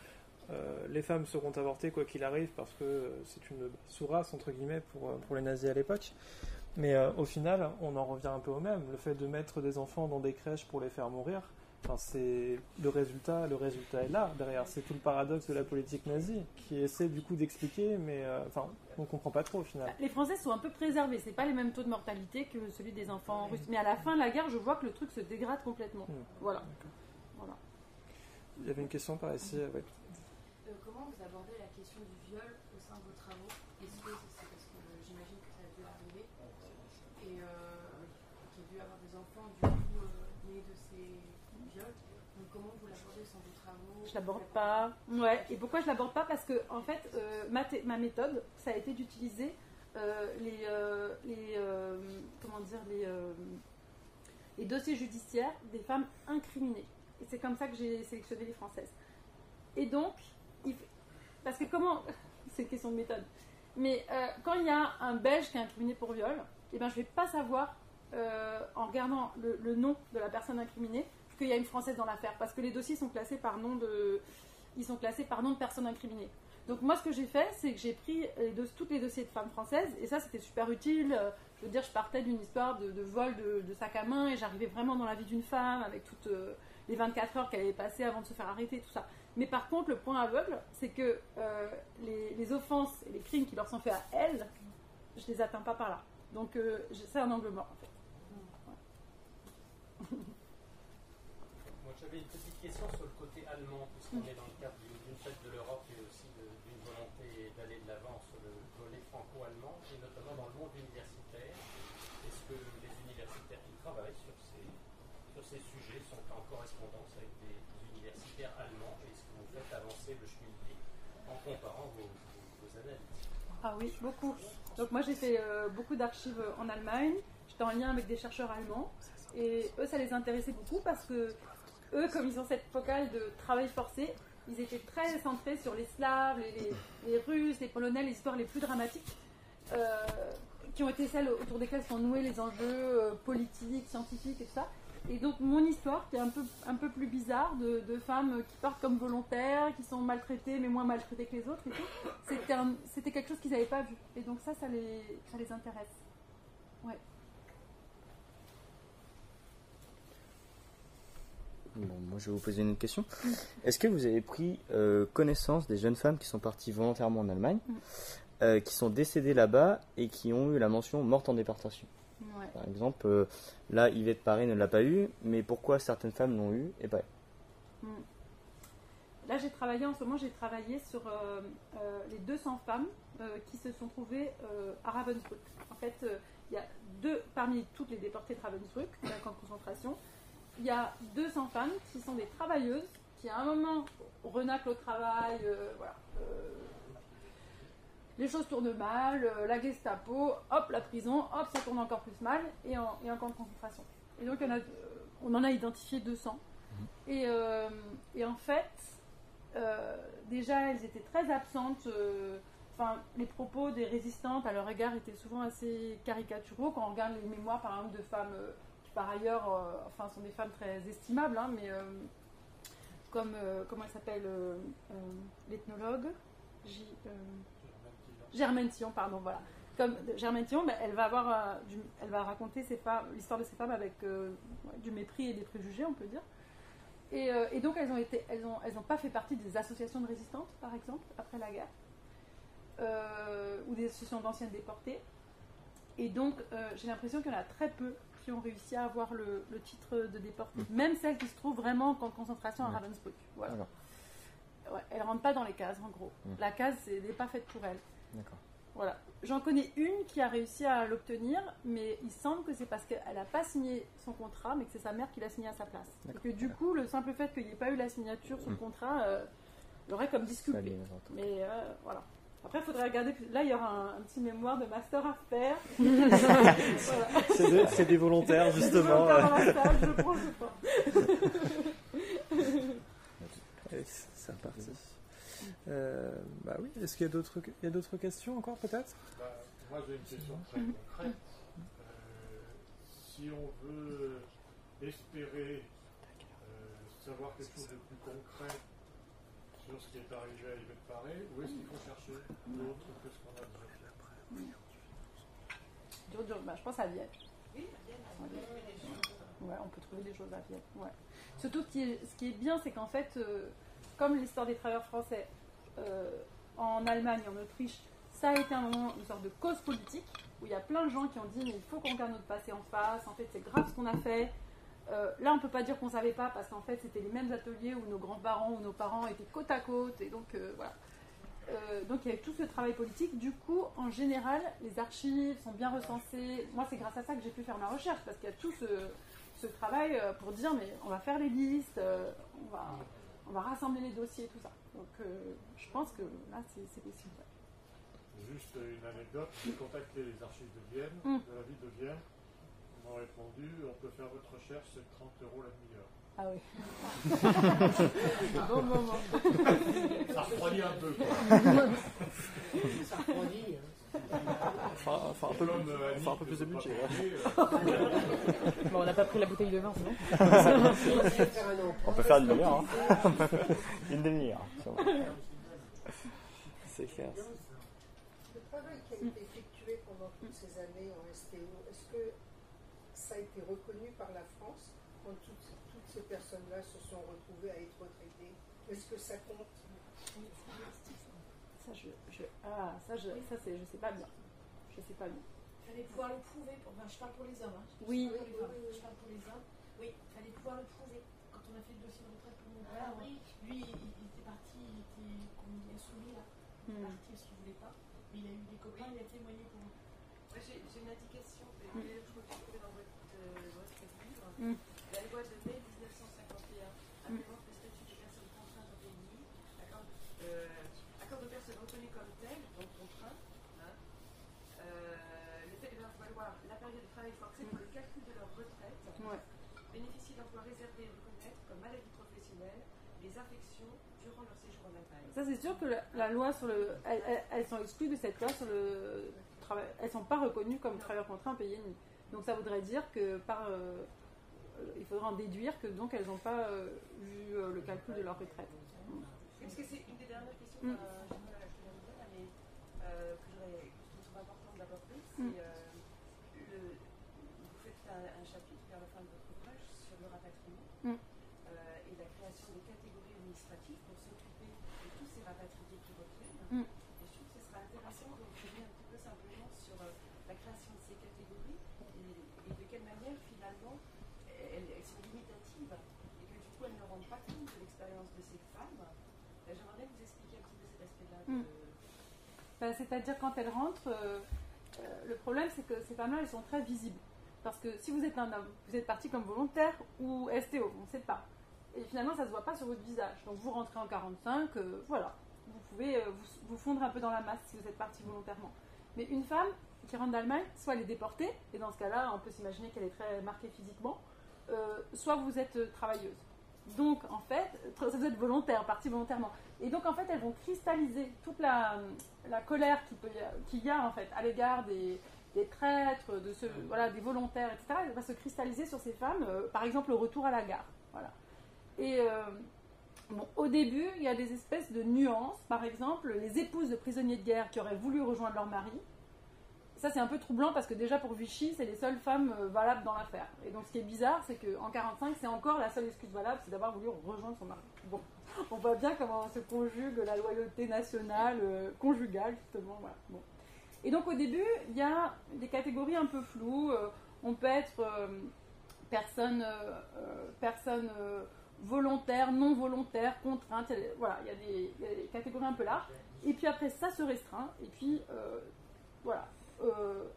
F: Les femmes seront avortées quoi qu'il arrive parce que c'est une sous-race entre guillemets pour les nazis à l'époque, mais au final on en revient un peu au même. Le fait de mettre des enfants dans des crèches pour les faire mourir, Enfin, c'est le résultat est là derrière. C'est tout le paradoxe de la politique nazie qui essaie du coup d'expliquer, mais on comprend pas trop au final.
H: Les Français sont un peu préservés, c'est pas les mêmes taux de mortalité que celui des enfants russes. Mais à la fin de la guerre, je vois que le truc se dégrade complètement. Voilà.
F: Il y avait une question par ici. Ouais.
I: Comment vous abordez la question du viol au sein de vos travaux? Est-ce que c'est parce que j'imagine que ça a dû arriver et qu'il y a dû avoir des enfants du coup nés de ces viols? Donc comment vous l'abordez dans vos travaux?
H: Je l'aborde pas. Ouais. Et pourquoi je l'aborde pas? Parce que en fait, ma méthode, ça a été d'utiliser les dossiers judiciaires des femmes incriminées. Et c'est comme ça que j'ai sélectionné les Françaises. Et donc, parce que comment... c'est une question de méthode. Mais quand il y a un Belge qui est incriminé pour viol, eh ben, je ne vais pas savoir, en regardant le nom de la personne incriminée, qu'il y a une Française dans l'affaire. Parce que les dossiers sont classés par nom de personnes incriminées. Donc moi, ce que j'ai fait, c'est que j'ai pris tous les dossiers de femmes françaises. Et ça, c'était super utile. Je veux dire, je partais d'une histoire de vol de sac à main. Et j'arrivais vraiment dans la vie d'une femme, avec toutes... les 24 heures qu'elle avait passées avant de se faire arrêter, tout ça. Mais par contre, le point aveugle, c'est que les offenses et les crimes qui leur sont faits à elles, je les atteins pas par là. Donc, c'est un angle mort, en fait.
K: Moi, j'avais une petite question sur le côté allemand, puisqu'on est dans le cadre d'une fête de l'Europe et aussi d'une volonté d'aller de l'avant sur le volet franco-allemand, et notamment dans le monde universitaire. Est-ce que les universitaires qui travaillent sur ces sujets sont en correspondance avec des universitaires allemands? Est-ce que vous faites avancer le schmilblick en comparant vos analyses?
H: Ah oui, beaucoup. Donc moi j'ai fait beaucoup d'archives en Allemagne, j'étais en lien avec des chercheurs allemands, et eux ça les intéressait beaucoup parce que eux, comme ils ont cette focale de travail forcé, ils étaient très centrés sur les Slaves, les Russes, les Polonais, les histoires les plus dramatiques, qui ont été celles autour desquelles sont noués les enjeux politiques, scientifiques et tout ça. Et donc mon histoire, qui est un peu plus bizarre, de femmes qui partent comme volontaires, qui sont maltraitées, mais moins maltraitées que les autres et tout, c'était quelque chose qu'ils n'avaient pas vu. Et donc ça les intéresse. Ouais.
E: Bon, moi je vais vous poser une autre question. Est-ce que vous avez pris connaissance des jeunes femmes qui sont parties volontairement en Allemagne, qui sont décédées là-bas et qui ont eu la mention morte en déportation?
H: Ouais.
E: Par exemple, là, Yvette Paré ne l'a pas eu, mais pourquoi certaines femmes l'ont eu et pas elle?
H: Là, en ce moment, j'ai travaillé sur les 200 femmes qui se sont trouvées à Ravensbrück. En fait, il y a parmi toutes les déportées de Ravensbrück, d'un camp de concentration, il y a 200 femmes qui sont des travailleuses qui, à un moment, renaclent au travail, les choses tournent mal, la Gestapo, hop, la prison, hop, ça tourne encore plus mal, et en camp de concentration. Et donc, on en a identifié 200. Et en fait, déjà, elles étaient très absentes. Les propos des résistantes à leur égard étaient souvent assez caricaturaux. Quand on regarde les mémoires, par exemple, de femmes qui, par ailleurs, sont des femmes très estimables, hein, mais comme, comment elle s'appelle, l'ethnologue Germaine Thion, pardon, voilà. Comme Germaine Thion, elle va raconter l'histoire de ces femmes avec du mépris et des préjugés, on peut dire. Et donc elles ont pas fait partie des associations de résistantes, par exemple, après la guerre, ou des associations d'anciennes déportées. Et donc j'ai l'impression qu'il y en a très peu qui ont réussi à avoir le titre de déportée, même celles qui se trouvent vraiment en camp de concentration à Ravensbrück. Voilà. Ouais, elles ne rentrent pas dans les cases, en gros. La case n'est pas faite pour elles.
E: D'accord.
H: Voilà. J'en connais une qui a réussi à l'obtenir, mais il semble que c'est parce qu'elle n'a pas signé son contrat, mais que c'est sa mère qui l'a signé à sa place. Et que du coup, le simple fait qu'il n'y ait pas eu la signature sur le contrat l'aurait comme disculpé. Mais voilà. Après, il faudrait regarder. Là, il y aura un petit mémoire de master à faire.
F: Voilà. C'est des volontaires, justement.
H: Des volontaires dans la salle, je prends.
F: C'est reparti. Oui, est-ce qu'il y a d'autres questions encore, peut-être?
B: Moi, j'ai une question très concrète. Si on veut espérer savoir quelque chose de plus concret sur ce qui est arrivé à Yvette Paré, où est-ce qu'il faut chercher d'autre que ce qu'on a déjà fait?
H: Je pense à Vienne.
I: Oui, à Vienne.
H: Ouais, on peut trouver des choses à Vienne. Ouais. Surtout, ce qui est bien, c'est qu'en fait, comme l'histoire des travailleurs français en Allemagne et en Autriche, ça a été un moment, une sorte de cause politique, où il y a plein de gens qui ont dit mais il faut qu'on regarde notre passé en face, en fait c'est grave ce qu'on a fait. Là on ne peut pas dire qu'on ne savait pas, parce qu'en fait c'était les mêmes ateliers où nos grands-parents ou nos parents étaient côte à côte, et donc voilà. Donc il y a eu tout ce travail politique. Du coup, en général, les archives sont bien recensées. Moi, c'est grâce à ça que j'ai pu faire ma recherche, parce qu'il y a tout ce travail pour dire mais on va faire les listes, on va rassembler les dossiers, tout ça. Donc je pense que là c'est possible.
B: Juste une anecdote, j'ai contacté les archives de Vienne, de la ville de Vienne. Ils m'ont répondu, on peut faire votre recherche, c'est 30 € la demi-heure.
H: Ah oui. Bon moment.
B: Ça refroidit un peu, quoi.
D: Ça refroidit.
F: Enfin, un peu plus de budget.
G: Bon, on n'a pas pris la bouteille de vin, sinon.
E: On peut faire une demi-heure. Hein. Une demi-heure.
F: C'est clair.
L: Le travail qui a été effectué pendant toutes ces années en STO, est-ce que ça a été reconnu par la France quand toutes ces personnes-là se sont retrouvées à être retraitées? Est-ce que ça compte?
H: Ça, je sais pas bien. Je sais pas bien.
I: Il fallait pouvoir le prouver. Je parle pour les hommes. Hein.
H: Oui.
I: Je parle pour les hommes. Oui, il fallait pouvoir le prouver. Quand on a fait le dossier de retraite pour mon père, lui, il était parti, il était, comme on dit, insoumis là. Il est parti parce qu'il ne voulait pas. Mais il a eu des copains, il a témoigné pour nous.
C: Moi, j'ai une indication, je me suis trouvée dans votre livre. La loi de mai 1951 implémente le statut des personnes contraintes en pays, accorde aux personnes reconnues comme telles, donc contraintes, le fait de leur valoir la période de travail forcé pour le calcul de leur retraite, bénéficient d'emplois réservés et reconnaître comme maladie professionnelle les affections durant leur séjour en Allemagne.
H: Ça, c'est sûr que la loi sur le. Elles sont exclues de cette loi sur le travail. Elles ne sont pas reconnues comme travailleurs contraints payés ni. Donc ça voudrait dire que il faudra en déduire que donc elles n'ont pas vu le calcul de leur retraite.
C: Parce que c'est une des dernières questions que je trouve importante d'aborder, c'est vous faites un chapitre vers la fin de votre ouvrage sur le rapatriement et la création des catégories administratives pour s'occuper de tous ces rapatriés qui reviennent. Et je trouve que ce sera intéressant de revenir un petit peu simplement sur la création de ces catégories et de quelle manière finalement elles sont limitatives et que du coup elles ne rendent pas compte de l'expérience de ces femmes. J'aimerais bien vous expliquer un petit peu cet aspect-là.
H: C'est-à-dire quand elles rentrent, le problème c'est que ces femmes-là elles sont très visibles. Parce que si vous êtes un homme, vous êtes parti comme volontaire ou STO, on ne sait pas. Et finalement ça ne se voit pas sur votre visage. Donc vous rentrez en 45, voilà. Vous pouvez vous fondre un peu dans la masse si vous êtes parti volontairement. Mais une femme qui rentre d'Allemagne, soit elle est déportée, et dans ce cas-là on peut s'imaginer qu'elle est très marquée physiquement, soit vous êtes travailleuse. Donc en fait, vous êtes volontaire, partie volontairement. Et donc en fait, elles vont cristalliser toute la colère qu'il y a en fait à l'égard des traîtres, des volontaires, etc. Elle va se cristalliser sur ces femmes, par exemple au retour à la gare. Voilà. Et au début, il y a des espèces de nuances. Par exemple, les épouses de prisonniers de guerre qui auraient voulu rejoindre leur mari. Ça, c'est un peu troublant parce que déjà pour Vichy, c'est les seules femmes valables dans l'affaire. Et donc, ce qui est bizarre, c'est qu'en 1945, c'est encore la seule excuse valable, c'est d'avoir voulu rejoindre son mari. Bon, on voit bien comment se conjugue la loyauté nationale, conjugale, justement. Voilà. Bon. Et donc, au début, il y a des catégories un peu floues. On peut être personne volontaire, non volontaire, contrainte. Voilà, il y a des catégories un peu larges. Et puis après, ça se restreint. Et puis, voilà.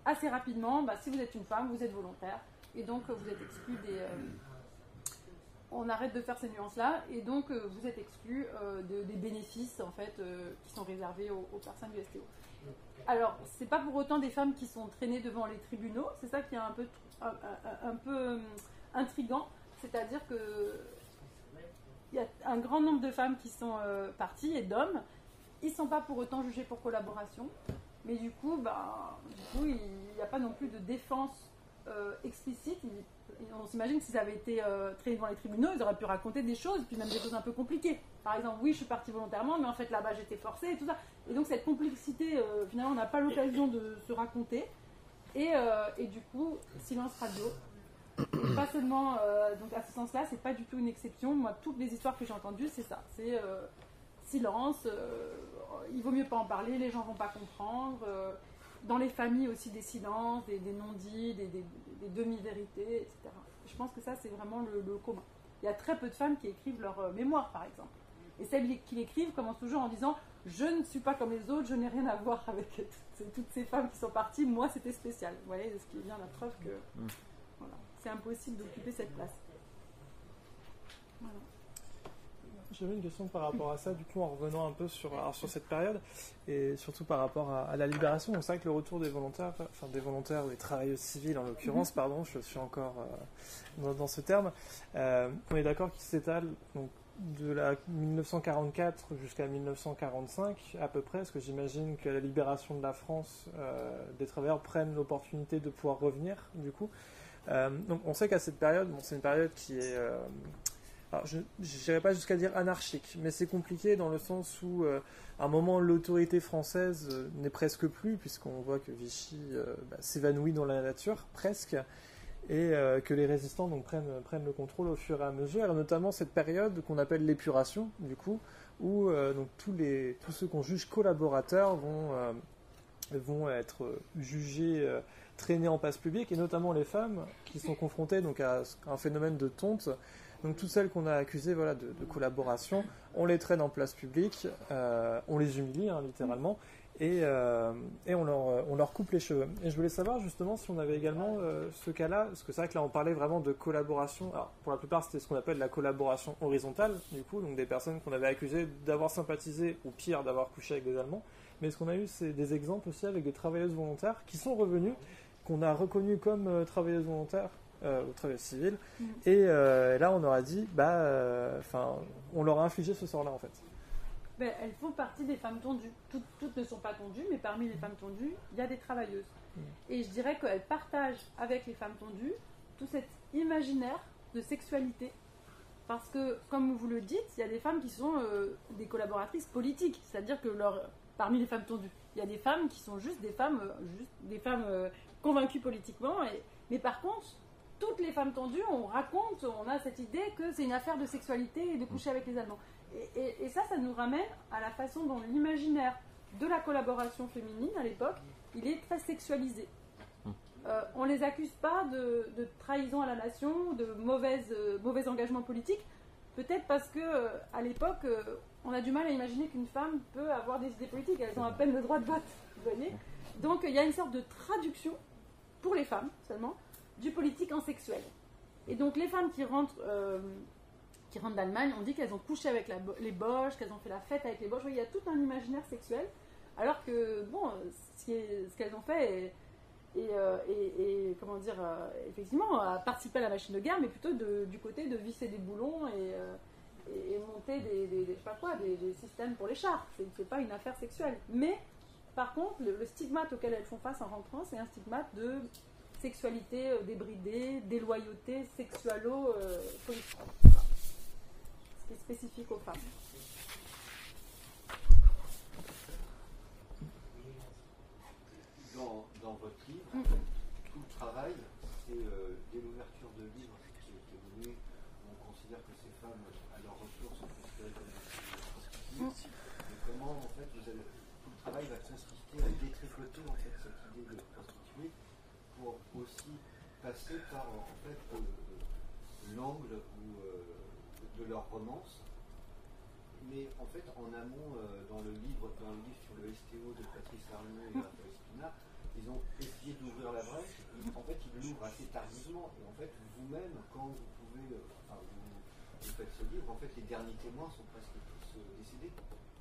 H: Assez rapidement, si vous êtes une femme, vous êtes volontaire et donc vous êtes exclu on arrête de faire ces nuances-là et donc vous êtes exclu des bénéfices en fait qui sont réservés aux personnes du STO. Alors, c'est pas pour autant des femmes qui sont traînées devant les tribunaux, c'est ça qui est un peu intriguant, c'est-à-dire que il y a un grand nombre de femmes qui sont parties et d'hommes, ils sont pas pour autant jugés pour collaboration. Mais du coup, il n'y a pas non plus de défense explicite. On s'imagine que s'ils avaient été traînés devant les tribunaux, ils auraient pu raconter des choses, puis même des choses un peu compliquées. Par exemple, oui, je suis partie volontairement, mais en fait là-bas j'étais forcée et tout ça. Et donc cette complexité, finalement, on n'a pas l'occasion de se raconter. Et du coup, silence radio. Pas seulement donc à ce sens-là, c'est pas du tout une exception. Moi, toutes les histoires que j'ai entendues, c'est ça. C'est silence, il vaut mieux pas en parler, les gens vont pas comprendre. Dans les familles aussi, des silences, des non-dits, des demi-vérités, etc. Je pense que ça, c'est vraiment le commun. Il y a très peu de femmes qui écrivent leur mémoire, par exemple. Et celles qui l'écrivent commencent toujours en disant « Je ne suis pas comme les autres, je n'ai rien à voir avec toutes ces femmes qui sont parties, moi c'était spécial. » Vous voyez, ce qui est bien la preuve que voilà, c'est impossible d'occuper cette place. Voilà.
F: J'avais une question par rapport à ça, du coup, en revenant un peu sur cette période, et surtout par rapport à la libération. Donc, c'est vrai que le retour des volontaires, des travailleuses civiles en l'occurrence, pardon, je suis encore dans ce terme, on est d'accord qu'il s'étale donc, de la 1944 jusqu'à 1945 à peu près, parce que j'imagine qu'à la libération de la France, des travailleurs prennent l'opportunité de pouvoir revenir, du coup. Donc, on sait qu'à cette période, c'est une période qui est... alors, je n'irai pas jusqu'à dire anarchique, mais c'est compliqué dans le sens où, à un moment, l'autorité française n'est presque plus, puisqu'on voit que Vichy s'évanouit dans la nature, presque, et que les résistants donc, prennent le contrôle au fur et à mesure, et notamment cette période qu'on appelle l'épuration, du coup, où donc, tous ceux qu'on juge collaborateurs vont être jugés, traînés en place publique, et notamment les femmes qui sont confrontées donc, à un phénomène de tonte. Donc toutes celles qu'on a accusées de collaboration, on les traîne en place publique, on les humilie littéralement, et on leur coupe les cheveux. Et je voulais savoir justement si on avait également ce cas-là, parce que c'est vrai que là on parlait vraiment de collaboration, alors pour la plupart c'était ce qu'on appelle la collaboration horizontale, du coup, donc des personnes qu'on avait accusées d'avoir sympathisé, ou pire d'avoir couché avec des Allemands, mais ce qu'on a eu c'est des exemples aussi avec des travailleuses volontaires qui sont revenues, qu'on a reconnues comme travailleuses volontaires, au travail civil, et là on aura dit on leur a infligé ce sort là en fait.
H: Ben, elles font partie des femmes tondues. Toutes ne sont pas tondues, mais parmi les femmes tondues il y a des travailleuses, et je dirais qu'elles partagent avec les femmes tondues tout cet imaginaire de sexualité, parce que comme vous le dites, il y a des femmes qui sont des collaboratrices politiques, c'est-à-dire que parmi les femmes tondues il y a des femmes qui sont juste des femmes convaincues politiquement, mais par contre toutes les femmes tondues, on a cette idée que c'est une affaire de sexualité et de coucher avec les Allemands. Et ça nous ramène à la façon dont l'imaginaire de la collaboration féminine à l'époque, il est très sexualisé. On ne les accuse pas de trahison à la nation, de mauvais engagement politique, peut-être parce qu'à l'époque, on a du mal à imaginer qu'une femme peut avoir des idées politiques, elles ont à peine le droit de vote, vous voyez. Donc il y a une sorte de traduction, pour les femmes seulement, du politique en sexuel. Et donc les femmes qui rentrent d'Allemagne, on dit qu'elles ont couché avec les Boches, qu'elles ont fait la fête avec les Boches. Il y a tout un imaginaire sexuel, alors que ce qu'elles ont fait est comment dire, effectivement, à participer à la machine de guerre, mais plutôt du côté de visser des boulons et monter des systèmes pour les chars. C'est pas une affaire sexuelle. Mais par contre, le stigmate auquel elles font face en rentrant, c'est un stigmate de sexualité débridée, déloyauté sexualo-politique. Ce qui est spécifique aux femmes.
A: Dans votre livre, tout le travail, c'est dès l'ouverture de livre qui est venu, on considère que ces femmes, à leur retour, sont considérées comme des prostituées. Et comment, en fait, tout le travail va consister à détricoter en fait, cette idée de prostituée, pour aussi passer par en fait l'angle de leur romance, mais en fait en amont dans le livre sur le STO de Patrice Arnaud et Raphaël Spina, ils ont essayé d'ouvrir la brèche. En fait ils l'ouvrent assez tardivement, et en fait vous-même quand vous pouvez vous faites ce livre, en fait les derniers témoins sont presque tous décédés.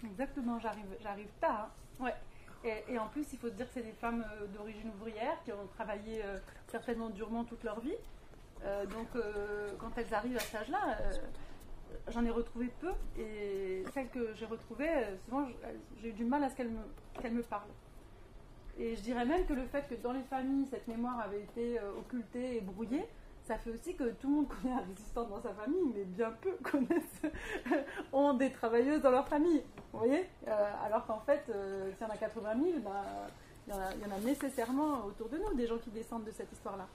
H: Exactement, j'arrive tard. Ouais. Et en plus, il faut se dire que c'est des femmes d'origine ouvrière qui ont travaillé certainement durement toute leur vie. Donc, quand elles arrivent à cet âge-là, j'en ai retrouvé peu. Et celles que j'ai retrouvées, souvent, j'ai eu du mal à ce qu'elles me parlent. Et je dirais même que le fait que dans les familles, cette mémoire avait été occultée et brouillée, ça fait aussi que tout le monde connaît un résistant dans sa famille, mais bien peu ont des travailleuses dans leur famille. Vous voyez, alors qu'en fait, s'il y en a 80 000, il y en a nécessairement autour de nous des gens qui descendent de cette histoire-là.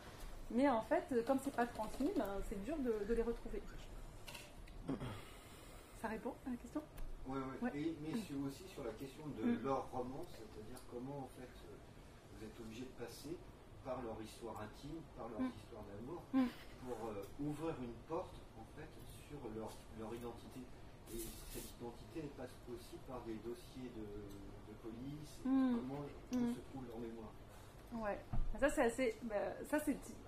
H: Mais en fait, comme c'est pas transmis, c'est dur de les retrouver. Ça répond à la question ?
A: Oui,
H: Ouais.
A: mais aussi sur la question de leur romance, c'est-à-dire comment en fait vous êtes obligé de passer par leur histoire intime, par leur histoire d'amour, pour ouvrir une porte en fait sur leur identité. Et cette identité elle passe aussi par des dossiers de police, comment se trouve leur mémoire.
H: Ouais, ça c'est assez.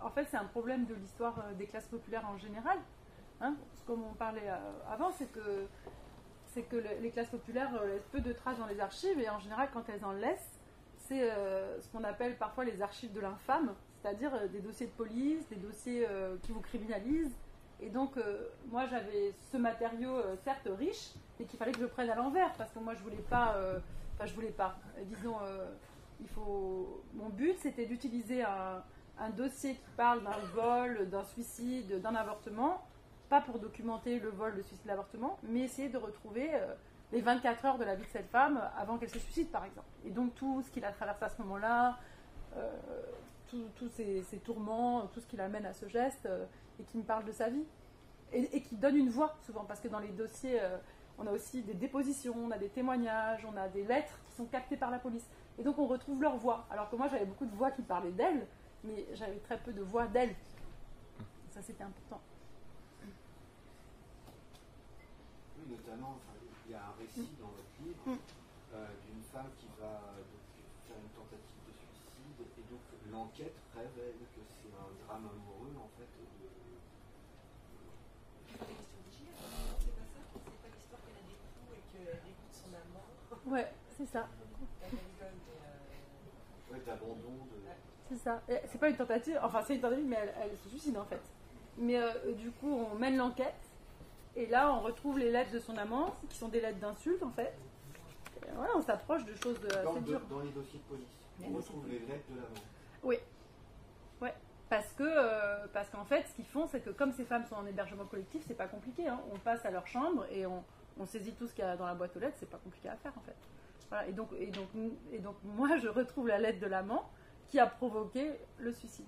H: En fait, c'est un problème de l'histoire des classes populaires en général. Hein, comme on parlait avant, c'est que les classes populaires laissent peu de traces dans les archives, et en général, quand elles en laissent, c'est ce qu'on appelle parfois les archives de l'infâme, c'est-à-dire des dossiers de police, des dossiers qui vous criminalisent. Et donc, moi, j'avais ce matériau certes riche, mais qu'il fallait que je prenne à l'envers, parce que moi, je voulais pas. Disons. Mon but, c'était d'utiliser un dossier qui parle d'un vol, d'un suicide, d'un avortement, pas pour documenter le vol, le suicide, l'avortement, mais essayer de retrouver les 24 heures de la vie de cette femme avant qu'elle se suicide, par exemple. Et donc tout ce qu'il a traversé à ce moment-là, tous ses tourments, tout ce qui l'amène à ce geste, et qui me parle de sa vie. Et qui donne une voix, souvent, parce que dans les dossiers, on a aussi des dépositions, on a des témoignages, on a des lettres qui sont captées par la police. Et donc on retrouve leur voix. Alors que moi j'avais beaucoup de voix qui parlaient d'elles, mais j'avais très peu de voix d'elles. Ça c'était important.
A: Oui, notamment, il y a un récit dans votre livre d'une femme qui va faire une tentative de suicide, et donc l'enquête révèle que c'est un drame amoureux en fait.
J: C'est pas question d'hygiène, c'est pas ça. C'est pas l'histoire qu'elle a des coups et qu'elle écoute son amant.
H: Ouais, c'est ça.
A: D'abandon.
H: C'est ça. Et c'est pas une tentative, enfin c'est une tentative, mais elle se suicide en fait. Mais du coup, on mène l'enquête, et là on retrouve les lettres de son amant, qui sont des lettres d'insultes en fait. Et voilà, on s'approche de choses assez dures.
A: Dans les dossiers de police, on retrouve les lettres de l'amant.
H: Oui. Ouais. Parce qu'en fait, ce qu'ils font, c'est que comme ces femmes sont en hébergement collectif, c'est pas compliqué. Hein. On passe à leur chambre et on saisit tout ce qu'il y a dans la boîte aux lettres, c'est pas compliqué à faire en fait. Voilà, et donc moi je retrouve la lettre de l'amant qui a provoqué le suicide.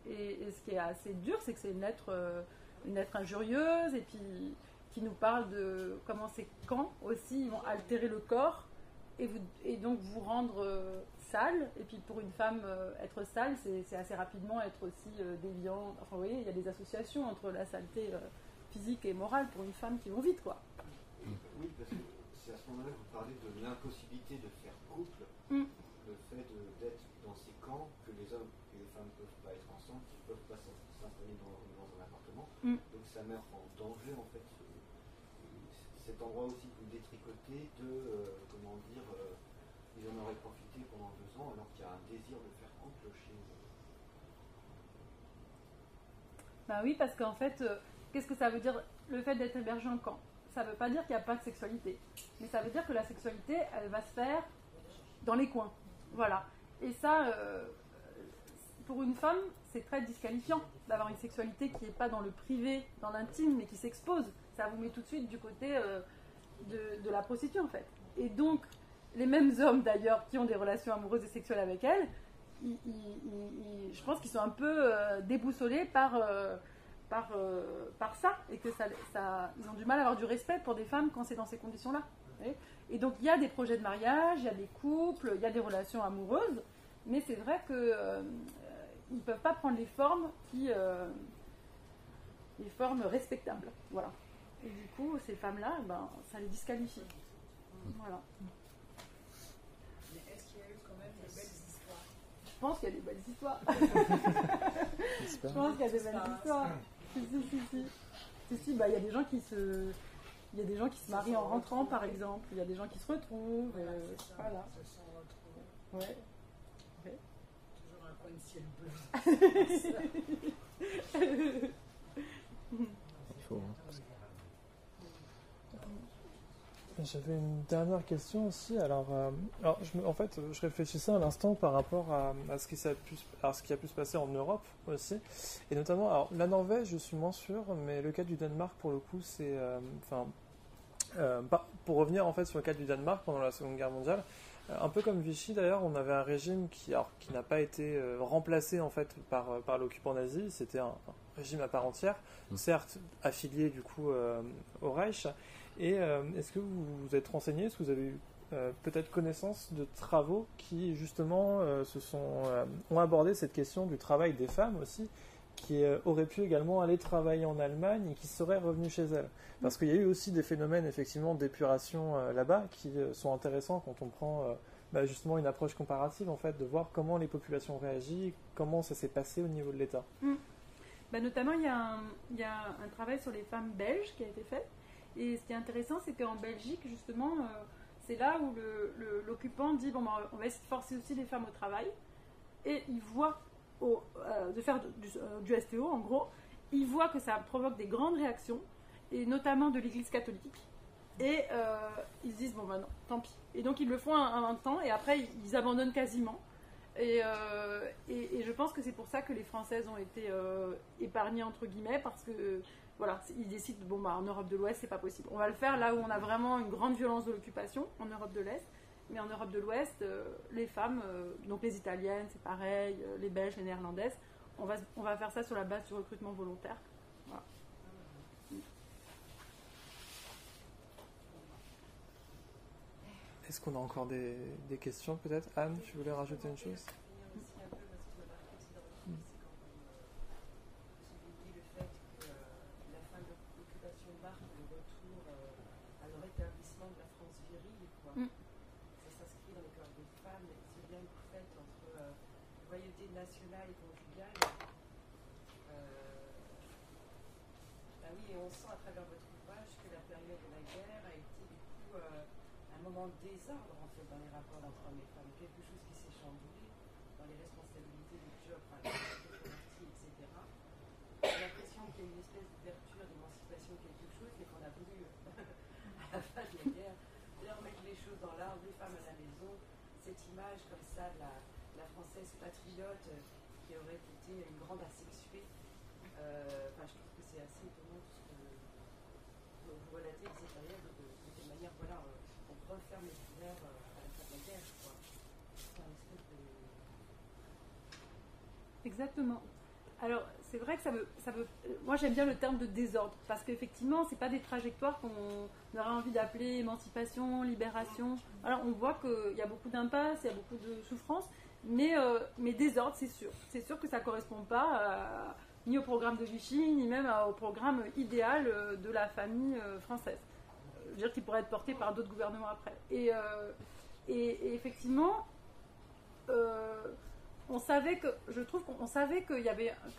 H: Et ce qui est assez dur, c'est que c'est une lettre injurieuse, et puis qui nous parle de comment ces camps aussi vont altérer le corps et donc vous rendre sale. Et puis pour une femme, être sale, c'est assez rapidement être aussi déviant. Enfin vous voyez, il y a des associations entre la saleté physique et morale pour une femme qui vont vite, quoi.
A: Oui, parce que c'est à ce moment-là que vous parlez de l'impossibilité de faire couple, le fait d'être dans ces camps, que les hommes et les femmes ne peuvent pas être ensemble, qu'ils ne peuvent pas s'installer dans un appartement. Donc ça met en danger en fait cet endroit aussi que vous détricotez ils en auraient profité pendant 2 ans alors qu'il y a un désir de faire couple chez eux.
H: Bah oui, parce qu'en fait, qu'est-ce que ça veut dire le fait d'être hébergé en camp ? Ça ne veut pas dire qu'il n'y a pas de sexualité, mais ça veut dire que la sexualité, elle va se faire dans les coins. Voilà. Et ça, pour une femme, c'est très disqualifiant d'avoir une sexualité qui n'est pas dans le privé, dans l'intime, mais qui s'expose. Ça vous met tout de suite du côté de la prostituée, en fait. Et donc, les mêmes hommes, d'ailleurs, qui ont des relations amoureuses et sexuelles avec elle, je pense qu'ils sont un peu déboussolés par ça, et que ils ont du mal à avoir du respect pour des femmes quand c'est dans ces conditions-là. Et donc il y a des projets de mariage, il y a des couples, il y a des relations amoureuses, mais c'est vrai que ils ne peuvent pas prendre les formes les formes respectables. Voilà. Et du coup, ces femmes-là, ça les disqualifie. Voilà.
J: Mais est-ce qu'il y a eu quand même des belles histoires ?
H: Je pense qu'il y a des belles histoires. Je pense qu'il y a des belles histoires. Si, il y a des gens qui se... Il y a des gens qui se marient en rentrant, par exemple. Il y a des gens qui se retrouvent. Voilà. Ouais.
J: Toujours un coin de ciel bleu.
E: Il faut.
F: J'avais une dernière question aussi. Alors je réfléchissais à l'instant par rapport à ce qui a pu se passer en Europe aussi, et notamment, alors la Norvège, je suis moins sûr, mais le cas du Danemark, pour le coup, c'est, pour revenir en fait sur le cas du Danemark pendant la Seconde Guerre mondiale, Un peu comme Vichy d'ailleurs, on avait un régime qui n'a pas été remplacé en fait par l'occupant nazi. C'était un régime à part entière, certes affilié du coup au Reich. Et est-ce que vous vous êtes renseigné, est-ce que vous avez eu peut-être connaissance de travaux qui justement ont abordé cette question du travail des femmes aussi, qui auraient pu également aller travailler en Allemagne et qui seraient revenues chez elles. Parce qu'il y a eu aussi des phénomènes effectivement d'épuration là-bas qui sont intéressants quand on prend justement une approche comparative en fait, de voir comment les populations réagissent, comment ça s'est passé au niveau de l'État.
H: Notamment, il y a un travail sur les femmes belges qui a été fait. Et ce qui est intéressant, c'est qu'en Belgique, justement, c'est là où l'occupant dit on va essayer de forcer aussi les femmes au travail. Et il voit de faire du STO, en gros, il voit que ça provoque des grandes réactions, et notamment de l'Église catholique. Et ils se disent, non, tant pis. Et donc ils le font un temps, et après ils abandonnent quasiment. Et je pense que c'est pour ça que les Françaises ont été épargnées, entre guillemets, parce que, voilà, ils décident, en Europe de l'Ouest, c'est pas possible. On va le faire là où on a vraiment une grande violence de l'occupation, en Europe de l'Est. Mais en Europe de l'Ouest, les femmes, donc les Italiennes, c'est pareil, les Belges, les Néerlandaises, on va faire ça sur la base du recrutement volontaire. Voilà.
F: Est-ce qu'on a encore des questions peut-être? Anne, tu voulais rajouter une chose?
C: Nationale et conjugale. Oui, et on sent à travers votre ouvrage que la période de la guerre a été du coup un moment de désordre en fait dans les rapports entre hommes et femmes, quelque chose qui s'est chamboulé dans les responsabilités du job, etc. J'ai l'impression qu'il y a une espèce d'ouverture, d'émancipation, quelque chose, mais qu'on a voulu à la fin de la guerre remettre les choses dans l'ordre, les femmes à la maison, cette image comme ça de la française patriote qui aurait été une grande asexuée. Je trouve que c'est assez étonnant tout ce que vous relatez de cette période de quelle manière, on referme les couverts à la fin de la guerre, quoi. C'est un espèce de...
H: Exactement. Alors, c'est vrai que ça veut... Moi, j'aime bien le terme de désordre, parce qu'effectivement, c'est pas des trajectoires qu'on aurait envie d'appeler émancipation, libération. Alors, on voit qu'il y a beaucoup d'impasses, il y a beaucoup de souffrances, mais désordre, c'est sûr. C'est sûr que ça ne correspond pas ni au programme de Vichy, ni même au programme idéal de la famille française. Je veux dire qu'il pourrait être porté par d'autres gouvernements après. Et effectivement, on savait que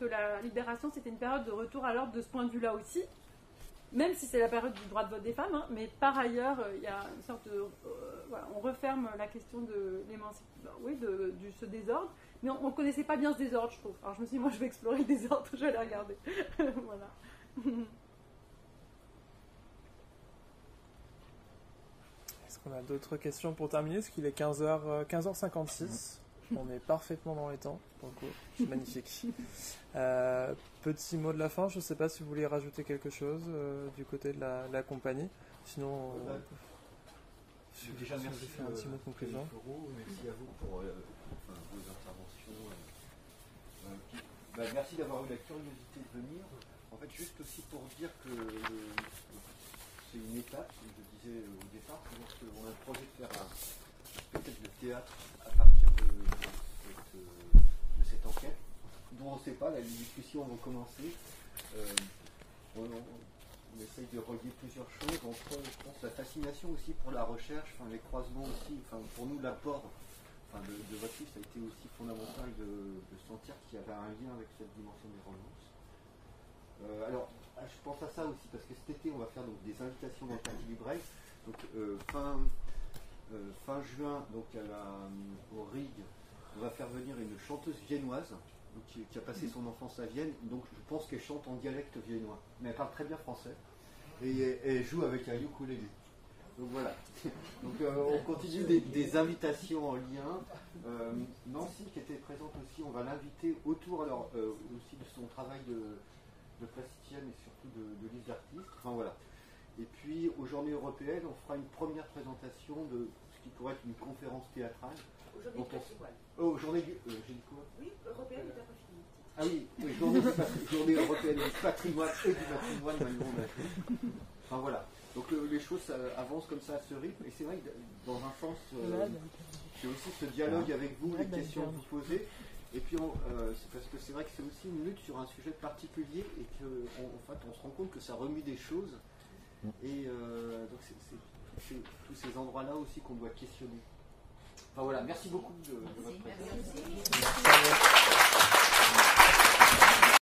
H: la libération, c'était une période de retour à l'ordre de ce point de vue-là aussi, même si c'est la période du droit de vote des femmes, mais par ailleurs, il y a une sorte de... on referme la question de l'émancipation, de ce désordre, mais on ne connaissait pas bien ce désordre, je trouve. Alors je me suis dit, moi je vais explorer le désordre, je vais aller regarder. Voilà.
F: Est-ce qu'on a d'autres questions pour terminer? Parce qu'il est 15h56. On est parfaitement dans les temps, pour le coup. C'est magnifique. Petit mot de la fin, je ne sais pas si vous voulez rajouter quelque chose du côté de la compagnie. Sinon,
A: déjà merci
F: faire un petit mot de conclusion.
A: Merci à vous pour vos interventions. Merci d'avoir eu la curiosité de venir. En fait, juste aussi pour dire que c'est une étape, comme je disais au départ, c'est-à-dire qu'on a le projet de faire peut-être le théâtre à partir de cette enquête, dont on ne sait pas, les discussions vont commencer. On essaye de relier plusieurs choses, entre, je pense, la fascination aussi pour la recherche, les croisements aussi, pour nous l'apport de votre livre, ça a été aussi fondamental de sentir qu'il y avait un lien avec cette dimension des romances. Alors, je pense à ça aussi, parce que cet été, on va faire donc, des invitations dans le quartier du Breil. Donc, fin juin, donc au RIG, on va faire venir une chanteuse viennoise donc, qui a passé son enfance à Vienne. Donc, je pense qu'elle chante en dialecte viennois. Mais elle parle très bien français. Et elle joue avec un ukulélé. Donc voilà. Donc on continue des invitations en lien. Nancy qui était présente aussi, on va l'inviter autour aussi de son travail de plasticienne et surtout de liste d'artistes. Enfin voilà. Et puis, aux Journées européennes, on fera une première présentation de ce qui pourrait être une conférence théâtrale.
C: Aujourd'hui,
A: Donc,
C: du patrimoine.
A: Oh, journée du... j'ai dit quoi?
C: Oui, européenne, mais t'as pas fini.
A: Ah oui, oui, journée européenne du patrimoine et du patrimoine, maintenant on a fait. Enfin voilà. Donc les choses avancent comme ça à ce rythme. Et c'est vrai que dans un sens, c'est aussi ce dialogue avec vous, les questions que vous posez. Et puis c'est parce que c'est vrai que c'est aussi une lutte sur un sujet particulier et qu'en fait on se rend compte que ça remue des choses. Et donc c'est tous ces endroits-là aussi qu'on doit questionner. Enfin voilà, merci beaucoup de votre présence.
I: Merci.